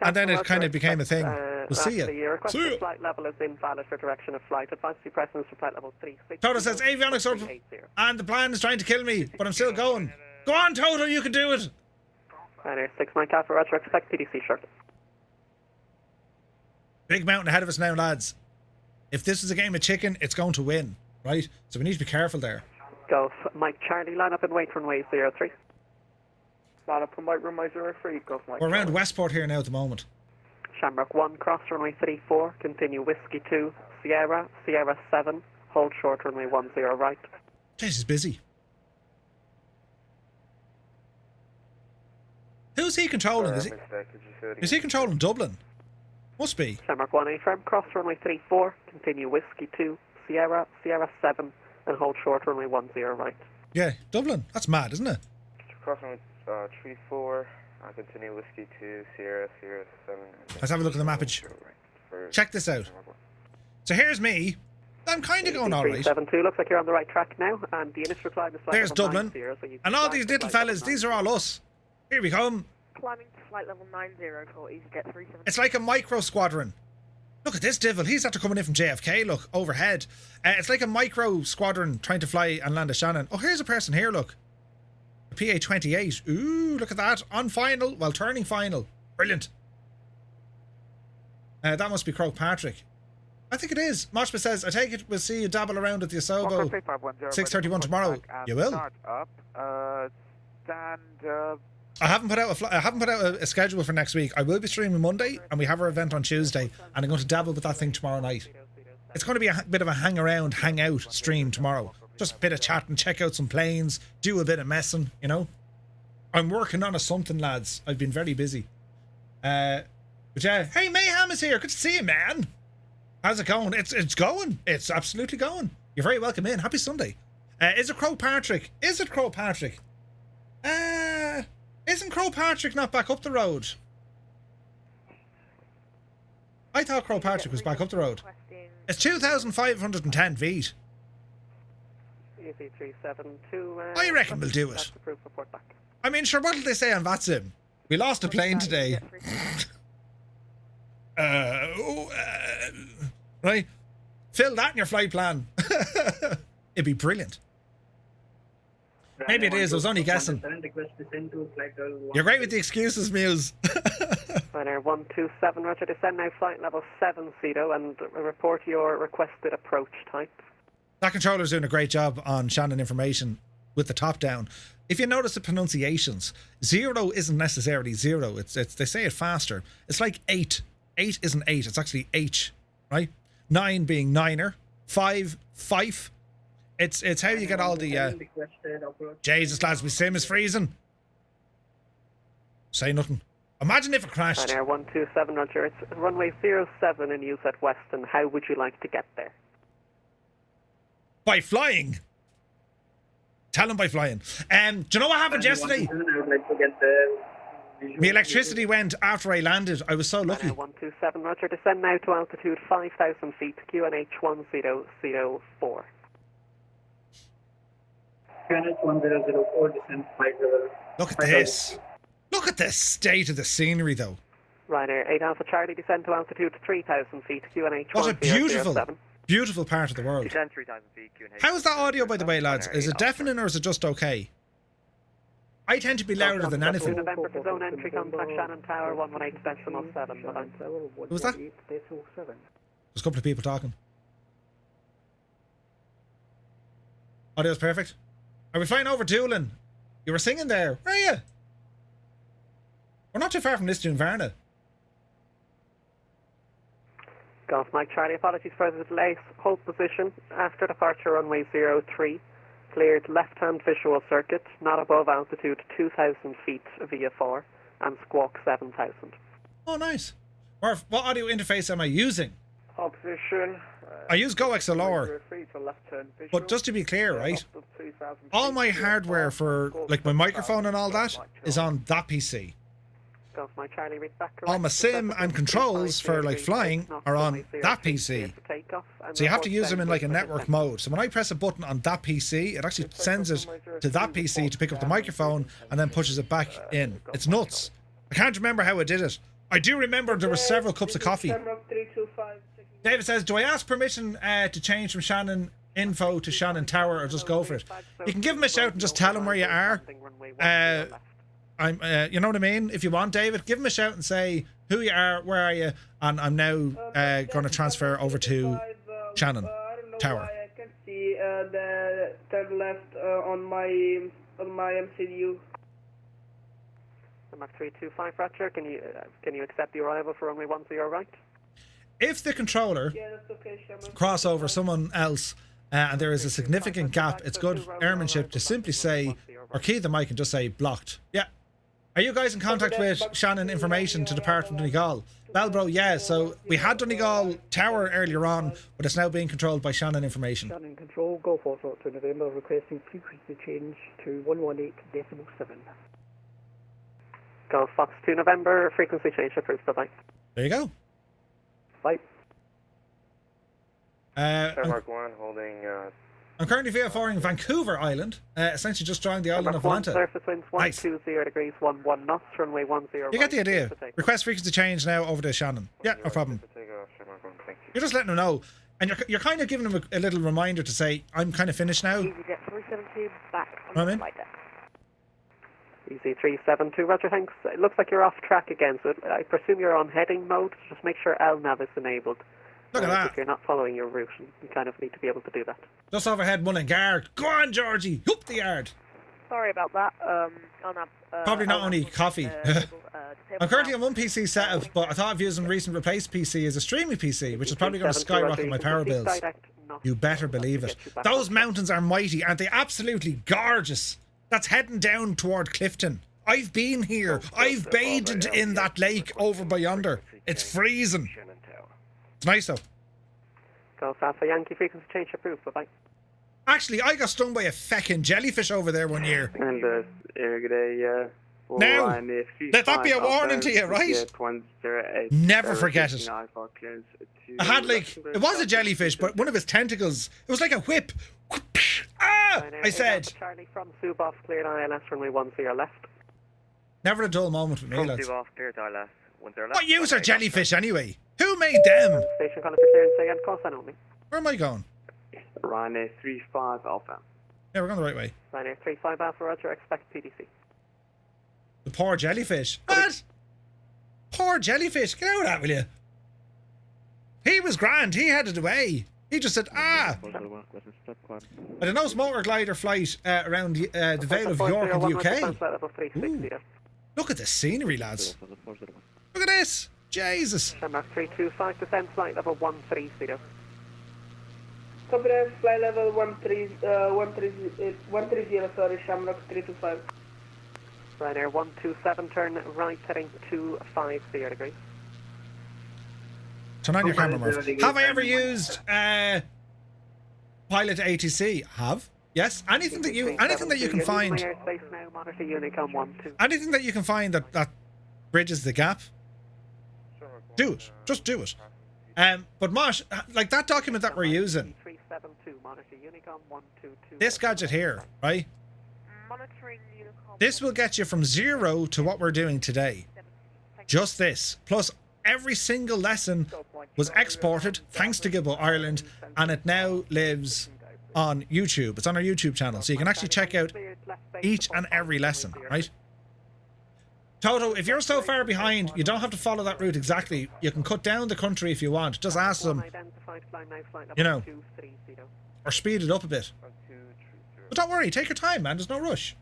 And then it kind of became a thing. We'll see you. Request for flight level is invalid for direction of flight. Advise you presence for flight level 36. Toto says avionics over, and the plan is trying to kill me, but I'm still going. Go on, Toto, you can do it. Ryanair 69 Alpha, Roger, expect PDC short. Big mountain ahead of us now, lads. If this is a game of chicken, it's going to win, right? So we need to be careful there. Golf Mike Charlie, line up and wait runway 03. Line up and wait runway 03, Golf Mike. We're around Westport here now at the moment. Shamrock 1, cross runway 34, continue Whiskey 2, Sierra 7, hold short runway 10 right. Jeez, it's busy. Who's he controlling? Is he controlling Dublin? Must be. Shamrock 1, A-firm, cross runway 34, continue Whiskey 2, Sierra 7, and hold short runway 10 right. Yeah, Dublin. That's mad, isn't it? Cross runway 34. I'll continue Whiskey 2, Sierra 7. Let's have a look at the mappage. Check this out. So here's me. I'm kind of going all right. 372, looks like you're on the right track now, and the initial climb is flight There's level Dublin. 90, so And all these little fellas, these are all us. Here we come. Climbing to flight level 90 for EasyJet 370. It's like a micro squadron. Look at this devil. He's after coming in from JFK, look, overhead. It's like a micro squadron trying to fly and land a Shannon. Oh, here's a person here, look. PA-28. Ooh, look at that. On final, while turning final. Brilliant. That must be Croke Patrick. I think it is. Moshma says, I take it we'll see you dabble around at the Asobo 6:31 tomorrow. You will? I haven't put out a schedule for next week. I will be streaming Monday, and we have our event on Tuesday, and I'm going to dabble with that thing tomorrow night. It's going to be a bit of a hang around, hang out stream tomorrow. Just a bit of chatting, check out some planes, do a bit of messing, you know. I'm working on something, lads. I've been very busy. But yeah, hey, Mayhem is here. Good to see you, man. How's it going? It's going. It's absolutely going. You're very welcome in. Happy Sunday. Is it Crow Patrick? Is it Crow Patrick? Isn't Crow Patrick not back up the road? I thought Crow Patrick was back up the road. It's 2,510 feet. Easy 372. I reckon we'll do it. I mean, sure, what did they say on VATSIM? We lost a plane today. Right? Fill that in your flight plan. It'd be brilliant. Maybe it is. I was only guessing. You're great with the excuses, Muse. Ryanair 127, Roger. Descend now flight level 70 and report your requested approach type. That controller's doing a great job on Shannon information with the top down. If you notice the pronunciations, 0 isn't necessarily 0. It's they say it faster. It's like 8. 8 isn't 8. It's actually H, right? 9 being niner. 5, fife. It's how you get all the... Jesus, lads, my sim is freezing. Say nothing. Imagine if it crashed. Ryanair 127, Roger. It's runway 07 in use at Weston. How would you like to get there? By flying. Tell him by flying. Do you know what happened yesterday? I would like to get the... My electricity went after I landed. I was so lucky. Ryanair 127, Roger. Descend now to altitude 5,000 feet, QNH 1004. QNH 1004, descend 5 level. Look at this. Look at the state of the scenery, though. Ryanair 8 Alpha Charlie, descend to altitude 3,000 feet, QNH What a 1007. beautiful part of the world. Descend 3,000 feet, QNH. How is that audio, by the way, lads? Is it deafening or is it just okay? I tend to be louder than anything. November for zone entry, contact Shannon Tower 118.7. Who was that? There's a couple of people talking. Audio's perfect. Are we flying over Doolin? You were singing there. Where are you? We're not too far from this to Varna. Golf Mike Charlie, apologies for the delay. Hold position after departure runway 03. Cleared left-hand visual circuit, not above altitude 2,000 feet VFR, and squawk 7,000. Oh, nice. What audio interface am I using? Hold position. I use GoXLR. But just to be clear, right? All my hardware for, like my microphone and all that, is on that PC. Golf Mike Charlie, read back All my sim and controls for like flying are on that PC. So you have to use them in like a network mode. So when I press a button on that PC, it actually sends it to that PC to pick up the microphone and then pushes it back in. It's nuts. I can't remember how I did it. I do remember there were several cups of coffee. David says, do I ask permission to change from Shannon info to Shannon Tower or just go for it? You can give him a shout and just tell him where you are. You know what I mean? If you want, David, give him a shout and say who you are, where are you, and I'm now going to transfer over to Shannon Tower. I can see the turn left on my MCU. Mark 325, Roger. Can you accept the arrival for runway 10 right? If the controller cross over someone else and there is a significant gap, it's good airmanship to simply say or key the mic and just say blocked. Yeah. Are you guys in contact with Shannon information to depart from Donegal? Belbro, yeah. So we had Donegal Tower earlier on, but it's now being controlled by Shannon information. Shannon control, Golf Foxtrot to November, requesting frequency change to 118.7. Golf Fox to November, frequency change approved. Bye-bye. There you go. Bye. Mark 1 holding... I'm currently VFRing Vancouver Island, essentially just joined the island of Atlanta. Surface winds 120 degrees, 11 knots, runway 10. You get the idea. Request frequency change now over to Shannon. Yeah, no problem. You're just letting them know. And you're kind of giving them a little reminder to say, I'm kind of finished now. Easy Jet 372 back on I'm the in. flight deck. Easy 372, Roger, thanks. It looks like you're off track again, so I presume you're on heading mode. Just make sure LNAV is enabled. Look at that. If you're not following your route, you kind of need to be able to do that. Just overhead Mullingar. Go on, Georgie. Up the yard. Sorry about that. Probably not only coffee. I'm currently on one PC setup, but I thought of using recent replaced PC as a streaming PC, which is probably going to skyrocket my power bills. You better believe it. Those mountains are mighty, aren't they? Absolutely gorgeous. That's heading down toward Clifton. I've been here. I've bathed in that lake over by yonder. It's freezing. It's nice though. Golf Alpha Yankee, frequency change approved. Bye-bye. Actually, I got stung by a feckin' jellyfish over there one year. And now, let that be a warning to you, right? Never forget it. I had like, it was a jellyfish, but one of his tentacles, it was like a whip. Ah! I said. Charlie from Suboff, cleared ILS, runway 10 left. Never a dull moment with me, lads. Suboff, cleared ILS, 10 left. What use are jellyfish anyway? Who made them? Station calling for clearance again, call sign only. Where am I going? Ryanair 35 Alpha. Yeah, we're going the right way. Ryanair 35 Alpha, Roger, expect PDC. The poor jellyfish. What? Poor jellyfish. Get out of that, will you? He was grand. He headed away. He just said, ah! But a nose motor glider flight around the Vale of York in the UK. Ooh. Look at the scenery, lads. Look at this. Jesus. Shamrock 325, flight level 130. Copy that, flight level 130, sorry, Shamrock 325. Ryanair 127, turn right heading 250 degrees. Turn on your camera, Murph. Have I ever used Pilot ATC? Have. Yes. Anything that you can find. Anything that you can find that bridges the gap. Do it. Just do it. But Mosh, like that document that we're using. This gadget here, right? This will get you from 0 to what we're doing today. Just this. Plus every single lesson was exported thanks to Gibbo Ireland, and it now lives on YouTube. It's on our YouTube channel, so you can actually check out each and every lesson, right? Toto, if you're so far behind, you don't have to follow that route exactly. You can cut down the country if you want. Just ask them, you know, or speed it up a bit. But don't worry, take your time, man. There's no rush.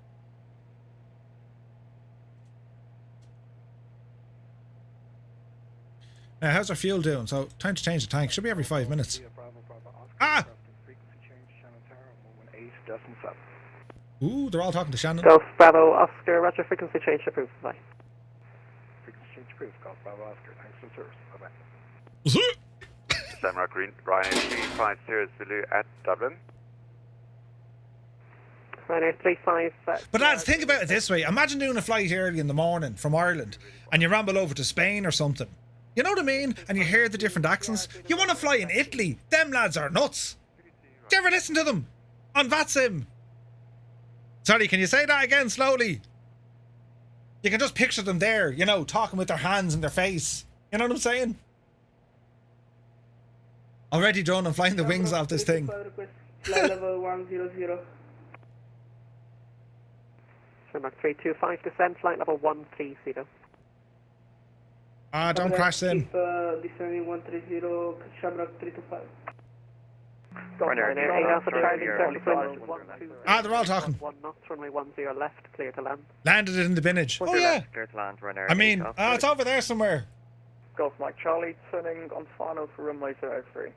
Now, how's our fuel doing? So, time to change the tank. Should be every 5 minutes. Ah! Ooh, they're all talking to Shannon. Golf Bravo Oscar, roger, frequency change approved. Bye. Frequency change approved. Golf Bravo Oscar. Thanks for the service. Bye-bye. Shamrock Green, Ryanair 350 Zulu at Dublin. Ryanair 35. But lads, think about it this way. Imagine doing a flight early in the morning from Ireland and you ramble over to Spain or something. You know what I mean? And you hear the different accents. You want to fly in Italy. Them lads are nuts. Do you ever listen to them? On VATSIM. Sorry, can you say that again slowly? You can just picture them there, you know, talking with their hands in their face. You know what I'm saying? Already done and flying the wings off this thing. Flight level 100. Shamrock 325, descend, flight level 130. Ah, don't crash them. Descending 130, Shamrock 325. Ah, they're all talking. 1 knots, runway 10 left, clear to land. Landed it in the binnage. Oh yeah. Clear to land, Ryanair. I mean, it's over there somewhere. Golf Mike Charlie, turning on final for runway 03.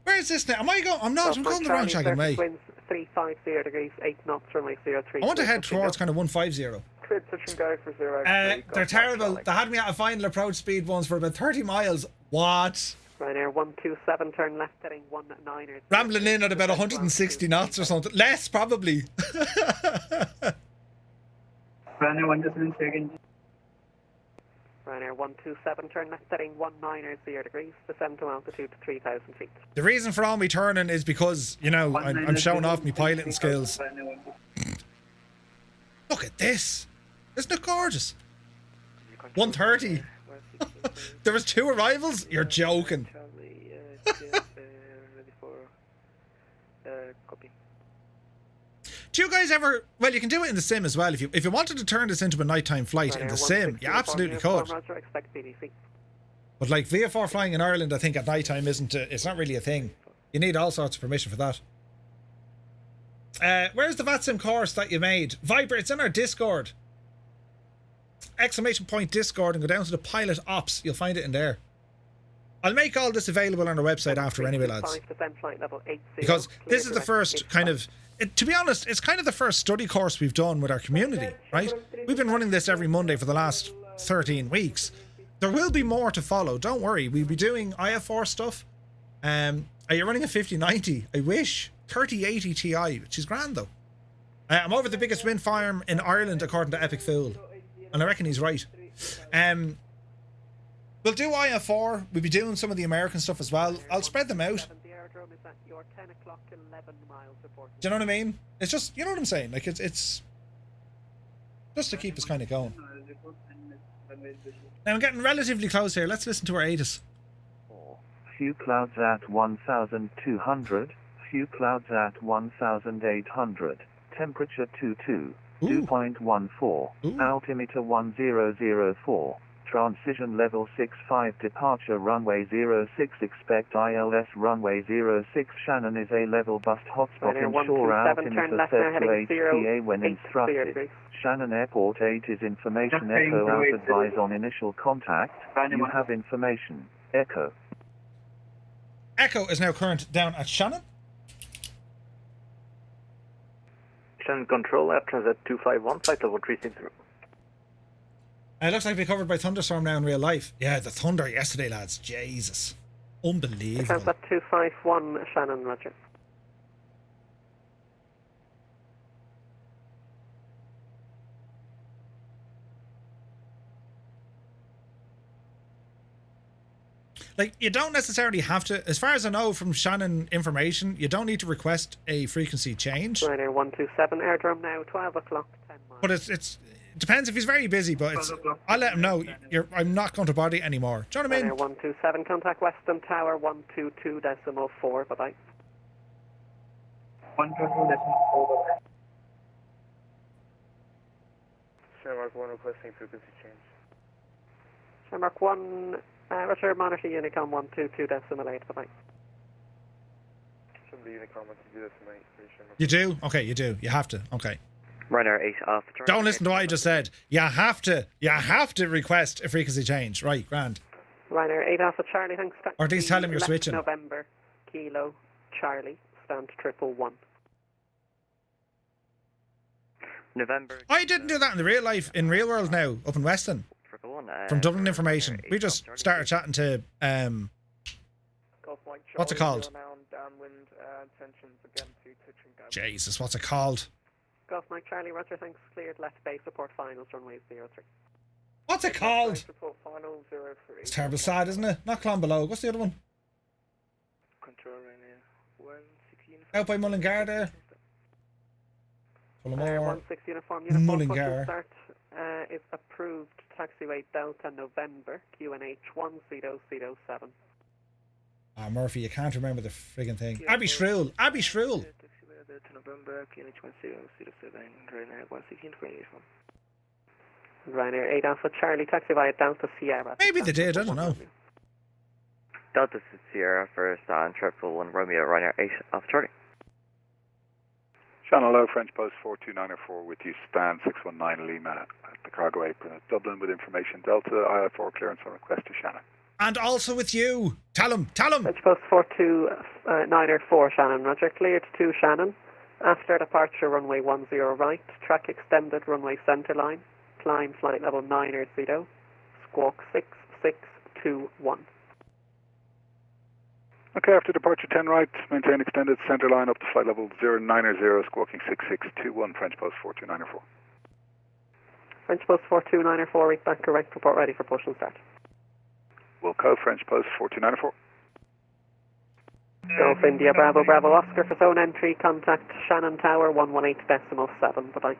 Where is this now? Am I going? I'm not. I'm going the wrong shagging way. Winds 350 degrees, 8 knots, runway 03. I want to head towards kind of 150. Cleared touch and go for 03. They're terrible. They had me at a final approach speed once for about 30 miles. What? Ryanair 127, turn left heading 19. Rambling in at about 160 knots or something. Less, probably. Ryanair 127, second. Ryanair 127, turn left heading 19 degrees, descend to altitude 3,000 feet. The reason for all me turning is because, you know, I'm showing off my piloting skills. Look at this. Isn't it gorgeous? 130. There was 2 arrivals? You're joking. Do you guys ever... Well, you can do it in the sim as well. If you wanted to turn this into a nighttime flight in the sim, you absolutely could. But like VFR flying in Ireland, I think at nighttime it's not really a thing. You need all sorts of permission for that. Where's the VATSIM course that you made? Viper, it's in our Discord. ! Discord and go down to the pilot ops. You'll find it in there. I'll make all this available on our website after anyway, lads. Because this is the first kind of... to be honest, it's kind of the first study course we've done with our community, right? We've been running this every Monday for the last 13 weeks. There will be more to follow, don't worry. We'll be doing IFR stuff. Are you running a 5090? I wish. 3080 Ti, which is grand though. I'm over the biggest wind farm in Ireland according to Epic Fool. And I reckon he's right. We'll do IFR. We'll be doing some of the American stuff as well. I'll spread them out. Do you know what I mean? It's just, you know what I'm saying? Like, it's just to keep us kind of going. Now, I'm getting relatively close here. Let's listen to our ATIS. Few clouds at 1,200. Few clouds at 1,800. Temperature 22. 2.14. Altimeter 1004. transition level 65 departure runway 06 expect ILS runway 06 Shannon is a level bust hotspot ensure altimeter set to HPA when instructed. Shannon Airport 8 is information echo out advise on initial contact. You have information. Echo. Echo is now current down at Shannon. Shannon Control, Air Transit 251, flight level 360. It looks like we're covered by thunderstorm now in real life. Yeah, the thunder yesterday, lads. Jesus. Unbelievable. Transit 251, Shannon, roger. Like, you don't necessarily have to, as far as I know from Shannon information, you don't need to request a frequency change. Ryanair 127, airdrome now, 12 o'clock, 10 miles. But it depends if he's very busy, but I'll let him know. I'm not going to bother you anymore. Do you know what I mean? Ryanair 127, contact Western Tower 122.4, bye-bye. 122.4, bye-bye. Shamrock 1 requesting frequency change. Shamrock 1, Roger, monitor Unicom 122.8, bye-bye. Should be Unicom 122.8. You do? Okay, you do. You have to. Okay. Ryanair 8 Alpha. Don't listen to what I just said. You have to request a frequency change. Right, grand. Ryanair 8 Alpha Charlie, thanks. Or at least tell him you're switching. November, Kilo, Charlie, stand 111. November. I didn't do that in the real life, in real world now, up in Weston. From Dublin Information. We just started chatting to, what's it called? Jesus, what's it called? Golf Mike Charlie, roger, thanks. Cleared left base, report finals, runway 03. What's it called? It's terrible sad, isn't it? Not Clonbelow. What's the other one? Control Ryanair 116. Out by Mullingar there. Tullamore. 16 uniform, uniform Mullingar. Start is approved. Taxiway Delta November, QNH 1007. Ah, Murphy, you can't remember the friggin' thing. Abby Shrill. Abby Shrill. Delta November, QNH 1007, Ryanair 116 for uniform. Ryanair 8 Alpha Charlie, taxi via Delta Sierra. Maybe they did, I don't know. Delta Sierra for stand 111 Romeo, Ryanair 8 Alpha Charlie. Shannon Low, French Post 42904 with you, stand 619 Lima at the cargo apron at Dublin with information Delta, IFR clearance on request to Shannon. And also with you. Tell him. French Post 42904 Shannon, roger, cleared to Shannon. After departure, runway 10 right, track extended, runway centerline, climb flight level 90, squawk 6621. Okay, after departure 10 right, maintain extended center line up to flight level 090, squawking 6621, French Post 42904. French Post 42904, read back correct, report ready for push and start. Wilco, French Post 4294. Golf India Bravo Bravo Oscar for zone entry, contact Shannon Tower 118.7, bye-bye.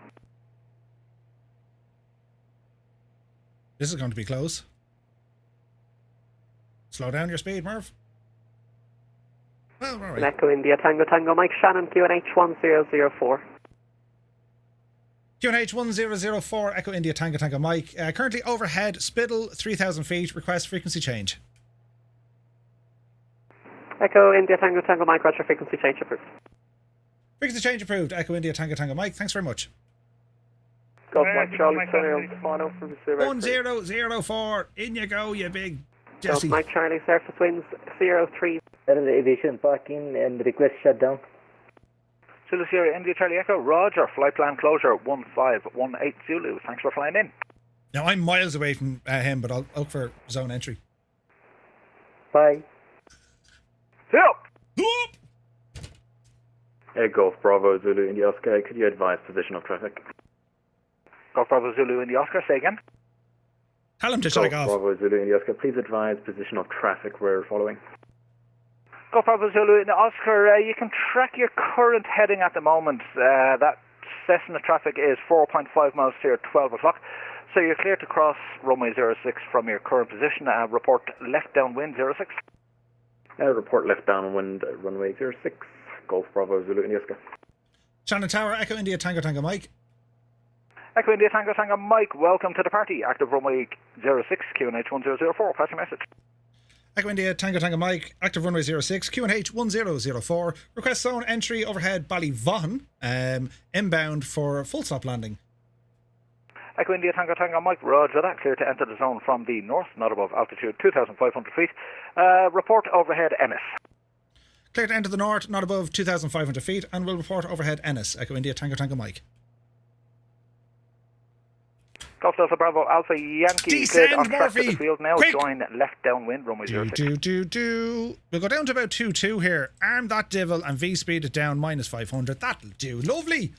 This is going to be close. Slow down your speed, Merv. Well, all right. Echo India Tango Tango Mike Shannon QNH 1004. QNH 1004 Echo India Tango Tango Mike. Currently overhead, Spittle 3,000 feet. Request frequency change. Echo India Tango Tango Mike, roger, frequency change approved. Frequency change approved. Echo India Tango Tango Mike. Thanks very much. Golf Mike Charlie Tunnel, mono from 1004. In you go, you big Jesse. Golf Mike Charlie, surface winds 03. Aviation parking and request shutdown. Zulu Sierra India Charlie Echo, roger, flight plan closure 1518 Zulu. Thanks for flying in. Now, I'm miles away from him, but I'll look for zone entry. Bye. Air Golf Bravo Zulu India Oscar, could you advise position of traffic? Golf Bravo Zulu India Oscar, say again. Tell him to shut off. Bravo Zulu India Oscar, please advise position of traffic we're following. Golf Bravo Zulu India Oscar, you can track your current heading at the moment. That Cessna traffic is 4.5 miles clear at 12 o'clock. So you're clear to cross runway 06 from your current position. Report left downwind 06. Report left downwind runway 06. Golf Bravo Zulu India Oscar. Shannon Tower, Echo India Tango Tango Mike. Echo India Tango Tango Mike, welcome to the party. Active runway 06, QNH 1004, pass your message. Echo India Tango Tango Mike, active runway 06, QNH 1004. Request zone entry overhead Ballyvaughan, inbound for full stop landing. Echo India Tango Tango Mike, roger that. Clear to enter the zone from the north, not above altitude 2,500 feet. Report overhead Ennis. Clear to enter the north, not above 2,500 feet, and will report overhead Ennis. Echo India Tango Tango Mike. Golf Delta Bravo Alpha Yankee. Descend, on track Murphy. To the field now. Quick. Join left downwind, runway 06. We'll go down to about 2-2 here. Arm that devil and V-speed it down minus 500. That'll do. Lovely.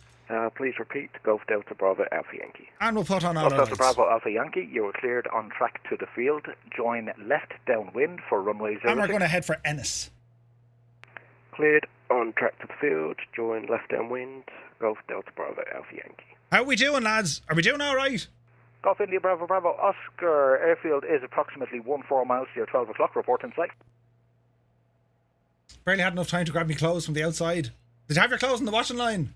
Please repeat. Golf Delta Bravo Alpha Yankee. And we'll put on Golf our Delta lights. Bravo Alpha Yankee. You are cleared on track to the field. Join left downwind for runway 06. And we're going to head for Ennis. Cleared on track to the field. Join left downwind. Golf Delta Bravo Alpha Yankee. How are we doing, lads? Are we doing all right? Golf India Bravo Bravo Oscar airfield is approximately 14 miles to your 12 o'clock. Report in sight. Barely had enough time to grab me clothes from the outside. Did you have your clothes in the washing line?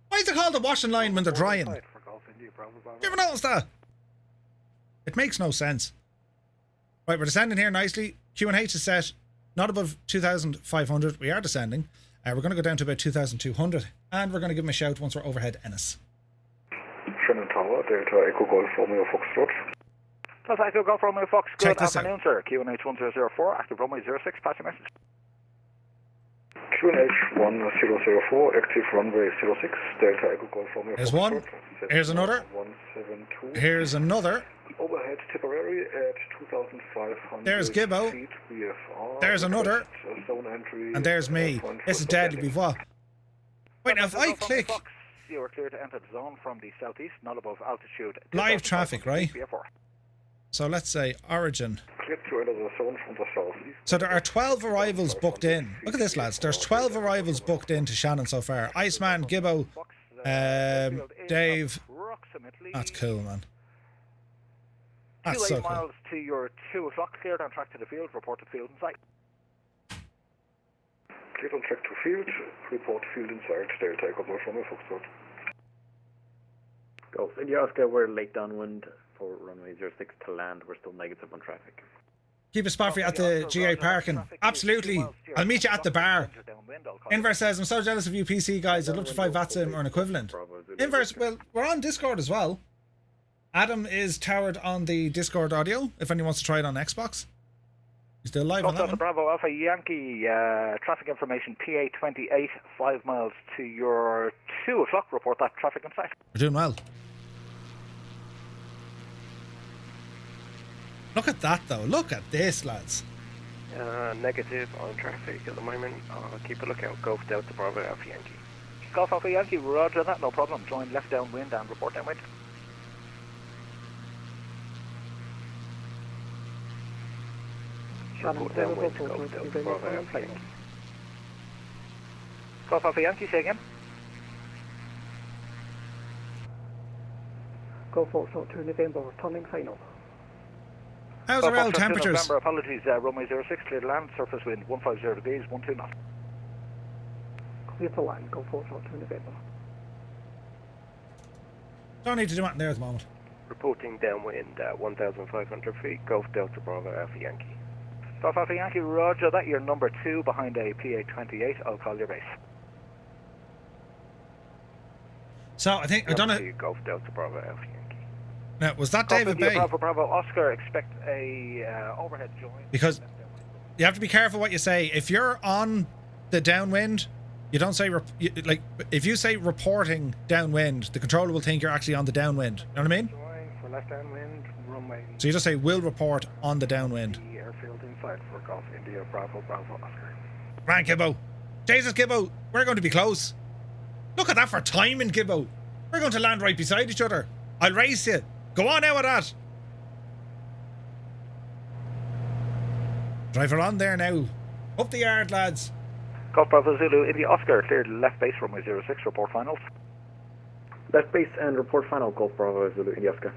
Why is it called the washing line when they're drying? You ever notice that? It makes no sense. Right, we're descending here nicely. QNH is set not above 2,500. We are descending. We're going to go down to about 2,200. And we're going to give them a shout once we're overhead Ennis. Shannon Tower, Delta Echo Golf Romeo Foxtrot. Delta Echo Golf Romeo Fox, Check good this afternoon, sir. QNH 1004, active runway 06, pass your message. QNH 1004, active runway 06, Delta Echo Golf Romeo Here's Foxtrot. one. Here's another. 172. Here's another. Overhead Tipperary at 2,500 There's Gibbo. feet VFR. There's another. Zone entry. And there's me. This is deadly before. Wait, now if I click... Fox, you are clear to enter the zone from the southeast, not above altitude. Live traffic, right? VFR. So let's say origin. Click to enter the zone from the southeast. So there are 12 arrivals booked in. Look at this, lads. There's 12 arrivals booked into Shannon so far. Iceman, Gibbo, Dave. That's cool, man. That's 2 so cool. miles to your 2 o'clock, cleared on track to the field, report to field in sight. Cleared on track to field, report field in sight, Delta Echo Golf Romeo Foxtrot. Golf India Oscar, we're late downwind for runway 06 to land. We're still negative on traffic. Keep a spot for you at the GA parking. Absolutely. I'll meet you at the bar. Inverse says, I'm so jealous of you PC guys. I'd love to fly VATSIM or an equivalent. Inverse, well, we're on Discord as well. Adam is towered on the Discord audio, if anyone wants to try it on Xbox. He's still live on that one. Bravo Alpha Yankee, traffic information PA 28, 5 miles to your 2 o'clock, report that traffic in sight. We're doing well. Look at that though, look at this, lads. Negative on traffic at the moment. Keep a lookout. Golf Delta Bravo Alpha Yankee. Golf Alpha Yankee, roger that, no problem. Join left downwind and report downwind. Report downwind. Golf Delta Bravo Alpha Yankee. Golf Alpha Yankee, say again. Go Foxtrot to November, returning final. How's our old temperatures? November, apologies, runway 06, clear to land, surface wind 150 degrees, 12 knots. Clear to land, go Foxtrot to November. Don't need to do anything there at the moment. Reporting downwind at 1,500 feet. Golf Delta Bravo Alpha Yankee. Golf Alpha Yankee, roger that, you're number 2 behind a PA 28, I'll call your base. So I think, I don't know. Golf Delta Bravo Alpha Yankee. Now, was that David Bay? Bravo Oscar, expect a overhead join. Because you have to be careful what you say. If you're on the downwind, you don't say, like, if you say reporting downwind, the controller will think you're actually on the downwind. You know what I mean? Join for left downwind, runway. So you just say, will report on the downwind. The airfield inside for Golf India Bravo Oscar. Right, Gibbo. Jesus, Gibbo, we're going to be close. Look at that for timing, Gibbo. We're going to land right beside each other. I'll race you. Go on now with that. Driver on there now. Up the yard, lads. Golf Bravo Zulu, India Oscar, cleared left base, runway 06, report finals. Left base and report final. Golf Bravo Zulu India Oscar.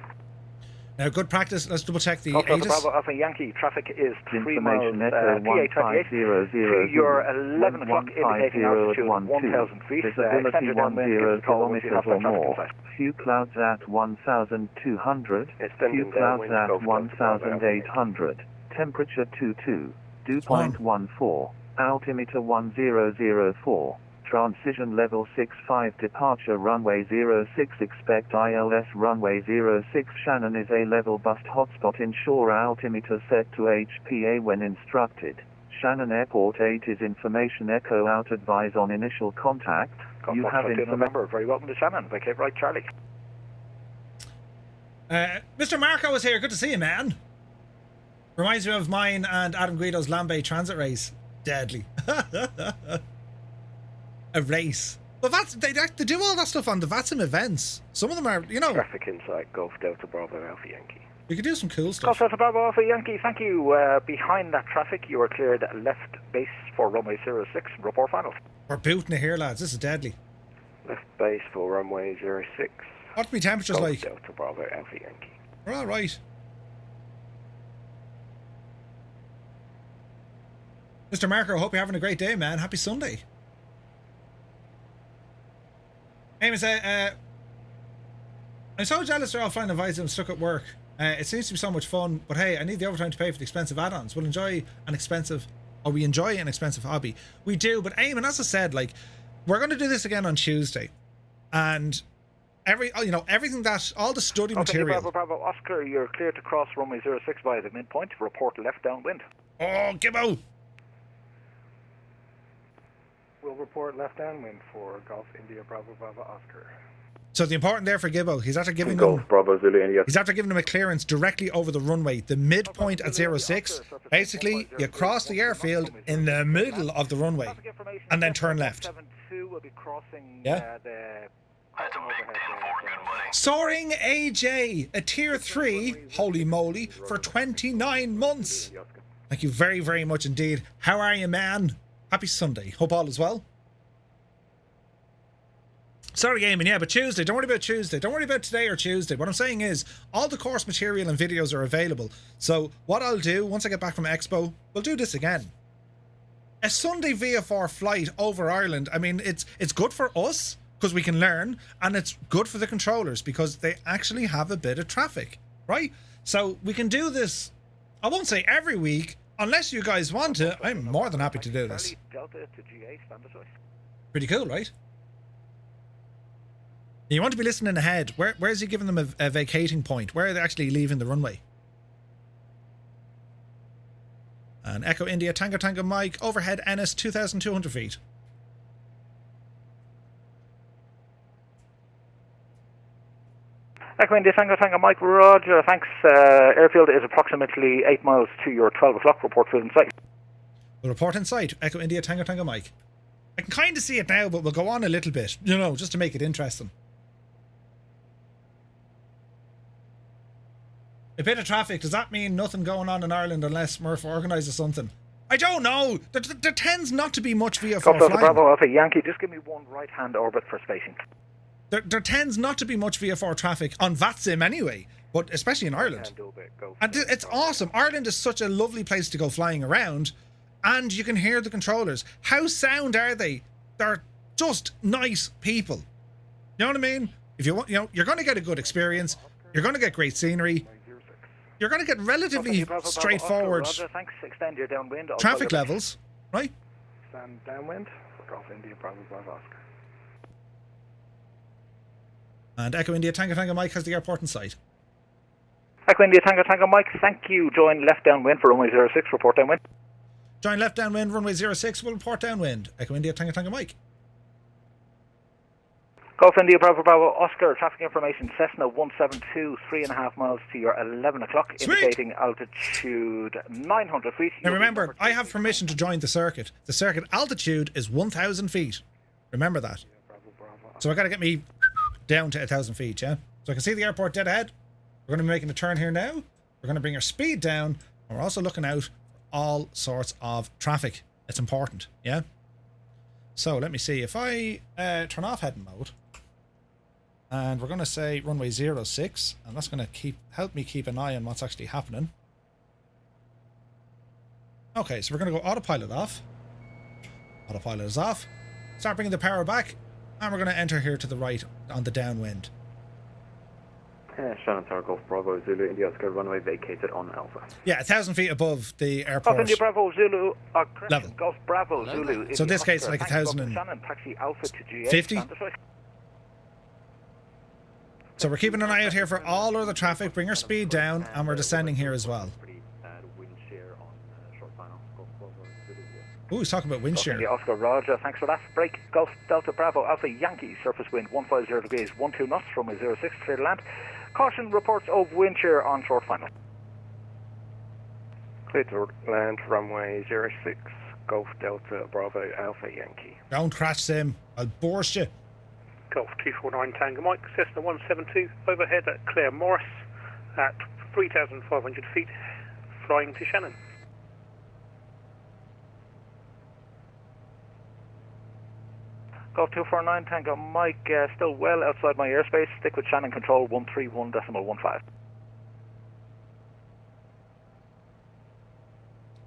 Now, good practice. Let's double check the Golf ATIS. Bravo Alpha Yankee, traffic is 3 miles, Information Echo PA28 to your 11 o'clock indicating altitude 1,000 feet. Visibility Extend your downwind, give us a call once you have kilometers that or traffic more. in sight. Few clouds at 1,200. Few clouds at 1,800. Temperature 22. Dew point 14. Altimeter 1004. Transition level 65. Departure runway 06. Expect ILS runway 06. Shannon is a level bust hotspot. Ensure altimeter set to HPA when instructed. Shannon Airport 8 is information echo out. Advise on initial contact. You have November. Very welcome to Shannon. By Cape Right, Charlie. Mr. Marco is here. Good to see you, man. Reminds me of mine and Adam Guido's Lambay transit race. Deadly. A race. But they do all that stuff on the VATSIM events. Some of them are, you know. Traffic insight, Golf Delta Bravo Alpha Yankee. You could do some cool stuff. Golf Delta Bravo Alpha Yankee, thank you. Behind that traffic, you are cleared left base for runway 06. Report final. We're booting it here, lads. This is deadly. Left base for runway 06. What's my temperatures Golf like? Delta Bravo Alpha Yankee. We're all right. Mr. Marco, I hope you're having a great day, man. Happy Sunday. Amos, I'm so jealous they're all flying the VATSIM stuck at work. It seems to be so much fun, but hey, I need the overtime to pay for the expensive add-ons. We enjoy an expensive hobby. We do, but Eamon, as I said, like, we're going to do this again on Tuesday, and everything that all the study material. Bravo Oscar, you're clear to cross runway 06 via the midpoint. Report left downwind. Oh, Gibbo! We'll report left downwind for Golf India Bravo Oscar. So the important there for Gibbo, he's after giving Golf Bravo Zulu India. He's after giving him a clearance directly over the runway, the midpoint at 06. Basically, you cross the airfield in the middle of the runway, and then turn left. Yeah. Soaring AJ, a tier 3, holy moly, for 29 months. Thank you very, very much indeed. How are you, man? Happy Sunday. Hope all is well. Sorry, Eamon, yeah, but Tuesday. Don't worry about Tuesday. Don't worry about today or Tuesday. What I'm saying is, all the course material and videos are available. So what I'll do, once I get back from Expo, we'll do this again. A Sunday VFR flight over Ireland, I mean, it's good for us, because we can learn, and it's good for the controllers, because they actually have a bit of traffic, right? So we can do this, I won't say every week, unless you guys want to. I'm more than happy to do this. Pretty cool, right? You want to be listening ahead. Where's he giving them a vacating point? Where are they actually leaving the runway? And Echo India Tango Mike, overhead NS 2,200 feet. Echo India Tango Mike, roger, thanks. Airfield is approximately 8 miles to your 12 o'clock. Report field in sight. We'll report in sight. Echo India Tango Mike. I can kind of see it now, but we'll go on a little bit, just to make it interesting. A bit of traffic, does that mean nothing going on in Ireland unless Murph organises something? I don't know. There tends not to be much VFR flying. Bravo Alpha Yankee, just give me one right-hand orbit for spacing. There tends not to be much VFR traffic on VATSIM anyway, but especially in Ireland. And it's awesome. Ireland is such a lovely place to go flying around, and you can hear the controllers. How sound are they? They're just nice people. You know what I mean? If you want, you're going to get a good experience. You're going to get great scenery. You're going to get relatively straightforward traffic levels, right? Stand downwind for Golf India Bravo Oscar. And Echo India Tango Mike has the airport in sight. Echo India Tango Mike, thank you. Join left downwind for runway 06, report downwind. Join left downwind, runway 06, will report downwind. Echo India Tango Mike. Golf India Bravo Oscar, traffic information Cessna 172, 3.5 miles to your 11 o'clock, indicating altitude 900 feet. Now remember, I have permission to join the circuit. The circuit altitude is 1,000 feet. Remember that. So I got to get me down to 1,000 feet, yeah? So I can see the airport dead ahead. We're going to be making a turn here now. We're going to bring our speed down. And we're also looking out for all sorts of traffic. It's important, yeah? So let me see. If I turn off heading mode, And we're going to say runway 06, and that's going to help me keep an eye on what's actually happening. Okay, so we're going to go autopilot off. Autopilot is off. Start bringing the power back, and we're going to enter here to the right on the downwind. Shannon Tower Golf Bravo Zulu India Oscar runway vacated on Alpha. Yeah, 1,000 feet above the airport. Golf India Bravo Zulu, level. Golf Bravo Zulu. So in this case, like 1,000. Shannon, taxi Alpha to GA. 50. So we're keeping an eye out here for all other traffic. Bring our speed down, and we're descending here as well. Oh, he's talking about wind shear. Oscar Roger, thanks for that. Break, Golf Delta Bravo Alpha Yankee, surface wind 150 degrees, 12 knots from a 06, clear to land. Caution reports of wind shear on short final. Clear to land, runway 06, Golf Delta Bravo Alpha Yankee. Don't crash, Sim. I'll burst you. Golf 249 Tango Mike, Cessna 172, overhead at Clare Morris at 3,500 feet, flying to Shannon. Golf 249 Tango Mike, still well outside my airspace. Stick with Shannon control 131.15.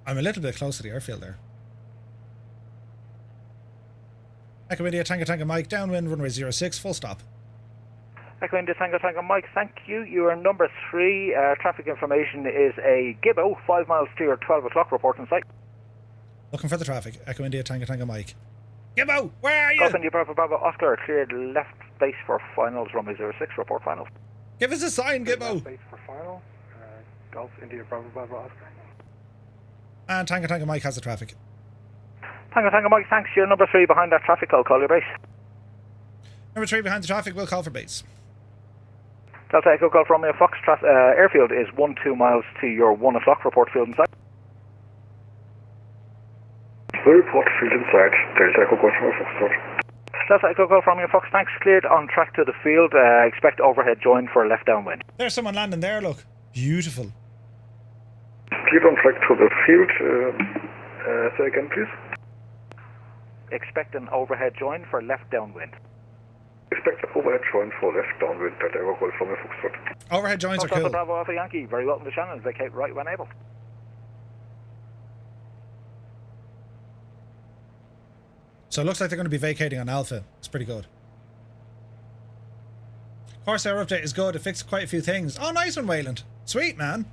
I'm a little bit close to the airfield there. Echo India Tango Mike, downwind, runway 06, full stop. Echo India Tango Mike, thank you. You are number 3. Traffic information is a Gibbo, 5 miles to your 12 o'clock, report on site. Looking for the traffic. Echo India Tango Mike. Gibbo, where are you? Golf India Bravo Bravo Oscar, cleared left base for finals, runway 06, report finals. Give us a sign, Gibbo. Left base for final, Golf India Bravo Bravo Oscar. And Tango Mike has the traffic. Tango Mike, thanks. You're number 3 behind that traffic. I'll call your base. Number 3 behind the traffic, we'll call for base. Delta Echo Golf Romeo Fox, airfield is 12 miles to your 1 o'clock, report field inside. Report field inside, Delta Echo Golf Romeo Fox. Delta Echo Golf Romeo Fox, thanks. Cleared on track to the field. Expect overhead join for a left downwind. There's someone landing there, look. Beautiful. Cleared on track to the field. Say again, please. Expect an overhead join for left downwind. Expect an overhead join for left downwind, Delta Echo Golf Romeo Fox. Overhead joins are cool. Bravo Alpha Yankee, very welcome to Shannon. Vacate right when able. So it looks like they're going to be vacating on Alpha. It's pretty good. Corsair update is good. It fixed quite a few things. Oh, nice one, Wayland. Sweet, man.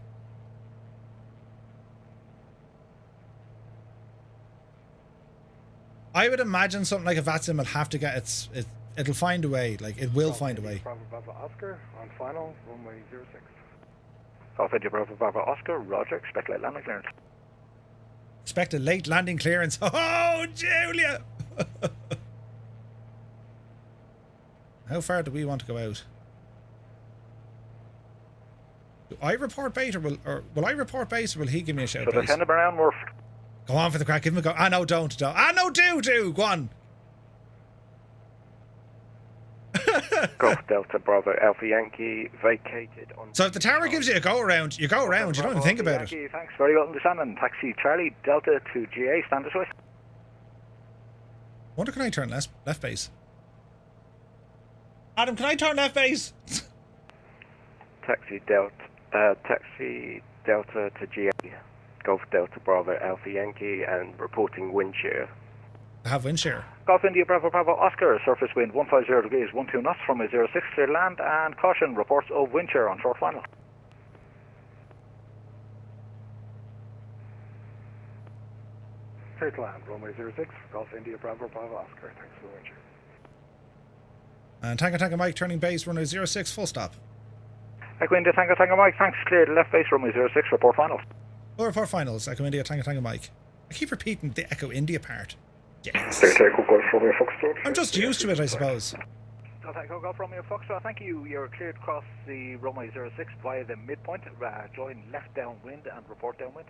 I would imagine something like a VATSIM will have to get it'll find a way. Like, it will find a way. Bravo Bravo Oscar on final, runway 06. Golf India Bravo Bravo Oscar, Roger. Expect late landing clearance. Expect a late landing clearance. Oh, Julia! How far do we want to go out? Do I report base or will I report base or will he give me a shout? So send him around, Murph. Go on for the crack. Give him a go. Ah, no, don't. Ah, no, do. Go on. Golf Delta Bravo Alpha Yankee vacated on. So if the tower gives you a go around, you go around. You don't even think about Yankee, it. Thanks. Very welcome to Shannon. Taxi Charlie Delta to GA. Stand this way. Wonder can I turn left base? Adam, can I turn left base? Taxi Delta to GA. Golf Delta Bravo Alpha Yankee and reporting wind shear. I have wind shear. Golf India Bravo Bravo Oscar, surface wind 150 degrees, 12 knots from a 06, clear land, and caution reports of wind shear on short final. Clear to land, runway 06, Golf India Bravo Bravo Oscar. Thanks for the wind shear. And Tango Mike turning base, runway 06, full stop. Echo India Tango Mike, thanks. Cleared left base, runway 06, report finals. We'll report finals, Echo India Tango Mike. I keep repeating the Echo India part. Yes. I'm just used to it, I suppose. Delta Echo Golf Romeo Foxtrot, thank you. You're cleared across the runway 06 via the midpoint. Join left downwind and report downwind.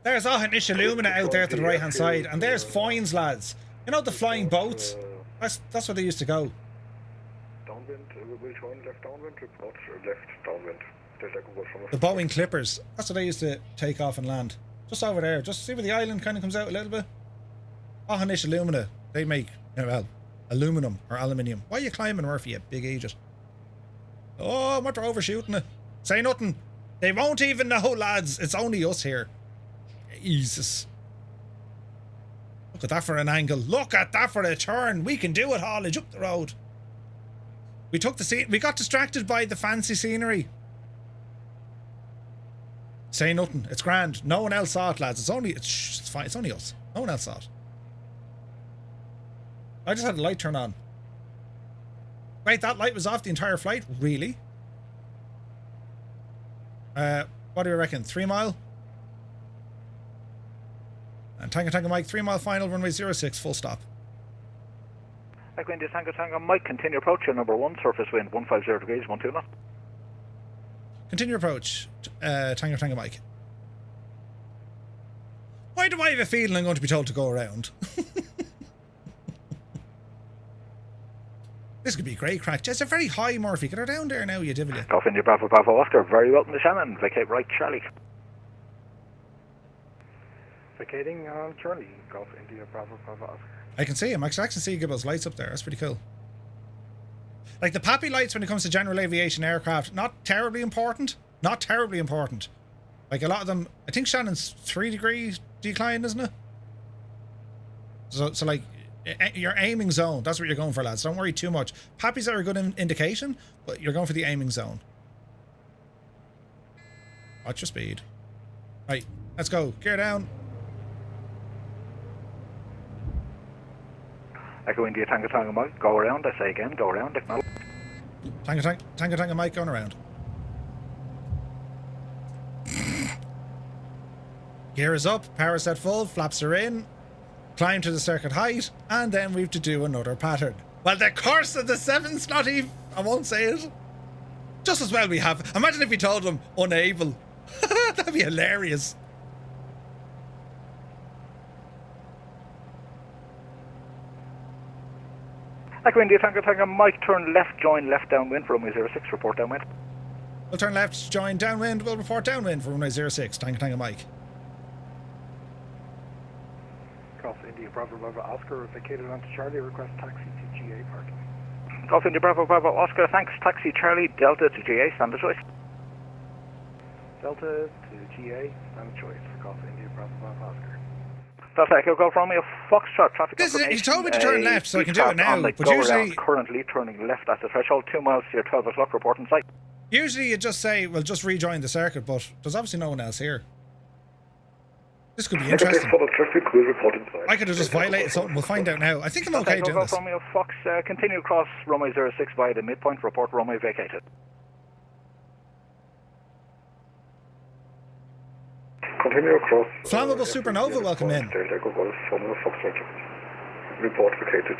There's Ohanish Illumina out there to the right hand side, and there's Foynes, lads. You know the flying boats? That's where they used to go. Downwind, will join left downwind, report left downwind. The Boeing Clippers. That's what they used to take off and land. Just over there. Just see where the island kind of comes out a little bit. Ohanish Illumina. They make, well, Aluminum or aluminium. Why are you climbing, Murphy, you big idiot? Oh, I'm after overshooting it. Say nothing. They won't even know, lads. It's only us here. Jesus. Look at that for an angle. Look at that for a turn. We can do it, haulage up the road. We got distracted by the fancy scenery. Say nothing. It's grand. No one else saw it, lads. It's fine. It's only us. No one else saw it. I just had the light turn on. Wait, that light was off the entire flight? Really? What do you reckon? 3 mile? And Tango Mike, 3 mile final, runway 06, full stop. Echo India Tango Mike, continue approach, your number 1, surface wind 150 degrees, 12 knots. Continue approach, Tango Mike. Why do I have a feeling I'm going to be told to go around? This could be great crack. It's a very high, Murphy. Get her down there now, you divil. Golf India Bravo Oscar, very welcome to Shannon. Vacate right, Charlie. Vacating on Charlie, Golf India Bravo Oscar. I can see him. I can actually see Gibble's lights up there. That's pretty cool. Like the PAPI lights when it comes to general aviation aircraft, not terribly important. Not terribly important. Like a lot of them, I think Shannon's 3 degrees decline, isn't it? So like, your aiming zone, that's what you're going for, lads. Don't worry too much. PAPIs are a good indication, but you're going for the aiming zone. Watch your speed. Right, let's go. Gear down. Echo India Tango Mike, go around. I say again, go around. Tango Mike going around. Gear is up, power set full, flaps are in. Climb to the circuit height, and then we have to do another pattern. Well, the course of the 7's not even... I won't say it. Just as well we have... Imagine if we told them unable. That'd be hilarious. Echo India Tango Mike, turn left, join left downwind for runway 06, report downwind. We'll turn left, join downwind, we'll report downwind for runway 06, Tango Mike. Golf India Bravo Oscar, vacated onto Charlie, request taxi to GA parking. Golf India Bravo Oscar, thanks, taxi Charlie, Delta to GA, stand the choice. Delta to GA, stand the choice for Golf India Bravo Oscar. Delta Echo Golf Romeo, Foxtrot, traffic information. You told me to turn left, so I can do it now, but usually... Currently turning left at the threshold, 2 miles to your 12 o'clock, report in sight. Usually you just say, well, just rejoin the circuit, but there's obviously no one else here. This could be interesting. I could have just violated something. We'll find out now. I think I'm okay doing this. Romeo Fox, continue across runway 06 via the midpoint. Report runway vacated. Continue across. Flammable Supernova, welcome in. Report vacated.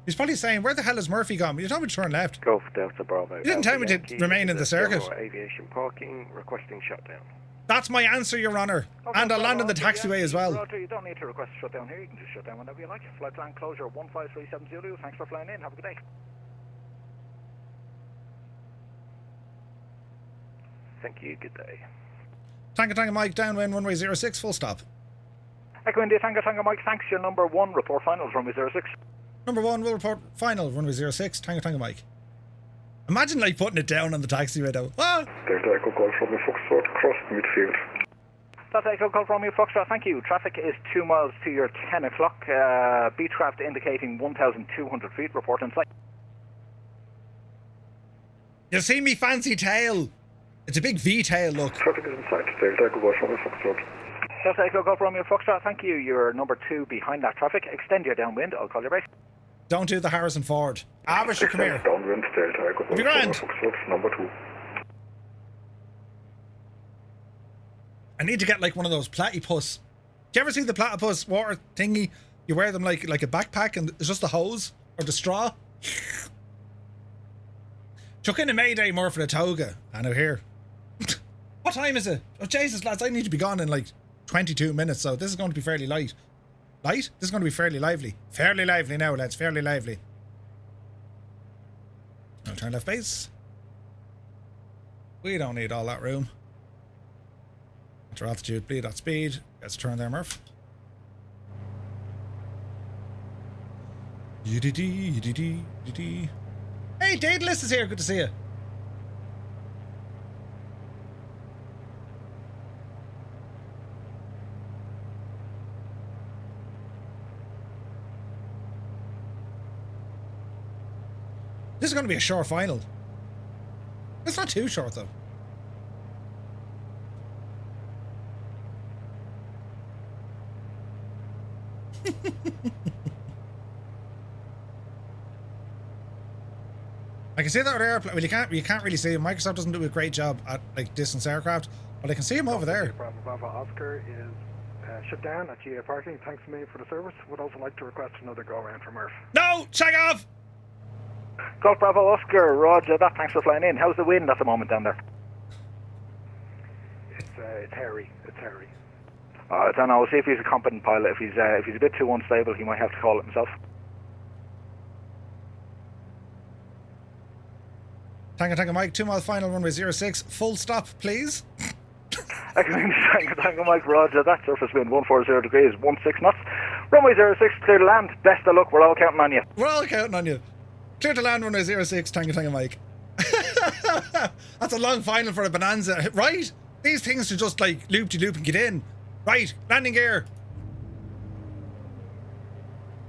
He's probably saying, where the hell is Murphy gone? You told me to turn left. Golf Delta Bravo. You didn't tell me to remain in the circuit. Aviation parking, requesting shutdown. That's my answer, Your Honour. And I'll land in the taxiway as well. Roger, you don't need to request a shutdown here. You can just shut down whenever you like. Flight plan closure 15370 Zulu. Thanks for flying in. Have a good day. Thank you. Good day. Tango Mike, downwind, runway 06, full stop. Echo India Tango Mike, thanks. Your number 1, report finals, runway 06. Number 1 will report final, runway 06, Tango Mike. Imagine like putting it down on the taxiway though. Ah! Delta Echo Golf Romeo Foxtrot, cross midfield. Delta Echo Golf Romeo Foxtrot, thank you. Traffic is 2 miles to your 10 o'clock. Beechcraft indicating 1,200 feet, report in sight. You see me fancy tail? It's a big V-tail, look. Traffic is in sight. Delta Echo Golf Romeo Foxtrot. Delta Echo Golf Romeo Foxtrot, thank you. You're number 2 behind that traffic. Extend your downwind. I'll call your base. Don't do the Harrison Ford. Average, come here. Downwind, Delta Echo Golf Romeo Foxtrot, number 2. I need to get like one of those platypus. Do you ever see the platypus water thingy? You wear them like a backpack and it's just the hose or the straw. Chuck in a Mayday more for the toga. I know here. What time is it? Oh Jesus, lads, I need to be gone in like 22 minutes, so this is going to be fairly light. Light? This is going to be fairly lively. Fairly lively now, lads. Fairly lively. I'll turn left base. We don't need all that room. Enter altitude, bleed at speed. Let's turn there, Murph. Hey, Daedalus is here. Good to see you. This is going to be a short final. It's not too short, though. I can see that airplane. Well, you can't really see him. Microsoft doesn't do a great job at like distance aircraft, but I can see him over there. Bravo Oscar is shut down at GA parking. Thanks a million for the service. Would also like to request another go around from Earth. No, check off. Golf Bravo Oscar, Roger that. Thanks for flying in. How's the wind at the moment down there? It's hairy. It's hairy. I don't know. See if he's a competent pilot. If he's a bit too unstable, he might have to call it himself. Tango Mike, 2 mile final, runway 06, full stop, please. Tango Mike, Roger that. Surface wind 140 degrees, 16 knots. Runway 06, clear to land. Best of luck. We're all counting on you. We're all counting on you. Clear to land, runway 06, Tango Mike. That's a long final for a Bonanza, right? These things should just like loop-de-loop and get in. Right, landing gear.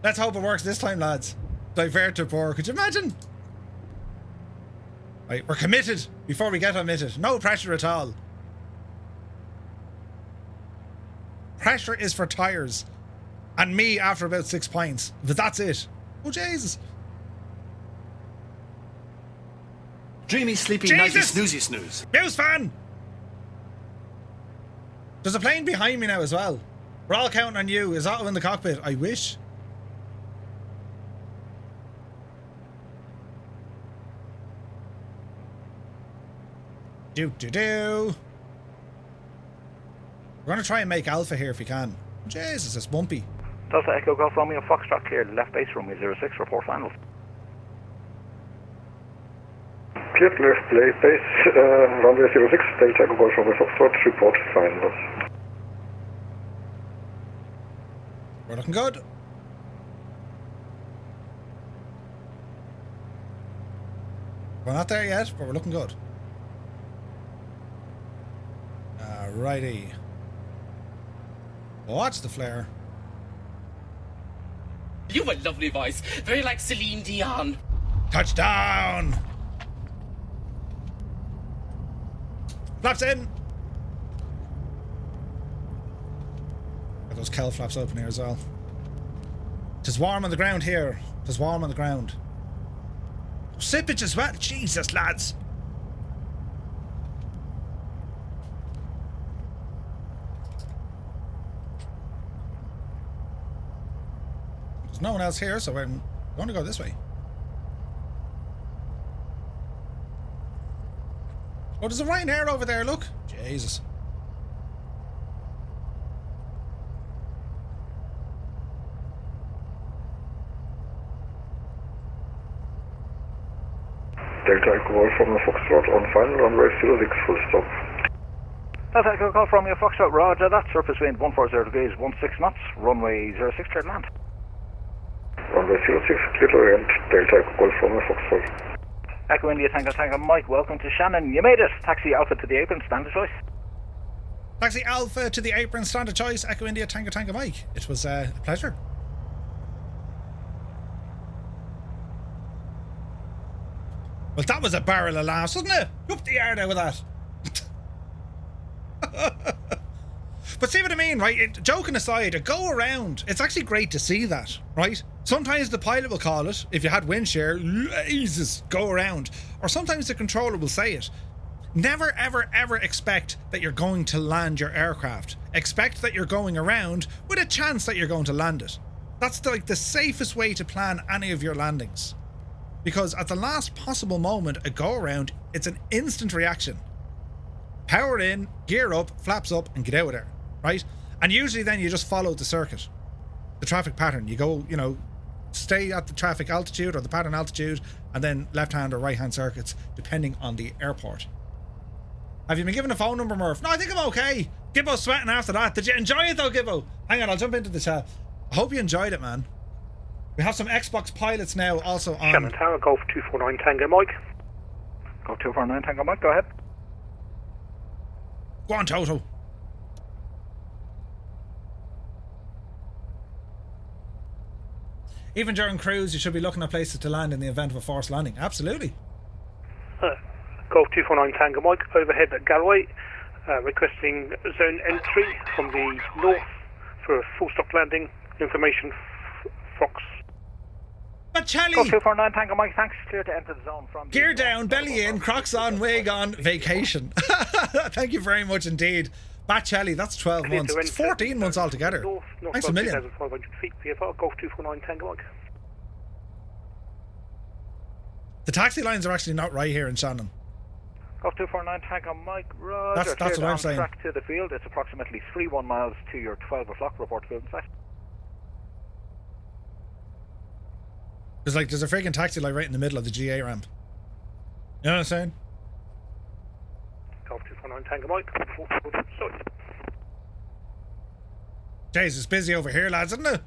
Let's hope it works this time, lads. Diverter poor. Could you imagine? Right, we're committed before we get omitted. No pressure at all. Pressure is for tires. And me after about 6 pints. But that's it. Oh, Jesus. Dreamy, sleepy, nighty, snoozy, snooze. News fan! There's a plane behind me now as well. We're all counting on you. Is Otto in the cockpit? I wish. We're going to try and make Alpha here if we can. Jesus, it's bumpy. Delta Echo Golf Romeo Foxtrot clear left base runway 06 report finals. Cleared left base, runway 06, Delta Echo Golf Romeo Foxtrot, report finals. We're looking good. We're not there yet, but we're looking good. Alrighty. Watch the flare. You have a lovely voice, very like Celine Dion. Touchdown! Flaps in! Got those cowl flaps open here as well. Tis warm on the ground here. Tis warm on the ground. Sippage as well. Jesus, lads. There's no one else here, so we're going to go this way. Oh, there's a Ryanair over there, look. Jesus. Delta Echo Golf Romeo Foxtrot on final runway 06 full stop. Delta Echo Golf Romeo Foxtrot, Roger that. Surface wind 140 degrees, 16 knots. Runway 06 clear to land. Runway 06 clear to land. Delta Echo Golf Romeo Foxtrot. Echo India Tango Mike, welcome to Shannon. You made it. Taxi Alpha to the apron, standard choice. Taxi Alpha to the apron, standard choice. Echo India Tango Mike. It was a pleasure. Well, that was a barrel of laughs, wasn't it? Up the yard out with that. But see what I mean, right? Joking aside, a go around, it's actually great to see that, right? Sometimes the pilot will call it, if you had wind shear, Jesus, go around. Or sometimes the controller will say it. Never, ever, ever expect that you're going to land your aircraft. Expect that you're going around with a chance that you're going to land it. That's like the safest way to plan any of your landings. Because at the last possible moment, a go around, it's an instant reaction. Power in, gear up, flaps up, and get out of there, right? And usually then you just follow the circuit, the traffic pattern. You go, you know, stay at the traffic altitude or the pattern altitude, and then left hand or right hand circuits, depending on the airport. Have you been given a phone number, Murph? No, I think I'm okay. Gibbo's sweating after that. Did you enjoy it though, Gibbo? Hang on, I'll jump into the chat. I hope you enjoyed it, man. We have some Xbox pilots now also on. Shannon Tower, Golf 249 Tango Mike. Golf 249 Tango Mike, go ahead. Go on, Toto. Even during cruise, you should be looking at places to land in the event of a forced landing. Absolutely. Golf 249 Tango Mike, overhead at Galway, requesting zone entry from the north for a full stop landing. Information, Fox. But Charlie! Golf 249 Tango Mike, thanks. Clear to enter the zone from... Gear down, belly in, Crocs on, wig on, vacation. Thank you very much indeed. Bachelli, that's 12 months. It's 14 months altogether. Thanks a million. 2,500 feet, VFR, Golf 249 Tango Mike. The taxi lines are actually not right here in Shannon. Golf 249 Tango Mike, roger. That's what I'm saying. Track to the field. It's approximately 31 miles to your 12 o'clock. Report field and site. There's a freaking taxi light right in the middle of the GA ramp. You know what I'm saying? Golf 249 Tango Mike. Sorry. Jeez, it's busy over here, lads, isn't it?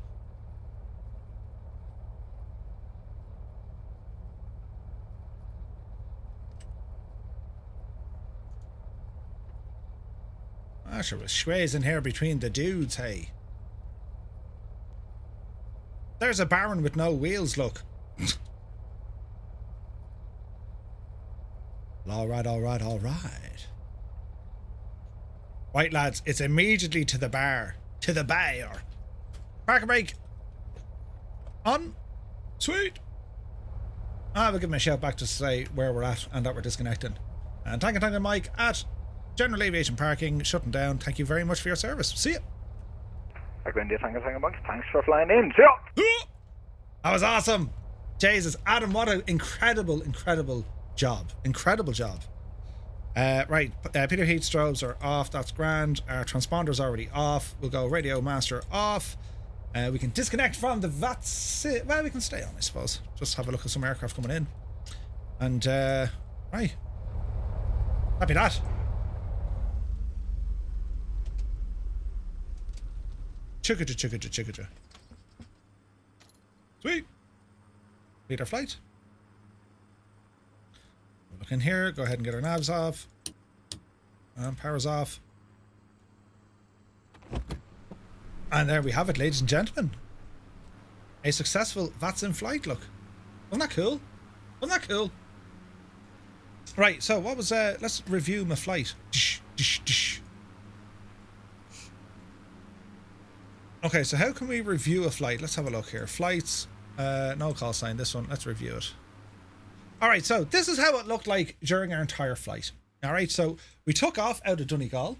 Ah, sure, was schways in here between the dudes, hey. There's a Baron with no wheels, look. Alright. Right, lads, it's immediately to the bar. To the bar. Park a brake. On. Sweet. We'll give him a shout back to say where we're at and that we're disconnecting. And Tango Mike at General Aviation Parking, shutting down. Thank you very much for your service. See ya. India Tango Mike, thanks for flying in. See ya. That was awesome. Jesus, Adam, what an incredible job. Incredible job. Right, Peter Heat strobes are off. That's grand. Our transponder's already off. We'll go radio master off. We can disconnect from the VATSIM. Well, we can stay on, I suppose. Just have a look at some aircraft coming in. And, right. Happy that. Chugga. Sweet. Lead our flight. We'll look in here. Go ahead and get our navs off. And power's off. And there we have it, ladies and gentlemen. A successful VATSIM flight, look. Wasn't that cool? Wasn't that cool? Right, so what was... let's review my flight. Okay, so how can we review a flight? Let's have a look here. Flights, no call sign, this one. Let's review it. All right, so this is how it looked like during our entire flight. All right, so we took off out of Donegal.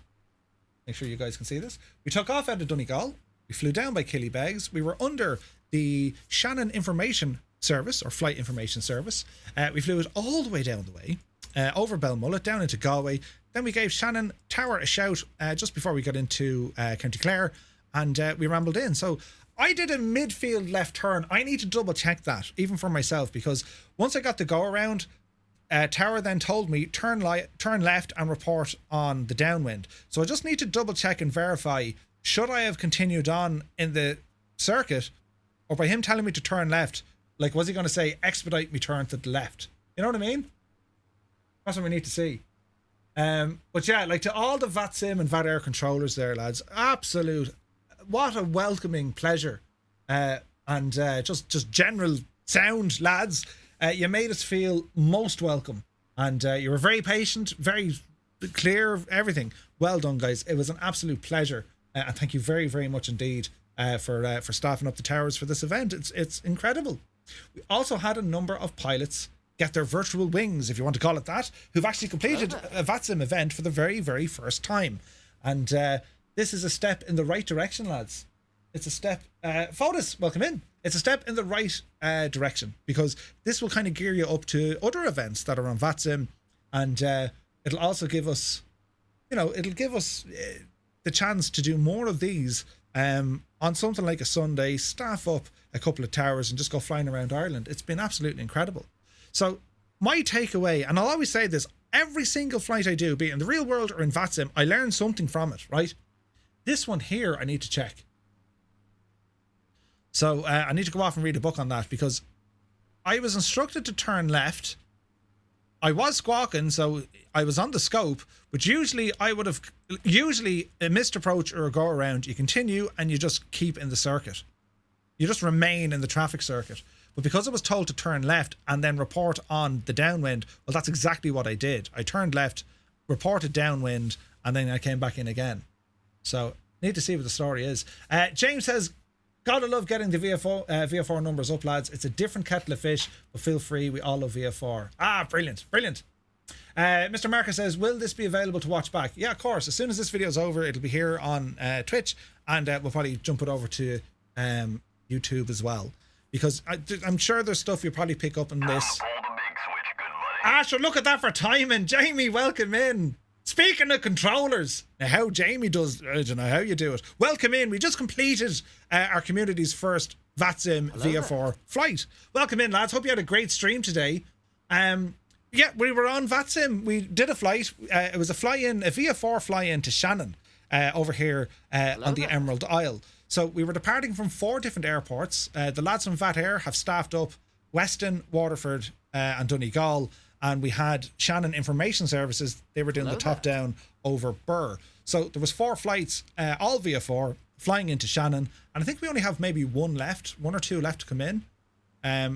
Make sure you guys can see this. We took off out of Donegal. We flew down by Killybegs. We were under the Shannon Information Service, or Flight Information Service. We flew it all the way down the way, over Belmullet, down into Galway. Then we gave Shannon Tower a shout just before we got into County Clare. And we rambled in. So I did a midfield left turn. I need to double check that, even for myself, because once I got the go around, Tower then told me turn left and report on the downwind. So I just need to double check and verify, should I have continued on in the circuit, or by him telling me to turn left, like, was he going to say expedite me turn to the left? You know what I mean? That's what we need to see. But yeah, like, to all the VATSIM and VATEir controllers there, lads, absolute... What a welcoming pleasure, and just general sound, lads. You made us feel most welcome, and you were very patient, very clear, everything. Well done, guys. It was an absolute pleasure, and thank you very, very much indeed for staffing up the towers for this event. It's incredible. We also had a number of pilots get their virtual wings, if you want to call it that, who've actually completed a VATSIM event for the very, very first time, and. This is a step in the right direction, lads. It's a step... Fotis, welcome in. It's a step in the right direction, because this will kind of gear you up to other events that are on VATSIM, and it'll also give us... it'll give us the chance to do more of these on something like a Sunday, staff up a couple of towers and just go flying around Ireland. It's been absolutely incredible. So my takeaway, and I'll always say this, every single flight I do, be it in the real world or in VATSIM, I learn something from it, right? This one here, I need to check. So I need to go off and read a book on that, because I was instructed to turn left. I was squawking, so I was on the scope, but usually a missed approach or a go around, you continue and you just keep in the circuit. You just remain in the traffic circuit. But because I was told to turn left and then report on the downwind, well, that's exactly what I did. I turned left, reported downwind, and then I came back in again. So need to see what the story is. James says, gotta love getting the VFR numbers up, lads. It's a different kettle of fish, but feel free. We all love VFR. Ah, brilliant. Mr. Marcus says, will this be available to watch back? Yeah, of course. As soon as this video is over, it'll be here on Twitch, and we'll probably jump it over to YouTube as well, because I'm sure there's stuff you'll probably pick up on this. Sure, look at that for timing. Jamie, welcome in. Speaking of controllers, now how Jamie does, I don't know how you do it. Welcome in. We just completed our community's first VATSIM VFR flight. Welcome in, lads. Hope you had a great stream today. Yeah, we were on VATSIM. We did a flight. It was a VFR fly-in to Shannon over here on the Emerald Isle. So we were departing from 4 different airports. The lads from VATEir have staffed up Weston, Waterford and Donegal. And we had Shannon Information Services. They were doing the top down over Burr. So there was 4 flights, all VFR, flying into Shannon. And I think we only have maybe 1 or 2 left to come in. I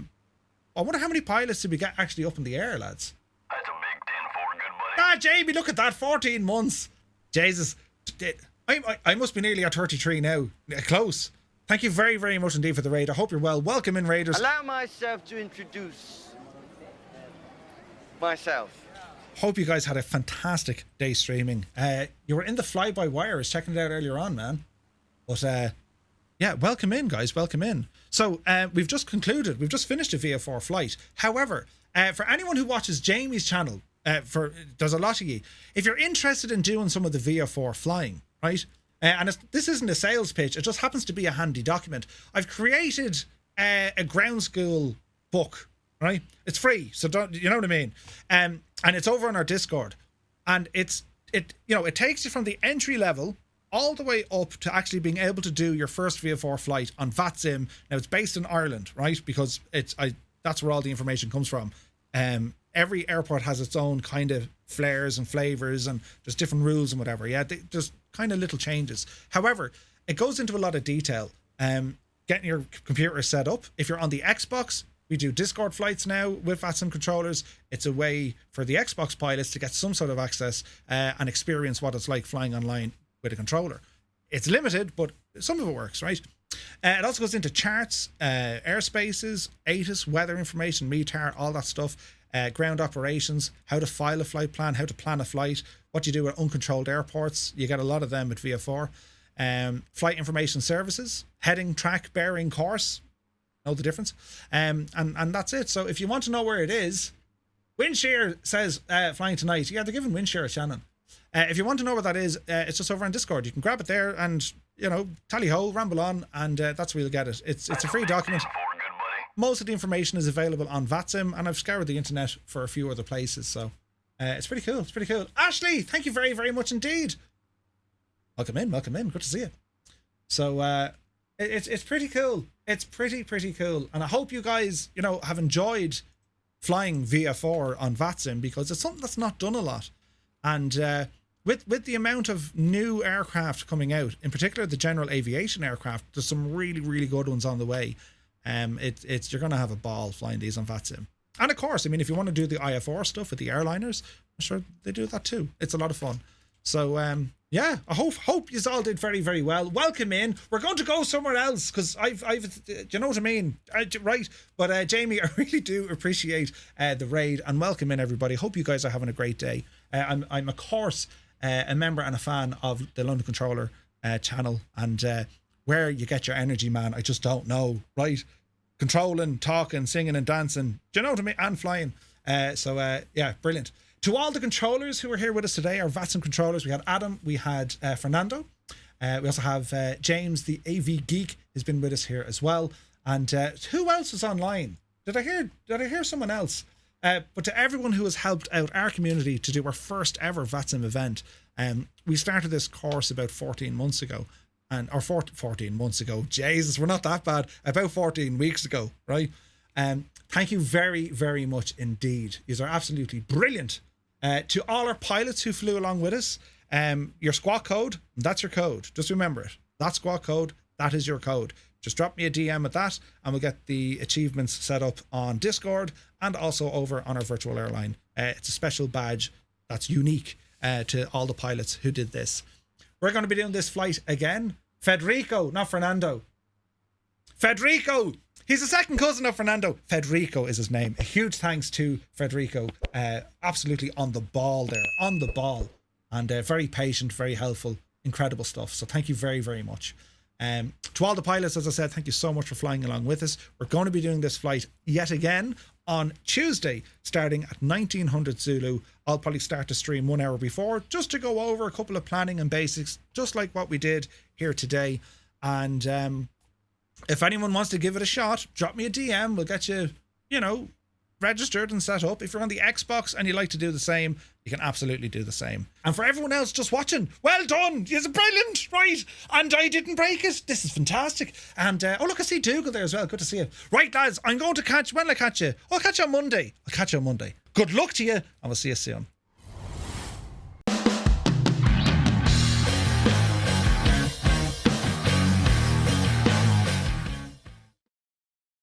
wonder how many pilots did we get actually up in the air, lads? That's a big 10-4, good buddy. Jamie, look at that, 14 months. Jesus. I must be nearly at 33 now. Close. Thank you very, very much indeed for the raid. I hope you're well. Welcome in, Raiders. Allow myself to introduce myself. Hope you guys had a fantastic day streaming. You were in the fly-by-wire. I was checking it out earlier on, man. But yeah, welcome in, guys. Welcome in. So we've just concluded. We've just finished a VFR flight. However, for anyone who watches Jamie's channel, there's a lot of you. If you're interested in doing some of the VFR flying, right? And this isn't a sales pitch. It just happens to be a handy document. I've created a ground school book. Right, it's free, so don't, you know what I mean? And it's over on our Discord, and it takes you from the entry level all the way up to actually being able to do your first VFR flight on VATSIM. Now it's based in Ireland, right? Because that's where all the information comes from. Every airport has its own kind of flares and flavors, and there's different rules and whatever. Yeah, there's kind of little changes. However, it goes into a lot of detail. Getting your computer set up. If you're on the Xbox, we do Discord flights now with VATSIM controllers. It's a way for the Xbox pilots to get some sort of access and experience what it's like flying online with a controller. It's limited, but some of it works, right? It also goes into charts, airspaces, ATIS, weather information, VATEir, all that stuff, ground operations, how to file a flight plan, how to plan a flight, what you do at uncontrolled airports. You get a lot of them at VFR. Flight information services, heading, track, bearing, course. Know the difference, and that's it. So if you want to know where it is, Windshear says flying tonight. Yeah, they're giving Windshear a Shannon. If you want to know where that is, it's just over on Discord. You can grab it there and tally ho, ramble on, and that's where you'll get it. It's a free document. Most of the information is available on VATSIM, and I've scoured the internet for a few other places, so it's pretty cool. It's pretty cool. Ashley, thank you very, very much indeed. Welcome in. Good to see you. So it's pretty cool. It's pretty cool, and I hope you guys have enjoyed flying VFR on VATSIM, because it's something that's not done a lot, and with the amount of new aircraft coming out, in particular the general aviation aircraft, there's some really good ones on the way. You're gonna have a ball flying these on VATSIM, and of course, I mean, if you want to do the IFR stuff with the airliners, I'm sure they do that too. It's a lot of fun. So yeah, I hope you all did very, very well. Welcome in. We're going to go somewhere else, because I've you know what I mean, right? But Jamie, I really do appreciate the raid, and welcome in, everybody. Hope you guys are having a great day. I'm of course a member and a fan of the London Controller channel, and where you get your energy, man, I just don't know, right? Controlling, talking, singing and dancing, do you know what I mean? And flying. So yeah, brilliant. To all the controllers who are here with us today, our VATSIM controllers, we had Adam, we had Fernando, we also have James, the AV Geek, has been with us here as well. And who else is online? Did I hear someone else? But to everyone who has helped out our community to do our first ever VATSIM event, we started this course about 14 months ago, or 14 months ago. Jesus, we're not that bad. About 14 weeks ago, right? Thank you very, very much indeed. You are absolutely brilliant. To all our pilots who flew along with us, your squawk code, that's your code. Just remember it. That squawk code, that is your code. Just drop me a DM at that and we'll get the achievements set up on Discord and also over on our virtual airline. It's a special badge that's unique to all the pilots who did this. We're going to be doing this flight again. Federico, not Fernando. Federico! He's a second cousin of Fernando. Federico is his name. A huge thanks to Federico. Absolutely on the ball there. On the ball. And very patient, very helpful. Incredible stuff. So thank you very, very much. To all the pilots, as I said, thank you so much for flying along with us. We're going to be doing this flight yet again on Tuesday, starting at 1900 Zulu. I'll probably start the stream 1 hour before, just to go over a couple of planning and basics, just like what we did here today. And if anyone wants to give it a shot, drop me a DM. We'll get you, registered and set up. If you're on the Xbox and you like to do the same, you can absolutely do the same. And for everyone else just watching, well done. You're brilliant, right? And I didn't break it. This is fantastic. And oh look, I see Dougal there as well. Good to see you. Right, lads, I'm going to catch. When will I catch you? I'll catch you on Monday. Good luck to you, and we'll see you soon.